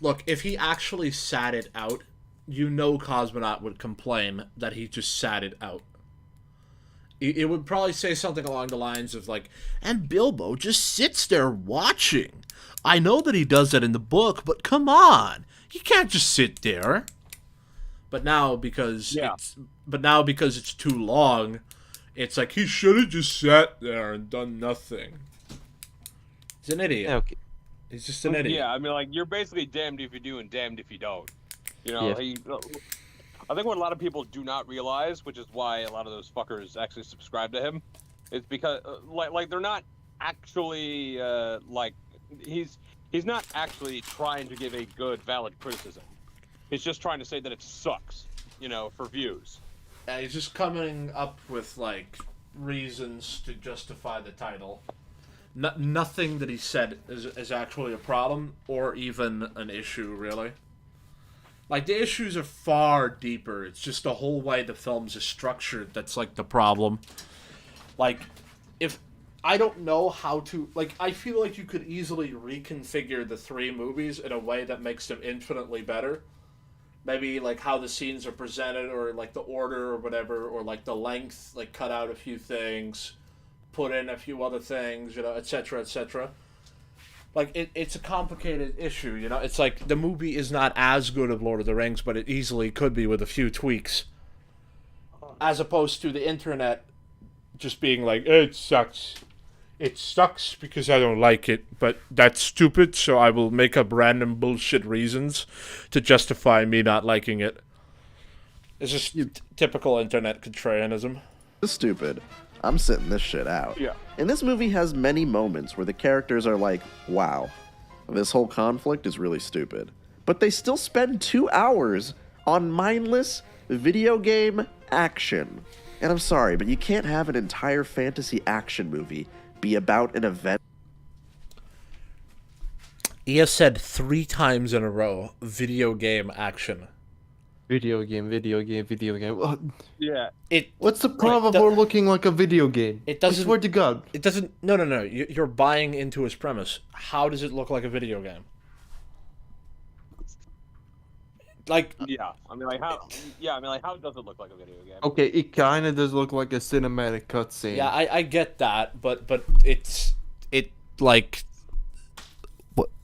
Look, if he actually sat it out, Cosmonaut would complain that he just sat it out. It would probably say something along the lines of, like, and Bilbo just sits there watching. I know that he does that in the book, but come on. You can't just sit there. But now, because it's too long, it's like he should have just sat there and done nothing. He's an idiot. Okay. He's just an idiot. Yeah, I mean, like, you're basically damned if you do and damned if you don't. Yeah. I think what a lot of people do not realize, which is why a lot of those fuckers actually subscribe to him, is because, like they're not actually, he's not actually trying to give a good, valid criticism. He's just trying to say that it sucks, for views. Yeah, he's just coming up with, like, reasons to justify the title. Nothing that he said is actually a problem or even an issue, really. Like, the issues are far deeper. It's just the whole way the films are structured that's, like, the problem. Like, if... I don't know how to... Like, I feel like you could easily reconfigure the three movies in a way that makes them infinitely better. Maybe, like, how the scenes are presented, or, like, the order or whatever, or, like, the length, like, cut out a few things, put in a few other things, etc., etc. Like, it's a complicated issue, It's like, the movie is not as good as Lord of the Rings, but it easily could be with a few tweaks. As opposed to the internet just being like, it sucks. It sucks because I don't like it, but that's stupid, so I will make up random bullshit reasons to justify me not liking it. It's just typical internet contrarianism. It's stupid. I'm sitting this shit out. Yeah. And this movie has many moments where the characters are like, wow, this whole conflict is really stupid. But they still spend 2 hours on mindless video game action. And I'm sorry, but you can't have an entire fantasy action movie be about an event. He has said 3 times in a row, video game action. Video game. Yeah. What's the problem for looking like a video game? It doesn't... I swear to God. It doesn't... No. You're buying into his premise. How does it look like a video game? Like, Yeah, I mean, like how? Yeah, I mean, like how does it look like a video game? Okay, it kind of does look like a cinematic cutscene. yeah, I get that, but it like,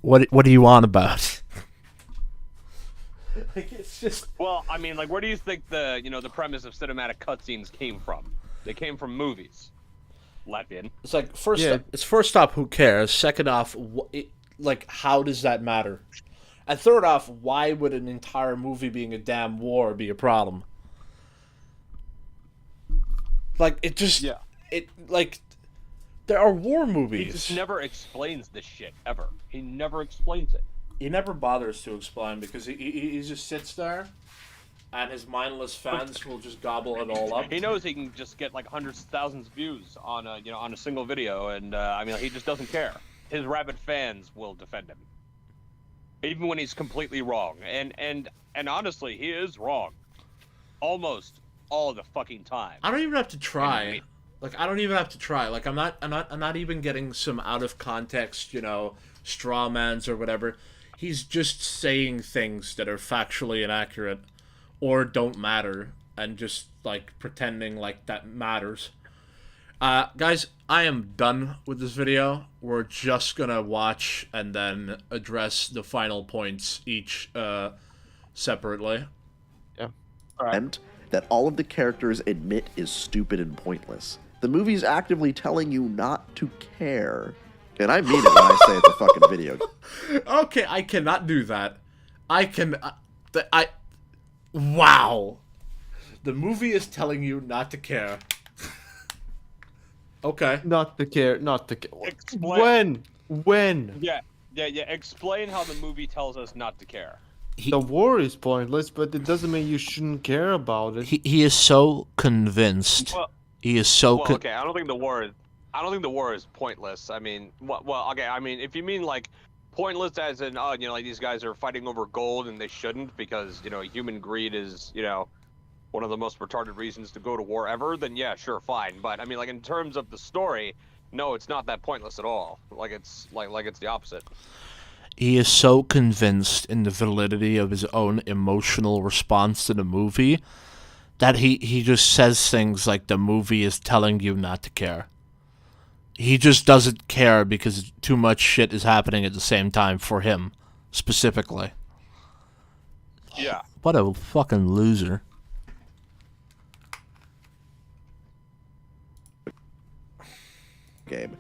what do you want about? Like, it's just. Well, I mean, like, where do you think the the premise of cinematic cutscenes came from? They came from movies. Latvian. It's like first off, who cares? Second off, like, how does that matter? And third off, why would an entire movie being a damn war be a problem? Like, it just like, there are war movies. He just never explains this shit ever. He never explains it. He never bothers to explain because he just sits there, and his mindless fans will just gobble it all up. He knows he can just get like hundreds of thousands of views on a on a single video, and I mean, he just doesn't care. His rabid fans will defend him, even when he's completely wrong. And honestly, he is wrong, almost all the fucking time. I don't even have to try. Like, I don't even have to try. Like, I'm not even getting some out of context, straw mans or whatever. He's just saying things that are factually inaccurate or don't matter, and just like pretending like that matters. Guys, I am done with this video. We're just gonna watch and then address the final points each separately. Yeah. And that all of the characters admit is stupid and pointless. The movie's actively telling you not to care. And I mean it when I say it's a fucking video. Okay, I cannot do that. Wow. The movie is telling you not to care. Okay. Not to care. Explain. When? Yeah. Explain how the movie tells us not to care. The war is pointless, but it doesn't mean you shouldn't care about it. He is so convinced. Well, he is so. Okay, I don't think the war is pointless. I mean, well, okay. I mean, if you mean like pointless as in, like these guys are fighting over gold and they shouldn't because human greed is one of the most retarded reasons to go to war ever, then yeah, sure, fine. But I mean, like in terms of the story, no, it's not that pointless at all. Like it's like it's the opposite. He is so convinced in the validity of his own emotional response to the movie that he just says things like the movie is telling you not to care. He just doesn't care because too much shit is happening at the same time for him, specifically. Yeah. What a fucking loser. Game.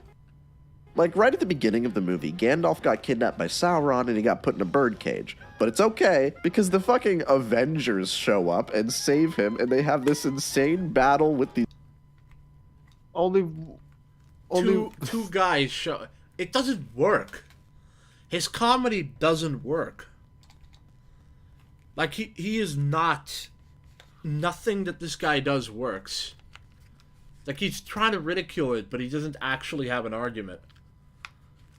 Like, right at the beginning of the movie, Gandalf got kidnapped by Sauron and he got put in a birdcage. But it's okay, because the fucking Avengers show up and save him, and they have this insane battle with these... Two guys show... It doesn't work. His comedy doesn't work. Like, he is not... Nothing that this guy does works. Like, he's trying to ridicule it, but he doesn't actually have an argument.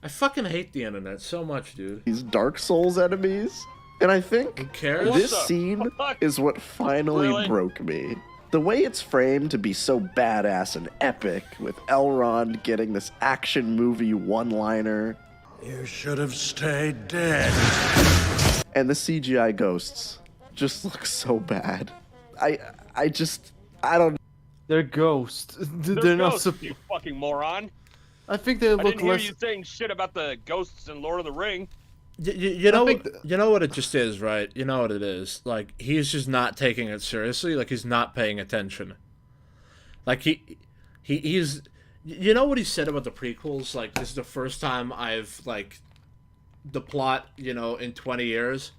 I fucking hate the internet so much, dude. These Dark Souls enemies. And I think Who cares? this scene is what finally broke me. The way it's framed to be so badass and epic, with Elrond getting this action movie one-liner. You should have stayed dead. And the CGI ghosts just look so bad. I don't... They're ghosts. They're not ghosts, you fucking moron. I think they look I didn't hear less... you saying shit about the ghosts in Lord of the Ring. You know what it just is, right? You know what it is. Like, he's just not taking it seriously. Like, he's not paying attention. Like, he's... You know what he said about the prequels? Like, this is the first time I've, like... The plot, in 20 years...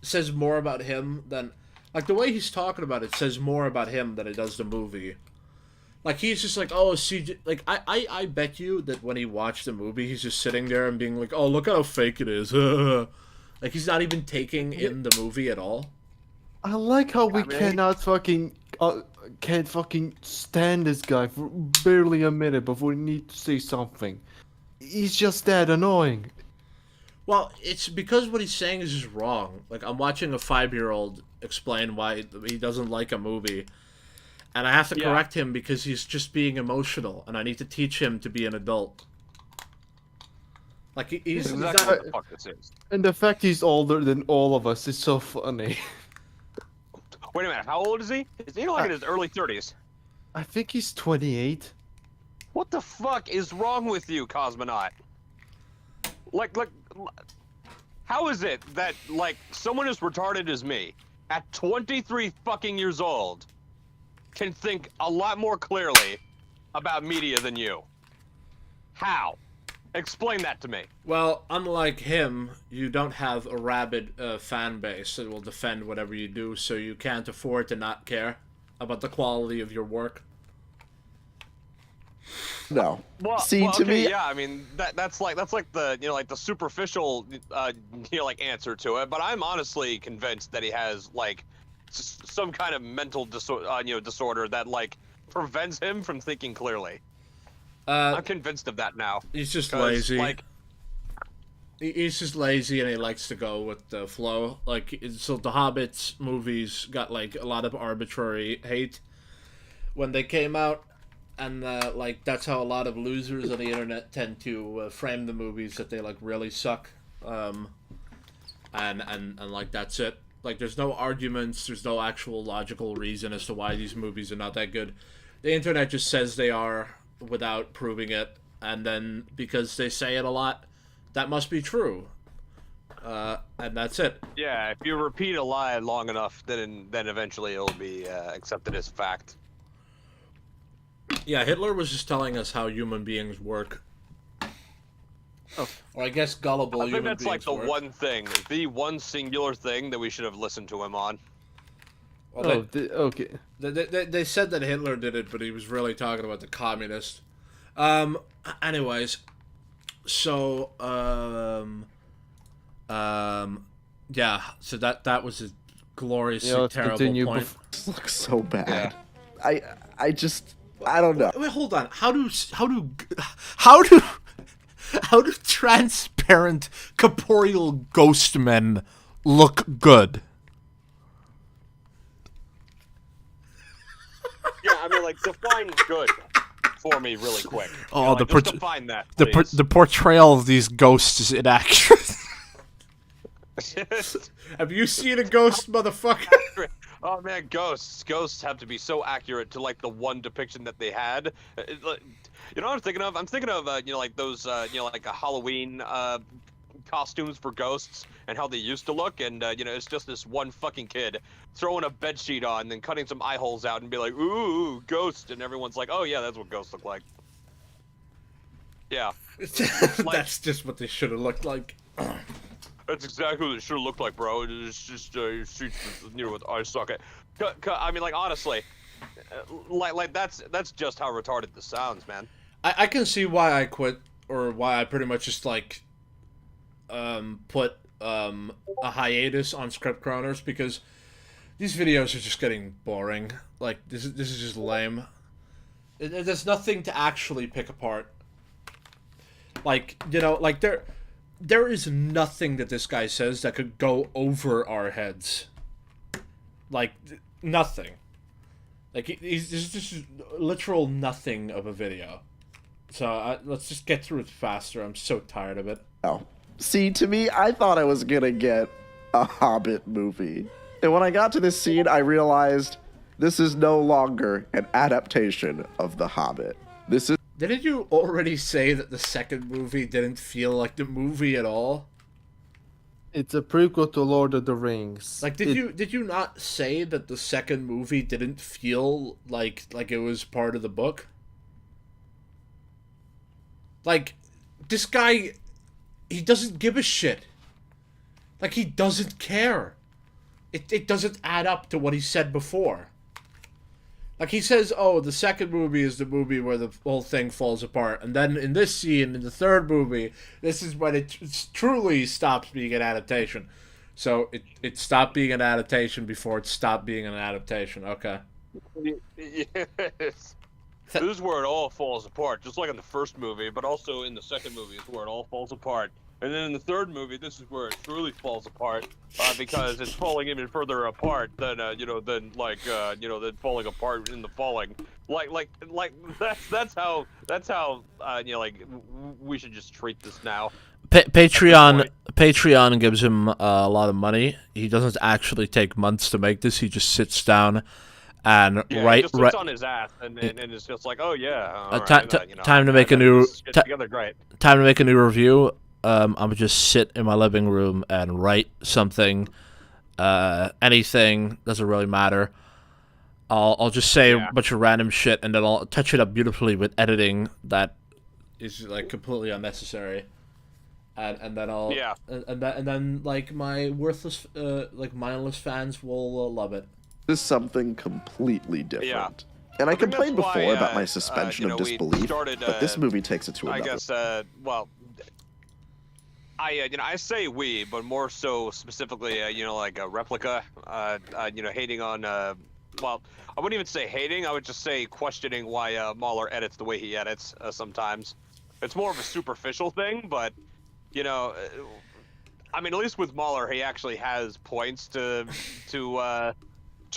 says more about him than... Like, the way he's talking about it says more about him than it does the movie. Like, he's just like, oh, CG... Like, I bet you that when he watched the movie, he's just sitting there and being like, oh, look how fake it is. Like, he's not even taking in the movie at all. I like how we can't fucking stand this guy for barely a minute before we need to say something. He's just that annoying. Well, it's because what he's saying is just wrong. Like, I'm watching a 5-year-old explain why he doesn't like a movie. And I have to correct him because he's just being emotional. And I need to teach him to be an adult. Like he's Exactly not, what the fuck this is. And the fact he's older than all of us is so funny. Wait a minute, how old is he? Is he like in his early 30s? I think he's 28. What the fuck is wrong with you, cosmonaut? Like, how is it that, like, someone as retarded as me, at 23 fucking years old, can think a lot more clearly about media than you? How? Explain that to me. well, unlike him, you don't have a rabid fan base that will defend whatever you do, so you can't afford to not care about the quality of your work. No. Well, See, well, to okay, me, yeah, I mean that's like the like the superficial like answer to it. But I'm honestly convinced that he has like some kind of mental disorder that like prevents him from thinking clearly. I'm convinced of that now. He's just 'Cause, lazy. Like, He's just lazy and he likes to go with the flow. Like, so the Hobbit movies got like a lot of arbitrary hate when they came out, and like that's how a lot of losers on the internet tend to frame the movies, that they like really suck, and like that's it. Like there's no arguments, there's no actual logical reason as to why these movies are not that good. The internet just says they are without proving it, and then because they say it a lot, that must be true, and that's it. yeah, if you repeat a lie long enough, then eventually it'll be accepted as fact. Yeah, Hitler was just telling us how human beings work. Oh. Or I guess gullible I think human that's beings like work. the one singular thing that we should have listened to him on. Well, Okay. they said that Hitler did it, but he was really talking about the communists. Anyways, so yeah, so that was a gloriously let's terrible continue point. this looks so bad. I don't know. Wait, hold on. How do transparent corporeal ghost men look good? Yeah, I mean, like, define good for me really quick. Oh, like, just define that, please. the portrayal of these ghosts is inaccurate. Have you seen a ghost, motherfucker? Oh man, ghosts have to be so accurate to like the one depiction that they had. You know what I'm thinking of? I'm thinking of you know, like those you know, like a Halloween costumes for ghosts and how they used to look, and you know, it's just this one fucking kid throwing a bed sheet on, then cutting some eye holes out, and be like, "Ooh, ghost," and everyone's like, "Oh yeah, that's what ghosts look like." Yeah, That's just what they should have looked like. that's exactly what it should have looked like, bro. It's just your streets, you know, with eye socket. I mean, like, honestly, like that's just how retarded this sounds, man. I can see why I quit, or why I pretty much just like put a hiatus on ScriptCoroners, because these videos are just getting boring. Like this is just lame. There's nothing to actually pick apart. Like, you know, like there is nothing that this guy says that could go over our heads. Like nothing. Like he's just literal nothing of a video. So let's just get through it faster. I'm so tired of it. Oh. See, to me, I thought I was gonna get a Hobbit movie. And when I got to this scene, I realized this is no longer an adaptation of The Hobbit. This is... Didn't you already say that the second movie didn't feel like the movie at all? It's a prequel to Lord of the Rings. Like, did you not say that the second movie didn't feel like it was part of the book? Like, this guy, he doesn't give a shit. Like, he doesn't care. It doesn't add up to what he said before. Like, he says, oh, the second movie is the movie where the whole thing falls apart. And then in this scene, in the third movie, this is when it truly stops being an adaptation. So it stopped being an adaptation before it stopped being an adaptation. Okay. Yes. This is where it all falls apart, just like in the first movie, but also in the second movie is where it all falls apart. And then in the third movie, this is where it truly falls apart, because it's falling even further apart than than falling apart in the falling. Like that's how we should just treat this now. Patreon gives him a lot of money. He doesn't actually take months to make this. He just sits down and He just sits on his ass and it's just like, oh yeah, all right, time to make a new together, great. time to make a new review. I'm gonna just sit in my living room and write something. Anything doesn't really matter. I'll just say a bunch of random shit and then I'll touch it up beautifully with editing that is like completely unnecessary. And then I'll and then like my worthless like mindless fans will love it. This is something completely different. Yeah. And I complained before about my suspension of disbelief, but this movie takes it to another. I guess well, I say we, but more so specifically like a replica hating on well, I wouldn't even say hating, I would just say questioning why Mahler edits the way he edits sometimes. It's more of a superficial thing, but I mean, at least with Mahler, he actually has points to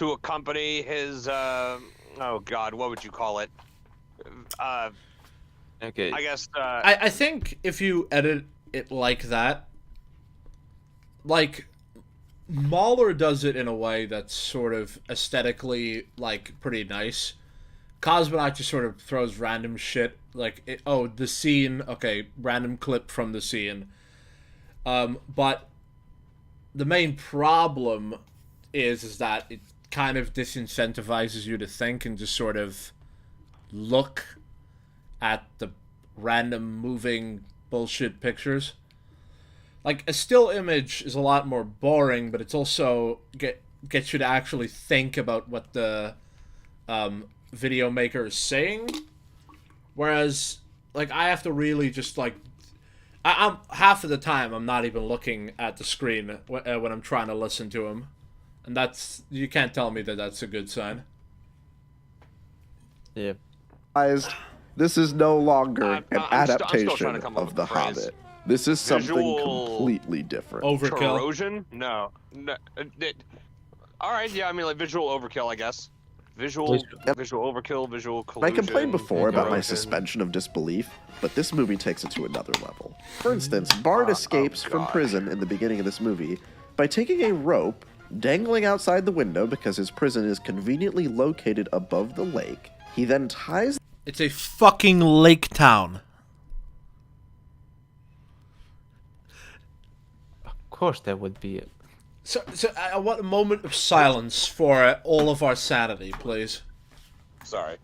accompany his oh god, what would you call it? Okay. I guess I think if you edit it like that, like Mahler does it in a way that's sort of aesthetically like pretty nice. Cosmonaut just sort of throws random shit like the scene, okay, random clip from the scene. But the main problem is that it kind of disincentivizes you to think and just sort of look at the random moving bullshit pictures. Like a still image is a lot more boring, but it's also gets you to actually think about what the video maker is saying. Whereas like I have to really just like I'm half of the time I'm not even looking at the screen when I'm trying to listen to him, and that's, you can't tell me that that's a good sign. Yeah. Guys, this is no longer an adaptation of The Hobbit. This is something completely different. Overkill. Corrosion? No. All right, yeah, I mean like visual overkill, I guess. Visual overkill, visual collusion. I complained before about my suspension of disbelief, but this movie takes it to another level. For instance, Bard escapes from prison in the beginning of this movie by taking a rope, dangling outside the window because his prison is conveniently located above the lake. He then ties... It's a fucking lake town. Of course that would be it. So I want a moment of silence for all of our sanity, please. Sorry.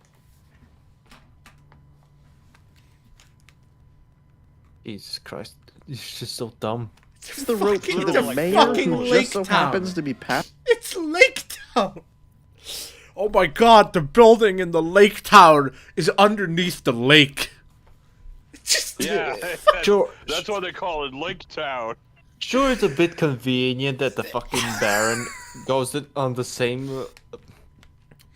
Jesus Christ. It's just so dumb. It's the rope to the mayor who just so happens to be Pat. It's Lake Town! Oh my god, the building in the lake town is underneath the lake. Sure. That's why they call it Lake Town. Sure, it's a bit convenient that the fucking Baron goes on the same...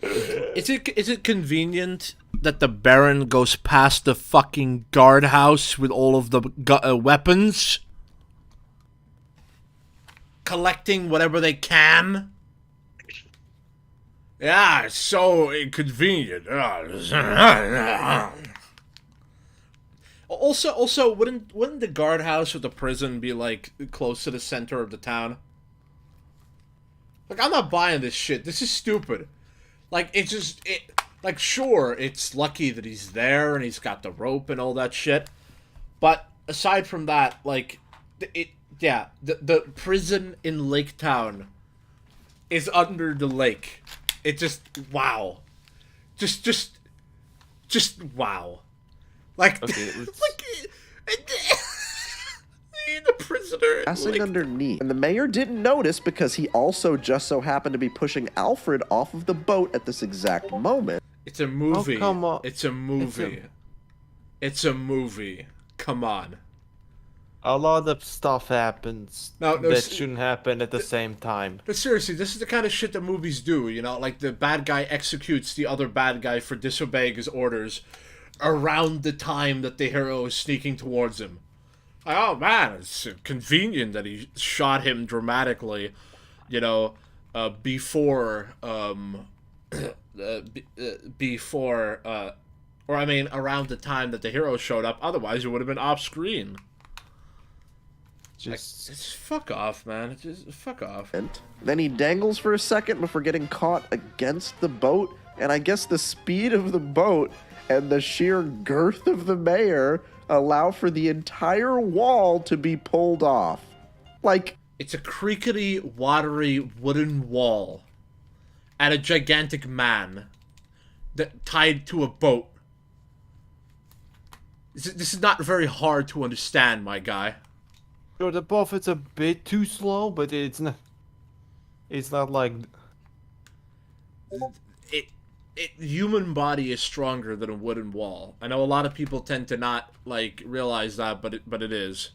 Is it convenient that the Baron goes past the fucking guardhouse with all of the weapons? Collecting whatever they can? Yeah, it's so inconvenient. Also, wouldn't the guardhouse or the prison be like close to the center of the town? Like, I'm not buying this shit. This is stupid. Like, like, sure, it's lucky that he's there and he's got the rope and all that shit. But aside from that, like, the prison in Lake Town is under the lake. It just, wow. Just wow. Like, okay, the prisoner passing underneath. And the mayor didn't notice because he also just so happened to be pushing Alfred off of the boat at this exact moment. It's a movie. Oh, come on. It's a movie. It's a movie. Come on. A lot of stuff happens that shouldn't happen at the same time. But seriously, this is the kind of shit that movies do, you know? Like, the bad guy executes the other bad guy for disobeying his orders around the time that the hero is sneaking towards him. Like, oh man, it's convenient that he shot him dramatically, you know, before, around the time that the hero showed up. Otherwise, it would have been off screen. just fuck off, man. Just fuck off. Then he dangles for a second before getting caught against the boat, and I guess the speed of the boat and the sheer girth of the mayor allow for the entire wall to be pulled off. Like, it's a creaky, watery wooden wall and a gigantic man that tied to a boat. This is not very hard to understand, my guy. sure the buffet's a bit too slow, but it's not. It's not like human body is stronger than a wooden wall. I know a lot of people tend to not like realize that, but it is.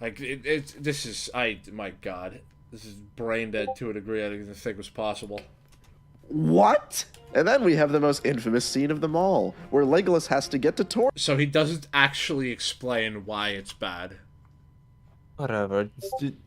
Like this is my God, this is brain dead to a degree I didn't think was possible. What? And then we have the most infamous scene of them all, where Legolas has to get to Tor. So he doesn't actually explain why it's bad. whatever.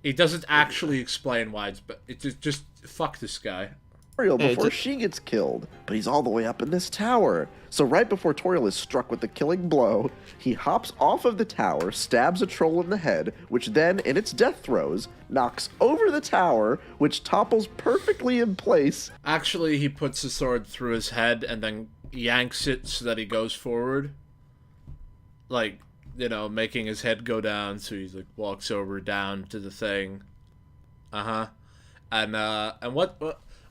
He doesn't actually explain why it's bad. It's just fuck this guy. Before she gets killed, but he's all the way up in this tower. So right before Toriel is struck with the killing blow, he hops off of the tower, stabs a troll in the head, which then, in its death throes, knocks over the tower, which topples perfectly in place. Actually, he puts the sword through his head and then yanks it so that he goes forward. Like, you know, making his head go down, so he's like walks over down to the thing. And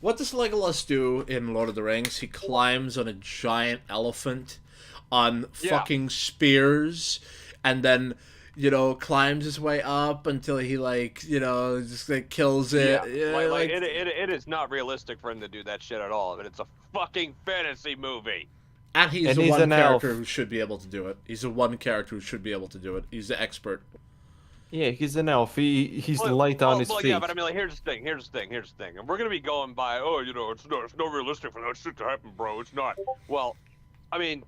what does Legolas do in Lord of the Rings? He climbs on a giant elephant on fucking spears, and then, you know, climbs his way up until he, like, you know, just like kills it. It is not realistic for him to do that shit at all. But it's a fucking fantasy movie. And he's the one character who should be able to do it. He's the one character who should be able to do it. He's the expert. Yeah, he's an elf. He's light on his feet. Yeah, but I mean, like, here's the thing. And we're gonna be going by, oh, you know, it's no realistic for that shit to happen, bro. It's not. Well, I mean,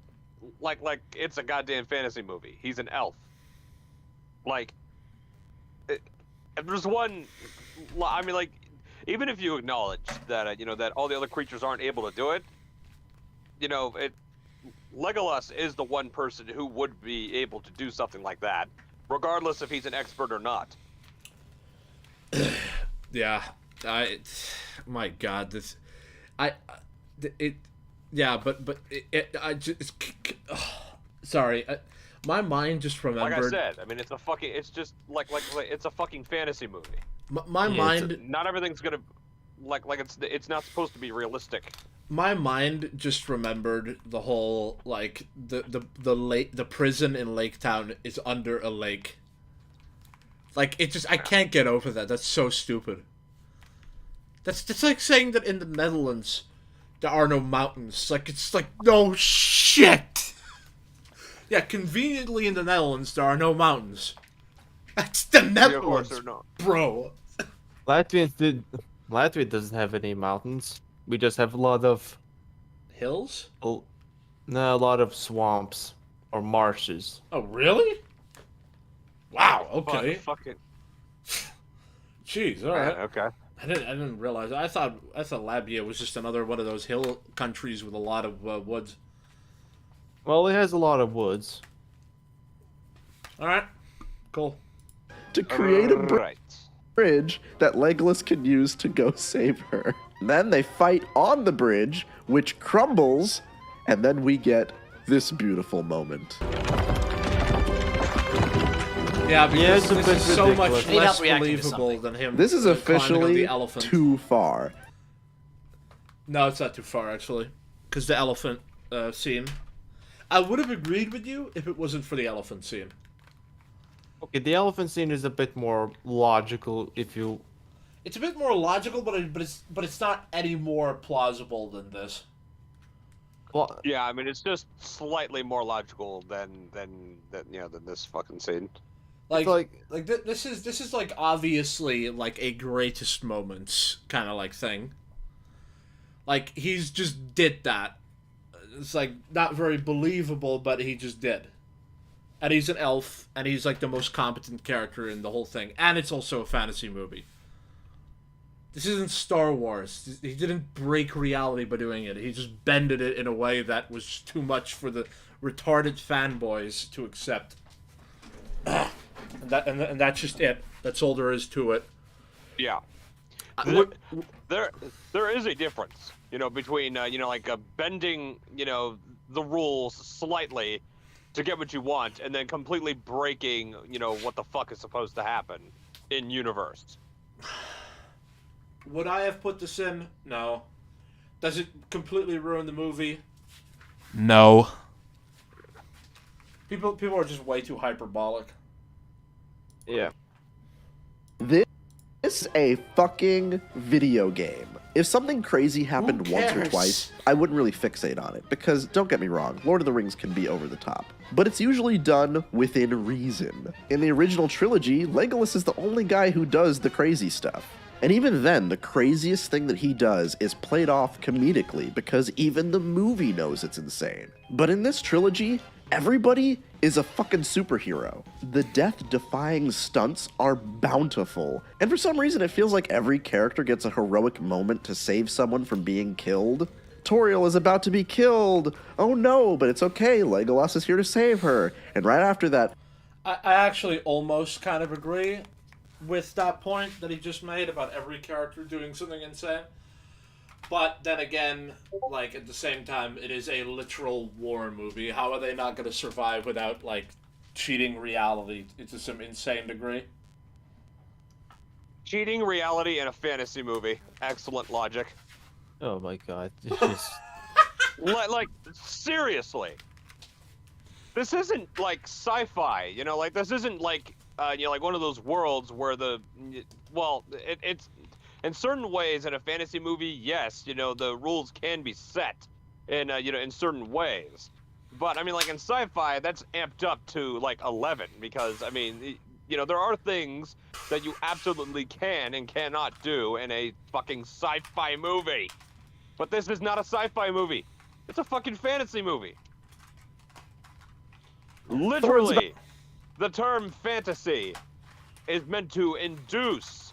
like it's a goddamn fantasy movie. He's an elf. Like, if there's one, I mean, like, even if you acknowledge that, you know, that all the other creatures aren't able to do it, you know, Legolas is the one person who would be able to do something like that, regardless if he's an expert or not. Yeah, my God, sorry, my mind just remembered. Like I said, I mean, it's just like it's a fucking fantasy movie. My mind, not everything's gonna, like it's not supposed to be realistic. My mind just remembered the whole, like, the prison in Lake Town is under a lake. Like, it just, I can't get over that. That's so stupid. That's like saying that in the Netherlands there are no mountains. Like, it's like, no shit! Yeah, conveniently in the Netherlands there are no mountains. That's the Netherlands, bro! Latvia doesn't have any mountains. We just have a lot of... Hills? No, a lot of swamps. Or marshes. Oh, really? Wow, okay. Fucking... Jeez, alright. Okay. I didn't realize. I thought Latvia was just another one of those hill countries with a lot of woods. Well, it has a lot of woods. Alright. Cool. To create a bridge that Legolas can use to go save her. Then they fight on the bridge, which crumbles, and then we get this beautiful moment. Yeah, because this is so ridiculous. much less believable than him. This is officially too far. No, it's not too far, actually. Because the elephant scene. I would have agreed with you if it wasn't for the elephant scene. Okay, the elephant scene is a bit more logical if you... It's a bit more logical, but it's not any more plausible than this. Well, yeah, I mean, it's just slightly more logical than this fucking scene. This is like obviously like a greatest moments kind of like thing. Like, he's just did that. It's like not very believable, but he just did. And he's an elf, and he's like the most competent character in the whole thing. And it's also a fantasy movie. This isn't Star Wars. He didn't break reality by doing it. He just bended it in a way that was too much for the retarded fanboys to accept. Ugh. and that's just it. That's all there is to it. Yeah. There is a difference, between bending, the rules slightly to get what you want, and then completely breaking, what the fuck is supposed to happen in universe. Would I have put this in? No. Does it completely ruin the movie? No. People are just way too hyperbolic. Yeah. This is a fucking video game. If something crazy happened once or twice, I wouldn't really fixate on it, because don't get me wrong, Lord of the Rings can be over the top. But it's usually done within reason. In the original trilogy, Legolas is the only guy who does the crazy stuff. And even then, the craziest thing that he does is played off comedically, because even the movie knows it's insane. But in this trilogy, everybody is a fucking superhero. The death-defying stunts are bountiful, and for some reason it feels like every character gets a heroic moment to save someone from being killed. Toriel is about to be killed! Oh no, but it's okay, Legolas is here to save her. And right after that... I actually almost kind of agree with that point that he just made about every character doing something insane. But then again, like, at the same time, it is a literal war movie. How are they not going to survive without, like, cheating reality to some insane degree? Cheating reality in a fantasy movie. Excellent logic. Oh my god. It's just... like, seriously. This isn't, like, sci-fi, this isn't, like, like one of those worlds where it's... In certain ways, in a fantasy movie, yes, the rules can be set in, in certain ways. But, I mean, like, in sci-fi, that's amped up to, like, 11, because, I mean, there are things that you absolutely can and cannot do in a fucking sci-fi movie. But this is not a sci-fi movie. It's a fucking fantasy movie. Literally, the term fantasy is meant to induce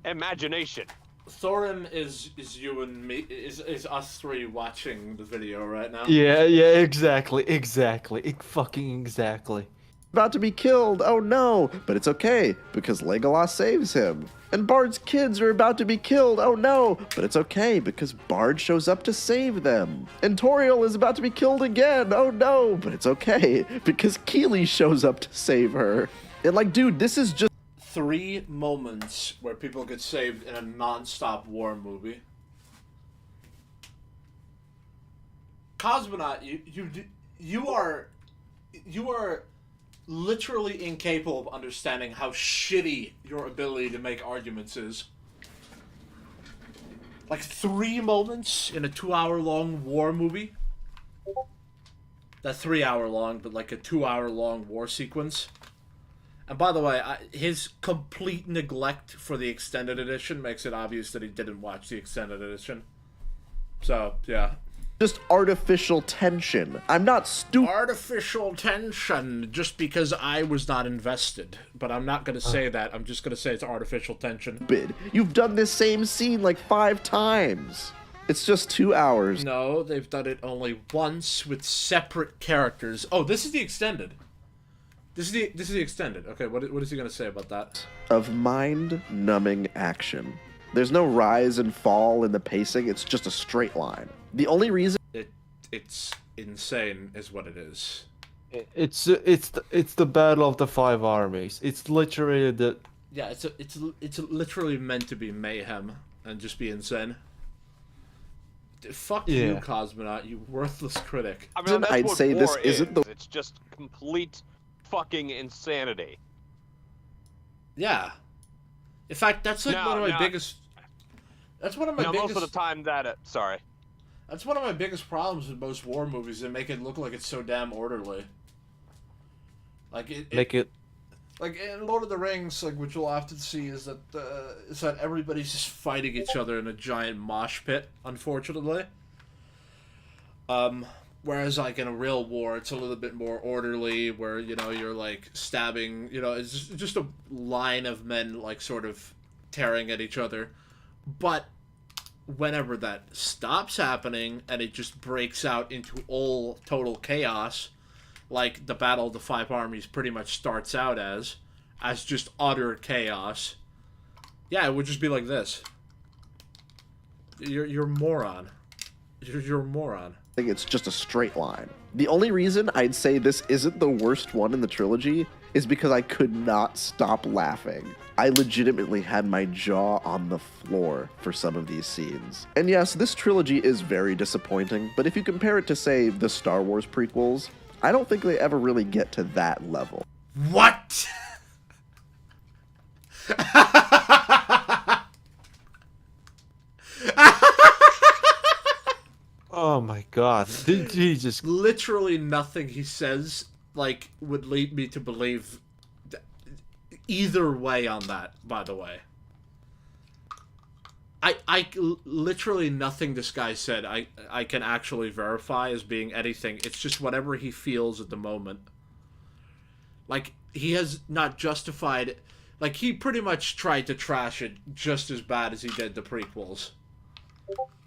imagination. Thorin is you and me, is us three watching the video right now. Yeah, exactly. Fucking exactly. About to be killed, oh no, but it's okay, because Legolas saves him. And Bard's kids are about to be killed, oh no, but it's okay, because Bard shows up to save them. And Toriel is about to be killed again, oh no, but it's okay, because Keely shows up to save her. And like, dude, this is just 3 moments where people get saved in a non-stop war movie. Cosmonaut, you are literally incapable of understanding how shitty your ability to make arguments is. Like 3 moments in a 2-hour-long war movie? Not 3-hour-long, but like a 2-hour-long war sequence. And by the way, his complete neglect for the extended edition makes it obvious that he didn't watch the extended edition. So, yeah. Just artificial tension. I'm not stupid. Artificial tension, just because I was not invested. But I'm not going to say that. I'm just going to say it's artificial tension. You've done this same scene like 5 times. It's just 2 hours. No, they've done it only once with separate characters. Oh, this is the extended. This is the extended. Okay, what is he gonna say about that? Of mind-numbing action. There's no rise and fall in the pacing. It's just a straight line. The only reason it's insane is what it is. It's the battle of the 5 armies. It's literally the... Yeah, it's literally meant to be mayhem and just be insane. Fuck you, Cosmonaut, you worthless critic. I mean, I'd say this isn't the... It's just complete fucking insanity. Yeah. In fact, that's like one of my biggest... That's one of my biggest... Most of the time that... Sorry. That's one of my biggest problems with most war movies. They make it look like it's so damn orderly. Like like in Lord of the Rings, like what you'll often see is that everybody's just fighting each other in a giant mosh pit, unfortunately. Whereas like in a real war, it's a little bit more orderly, where you're like stabbing, it's just a line of men like sort of tearing at each other. But whenever that stops happening and it just breaks out into all total chaos, like the Battle of the 5 Armies pretty much starts out as, as just utter chaos, yeah, it would just be like this. You're a moron. You're a moron. I think it's just a straight line. The only reason I'd say this isn't the worst one in the trilogy is because I could not stop laughing. I legitimately had my jaw on the floor for some of these scenes. And yes, this trilogy is very disappointing, but if you compare it to, say, the Star Wars prequels, I don't think they ever really get to that level. What? Oh my god. Did he just... Literally nothing he says, like, would lead me to believe either way on that, by the way. Literally nothing this guy said I can actually verify as being anything. It's just whatever he feels at the moment. Like, he has not justified... Like, he pretty much tried to trash it just as bad as he did the prequels.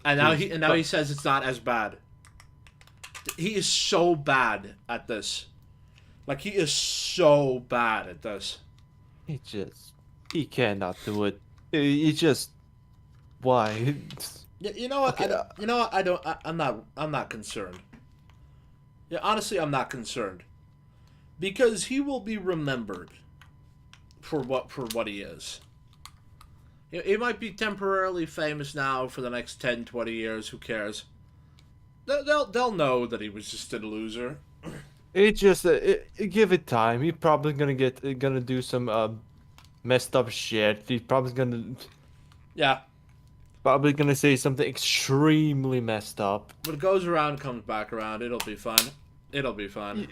And now he says it's not as bad. He is so bad at this. Like, he is so bad at this. He cannot do it. He just... Why? You know what? Okay. You know what? I'm not concerned. Yeah, honestly, I'm not concerned. Because he will be remembered for what he is. He might be temporarily famous now for the next 10, 20 years. Who cares? They'll know that he was just a loser. It just give it time. He's probably gonna do some messed up shit. He's probably gonna say something extremely messed up. What goes around comes back around. It'll be fine. It'll be fine.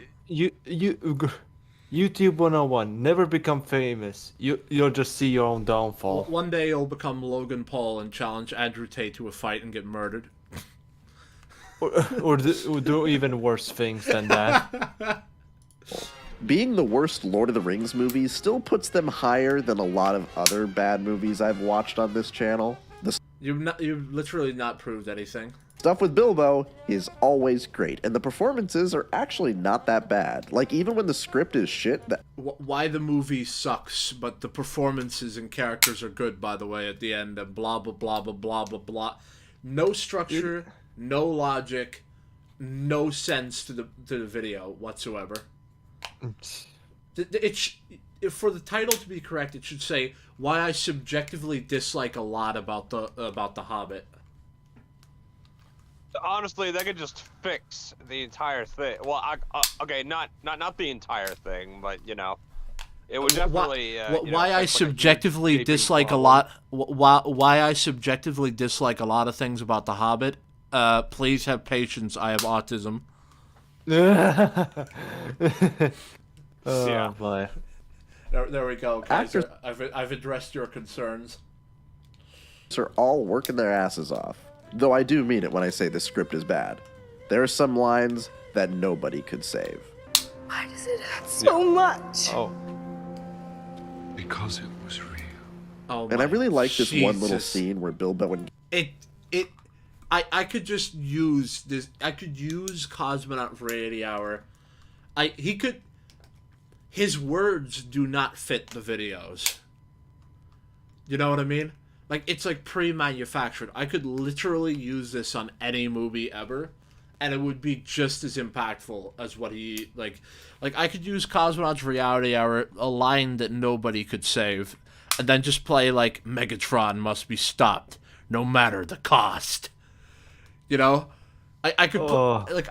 YouTube 101. Never become famous. You'll just see your own downfall. One day you'll become Logan Paul and challenge Andrew Tate to a fight and get murdered. or do even worse things than that. Being the worst Lord of the Rings movies still puts them higher than a lot of other bad movies I've watched on this channel. The You've literally not proved anything. stuff with Bilbo is always great, and the performances are actually not that bad. Like, even when the script is shit, Why the movie sucks, but the performances and characters are good, by the way, at the end, and blah, blah, blah, blah, blah, blah, blah. No structure, no logic, no sense to the video whatsoever. For the title to be correct, it should say, why I subjectively dislike a lot about the Hobbit. Honestly, they could just fix the entire thing. Well, okay, not the entire thing, but you know, it would definitely. Why I subjectively dislike a lot. Why I subjectively dislike a lot of things about the Hobbit. Please have patience. I have autism. Yeah, boy. There we go, Kaiser. I've addressed your concerns. are all working their asses off. Though I do mean it when I say this script is bad. There are some lines that nobody could save. Why does it hurt so much? Oh. Because it was real. Oh, And I really like this one little Jesus. scene where Bilbo and I could just use this. I could use Cosmonaut Variety Hour. His words do not fit the videos. You know what I mean? Like, it's like pre-manufactured. I could literally use this on any movie ever, and it would be just as impactful as what he, like I could use Cosmonaut's Reality Hour, a line that nobody could save, and then just play, like, Megatron must be stopped, no matter the cost. You know? I could put,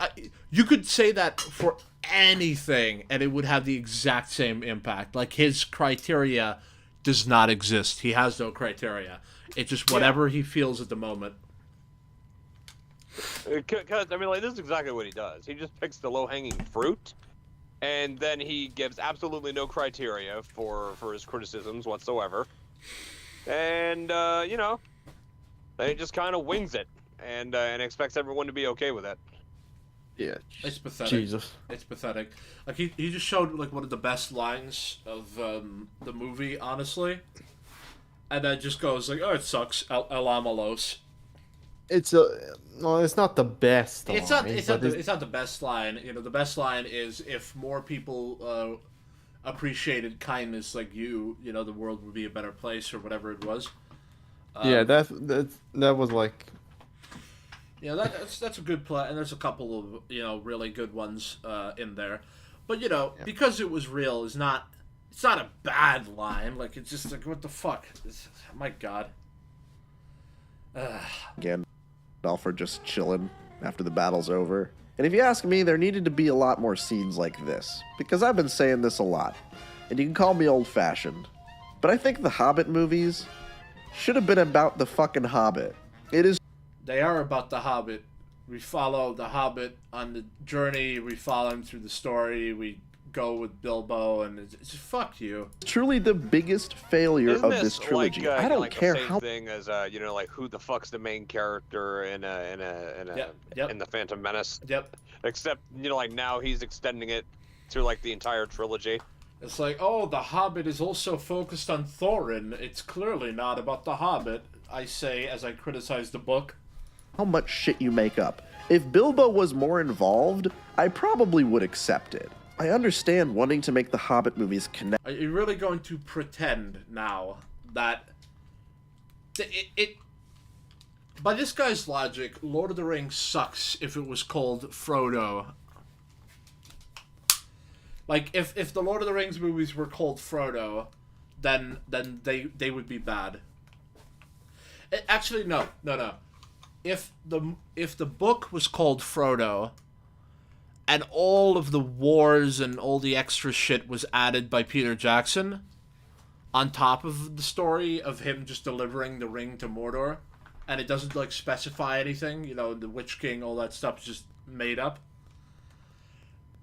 you could say that for anything, and it would have the exact same impact. Like, his criteria does not exist. He has no criteria. It's just whatever he feels at the moment. Because, I mean, like, this is exactly what he does. He just picks the low-hanging fruit, and then he gives absolutely no criteria for his criticisms whatsoever. And, you know, then he just kind of wings it, and expects everyone to be okay with it. yeah, It's pathetic. Jesus. It's pathetic. Like, he just showed, like, one of the best lines of the movie, honestly. And then just goes, like, oh, it sucks. El Amalos. It's not the best. It's not the best line. You know, the best line is if more people appreciated kindness like you know, the world would be a better place or whatever it was. Yeah, that was like. Yeah, that's a good play, and there's a couple of, you know, really good ones in there. But, you know, because it was real is not, it's not a bad line. Like, it's just like, what the fuck? My God. Gandalf are just chilling after the battle's over. And if you ask me, there needed to be a lot more scenes like this, because I've been saying this a lot, and you can call me old-fashioned, but I think the Hobbit movies should have been about the fucking Hobbit. It is. They are about the Hobbit. We follow the Hobbit on the journey. We follow him through the story. We go with Bilbo, and it's fuck you. Truly the biggest failure Isn't of this trilogy. Like, I don't like care the same how. thing as you know, like who the fuck's the main character in the Phantom Menace? Yep. Except, you know, like now he's extending it to like the entire trilogy. It's like, oh, the Hobbit is also focused on Thorin. It's clearly not about the Hobbit, I say as I criticize the book. How much shit you make up. If Bilbo was more involved, I probably would accept it. I understand wanting to make the Hobbit movies connect. Are you really going to pretend now that by this guy's logic, Lord of the Rings sucks if it was called Frodo? Like, if the Lord of the Rings movies were called Frodo, then they would be bad. Actually, no. If the book was called Frodo, and all of the wars and all the extra shit was added by Peter Jackson, on top of the story of him just delivering the ring to Mordor, and it doesn't, like, specify anything, you know, the Witch King, all that stuff is just made up,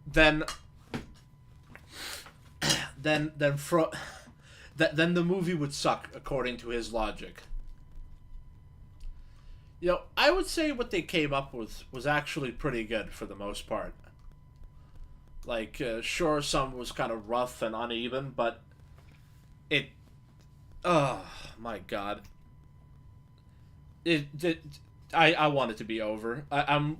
then the movie would suck, according to his logic. You know, I would say what they came up with was actually pretty good for the most part. Like, sure, some was kind of rough and uneven, but it... Oh, my God. I want it to be over. I'm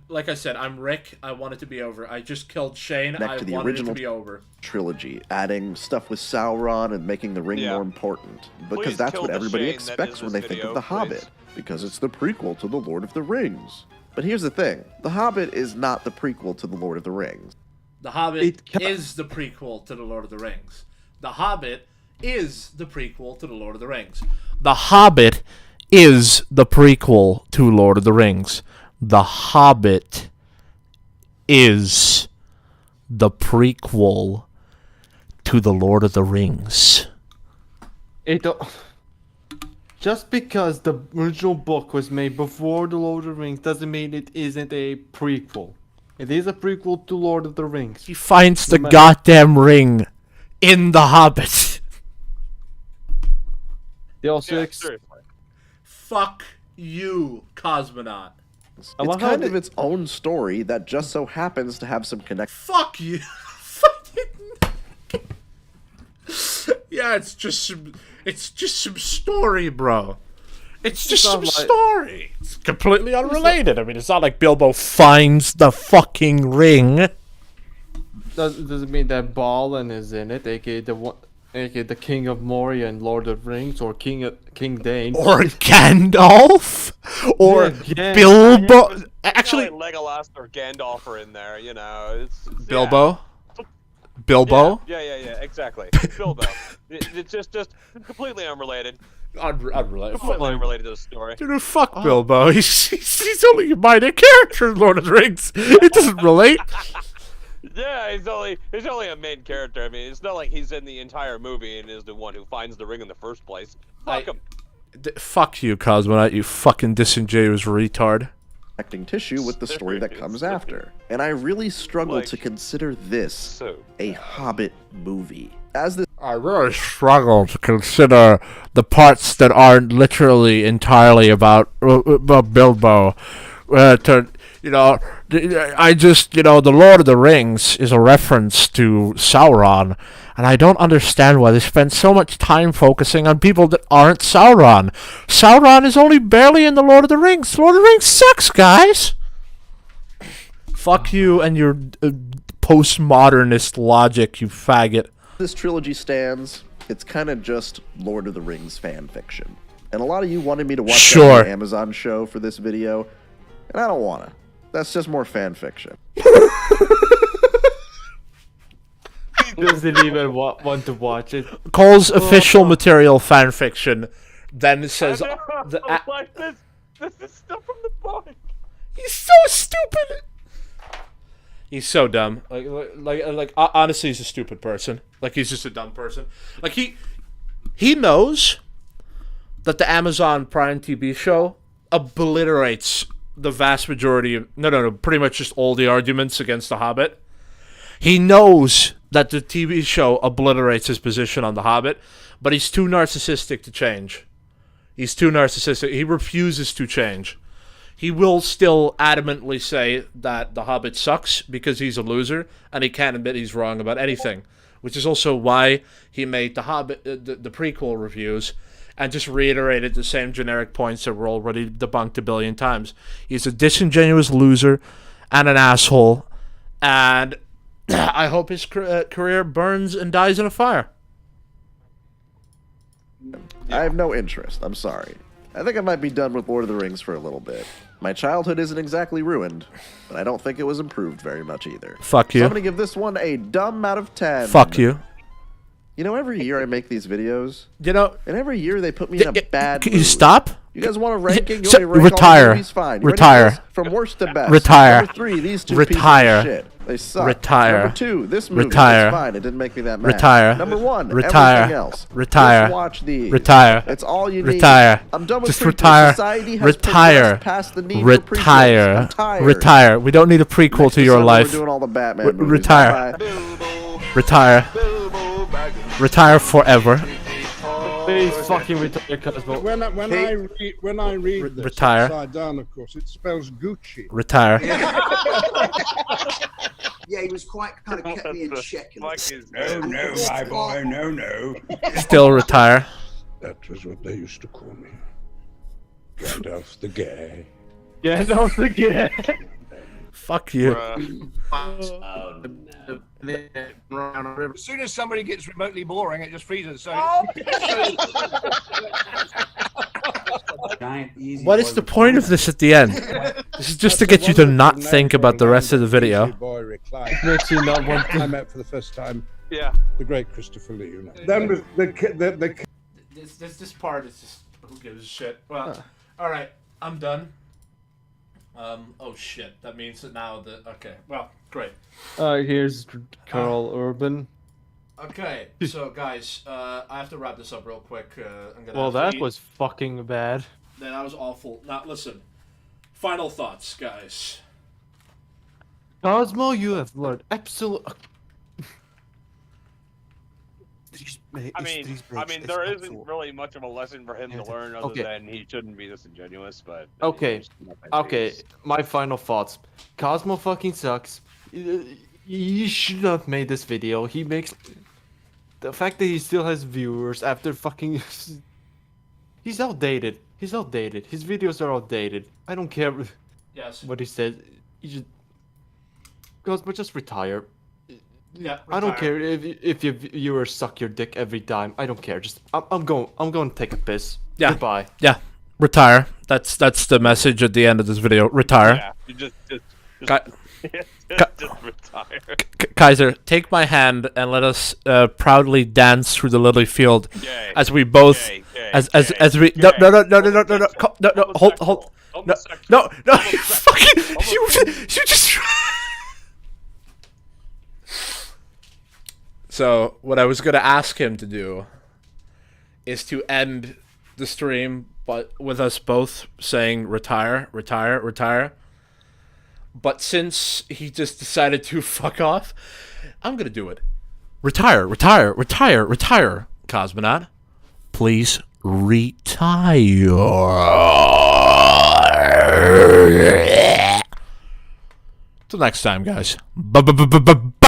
like I said, I'm Rick. I want it to be over. I just killed Shane. I To the wanted original it to be over. trilogy, adding stuff with Sauron and making the ring more important. Because Please that's kill what the everybody Shane that expects is when this they think video, of The please. Hobbit. Because it's the prequel to The Lord of the Rings. But here's the thing. The Hobbit is not the prequel to The Lord of the Rings. The Hobbit is the prequel to The Lord of the Rings. The Hobbit is the prequel to The Lord of the Rings. The Hobbit is the prequel to Lord of the Rings. The Hobbit is the prequel to The Lord of the Rings. Just because the original book was made before The Lord of the Rings doesn't mean it isn't a prequel. It is a prequel to Lord of the Rings. He finds the goddamn ring in The Hobbit. They also Fuck you, Cosmonaut. It's kind of its own story that just so happens to have some connection. Fuck you. Yeah, it's just some story, bro. It's just some story. It's completely unrelated. I mean, it's not like Bilbo finds the fucking ring. Does it mean that Balin is in it, aka the King of Moria and Lord of the Rings, or King Dane, or Gandalf, or Bilbo? Actually, Legolas or Gandalf are in there. You know, it's Bilbo. Bilbo. Yeah, exactly. Bilbo. It's just completely unrelated. Unrelated. Completely unrelated to the story. Dude, fuck Bilbo. He's only a minor character in Lord of the Rings. It doesn't relate. Yeah, he's only a main character. I mean, it's not like he's in the entire movie and is the one who finds the ring in the first place. Fuck him. Fuck you, Cosmonaut, you fucking disingenuous retard. Connecting tissue with the story that comes after. And I really struggle to consider this a Hobbit movie. I really struggle to consider the parts that aren't literally entirely about Bilbo. I just, the Lord of the Rings is a reference to Sauron, and I don't understand why they spend so much time focusing on people that aren't Sauron. Sauron is only barely in the Lord of the Rings. The Lord of the Rings sucks, guys! Fuck you and your postmodernist logic, you faggot. this trilogy stands, it's kind of just Lord of the Rings fan fiction. And a lot of you wanted me to watch that Amazon show for this video, and I don't want to. That's just more fan fiction. He doesn't even want to watch it. Calls official material fan fiction, then says... This is stuff from the book. He's so stupid! He's so dumb. Like honestly, he's a stupid person. Like, he's just a dumb person. Like, he knows that the Amazon Prime TV show obliterates the vast majority of... No, pretty much just all the arguments against The Hobbit. He knows that the TV show obliterates his position on The Hobbit, but he's too narcissistic to change. He's too narcissistic. He refuses to change. He will still adamantly say that The Hobbit sucks because he's a loser, and he can't admit he's wrong about anything, which is also why he made The Hobbit, the prequel reviews, and just reiterated the same generic points that were already debunked a billion times. He's a disingenuous loser and an asshole, and I hope his career burns and dies in a fire. I have no interest. I'm sorry. I think I might be done with Lord of the Rings for a little bit. My childhood isn't exactly ruined, but I don't think it was improved very much either. Fuck you. So I'm going to give this one a dumb out of 10. Fuck you. You know, every year I make these videos, You know... and every year they put me in a bad Can you mood. stop? You guys want a ranking? You So- want me to rank all retire. the movies? Fine. You ready Retire. for this? From worst to best. Retire. Number 3, these two Retire. pieces of shit. They suck. Retire. Number 2, this movie. Retire. It's fine. It didn't make me that mad. Retire. Number 1, Retire. everything else. Retire. Just watch these. Retire. It's all you need. Retire. I'm done with Just prequels. retire. Society has Retire. progressed past the need for Retire. prequels. I'm tired. Retire. We don't need a prequel Next to your December, life. We're doing all the Batman movies. Retire. Bye-bye. Retire. Retire forever. Please fucking retire, Cosmo. When I read this Retire. upside down, of course, it spells Gucci. Retire. Yeah, he was quite kind of kept me in check. No, my boy, no. Still retire. That was what they used to call me. Gandalf the Gay. Yeah, no, again. Fuck you. As soon as somebody gets remotely boring, it just freezes. So. What is the point of this at the end? This is just to get you to not think about the rest of the video. Makes you not want I to. met for the first time. Yeah. The great Christopher Lee. You know. Then with the This part is just who gives a shit. Well, all right, I'm done. Oh shit. That means that now okay. Well, great. Here's Carl Urban. Okay, so guys, I have to wrap this up real quick. I'm gonna. Well, that was fucking bad. That was awful. Now listen. Final thoughts, guys. Cosmo, you have learned absolute. I mean, there isn't really much of a lesson for him to learn other than he shouldn't be disingenuous. But Okay, my final thoughts. Cosmo fucking sucks. You should not have made this video. He makes the fact that he still has viewers after fucking. He's outdated. He's outdated. His videos are outdated. I don't care what he says. You just Cosmo, just retire. Yeah, I don't care if your viewers suck your dick every time. I don't care. Just I'm going to take a piss. Yeah. Goodbye. Yeah. Retire. That's the message at the end of this video. Retire. Yeah, you just retire. Kaiser, take my hand and let us proudly dance through the lily field Yay. as we both as we no hold no fucking you just. So what I was gonna ask him to do is to end the stream, but with us both saying retire, retire, retire. But since he just decided to fuck off, I'm gonna do it. Retire, retire, retire, retire, Cosmonaut. Please retire. Till next time, guys.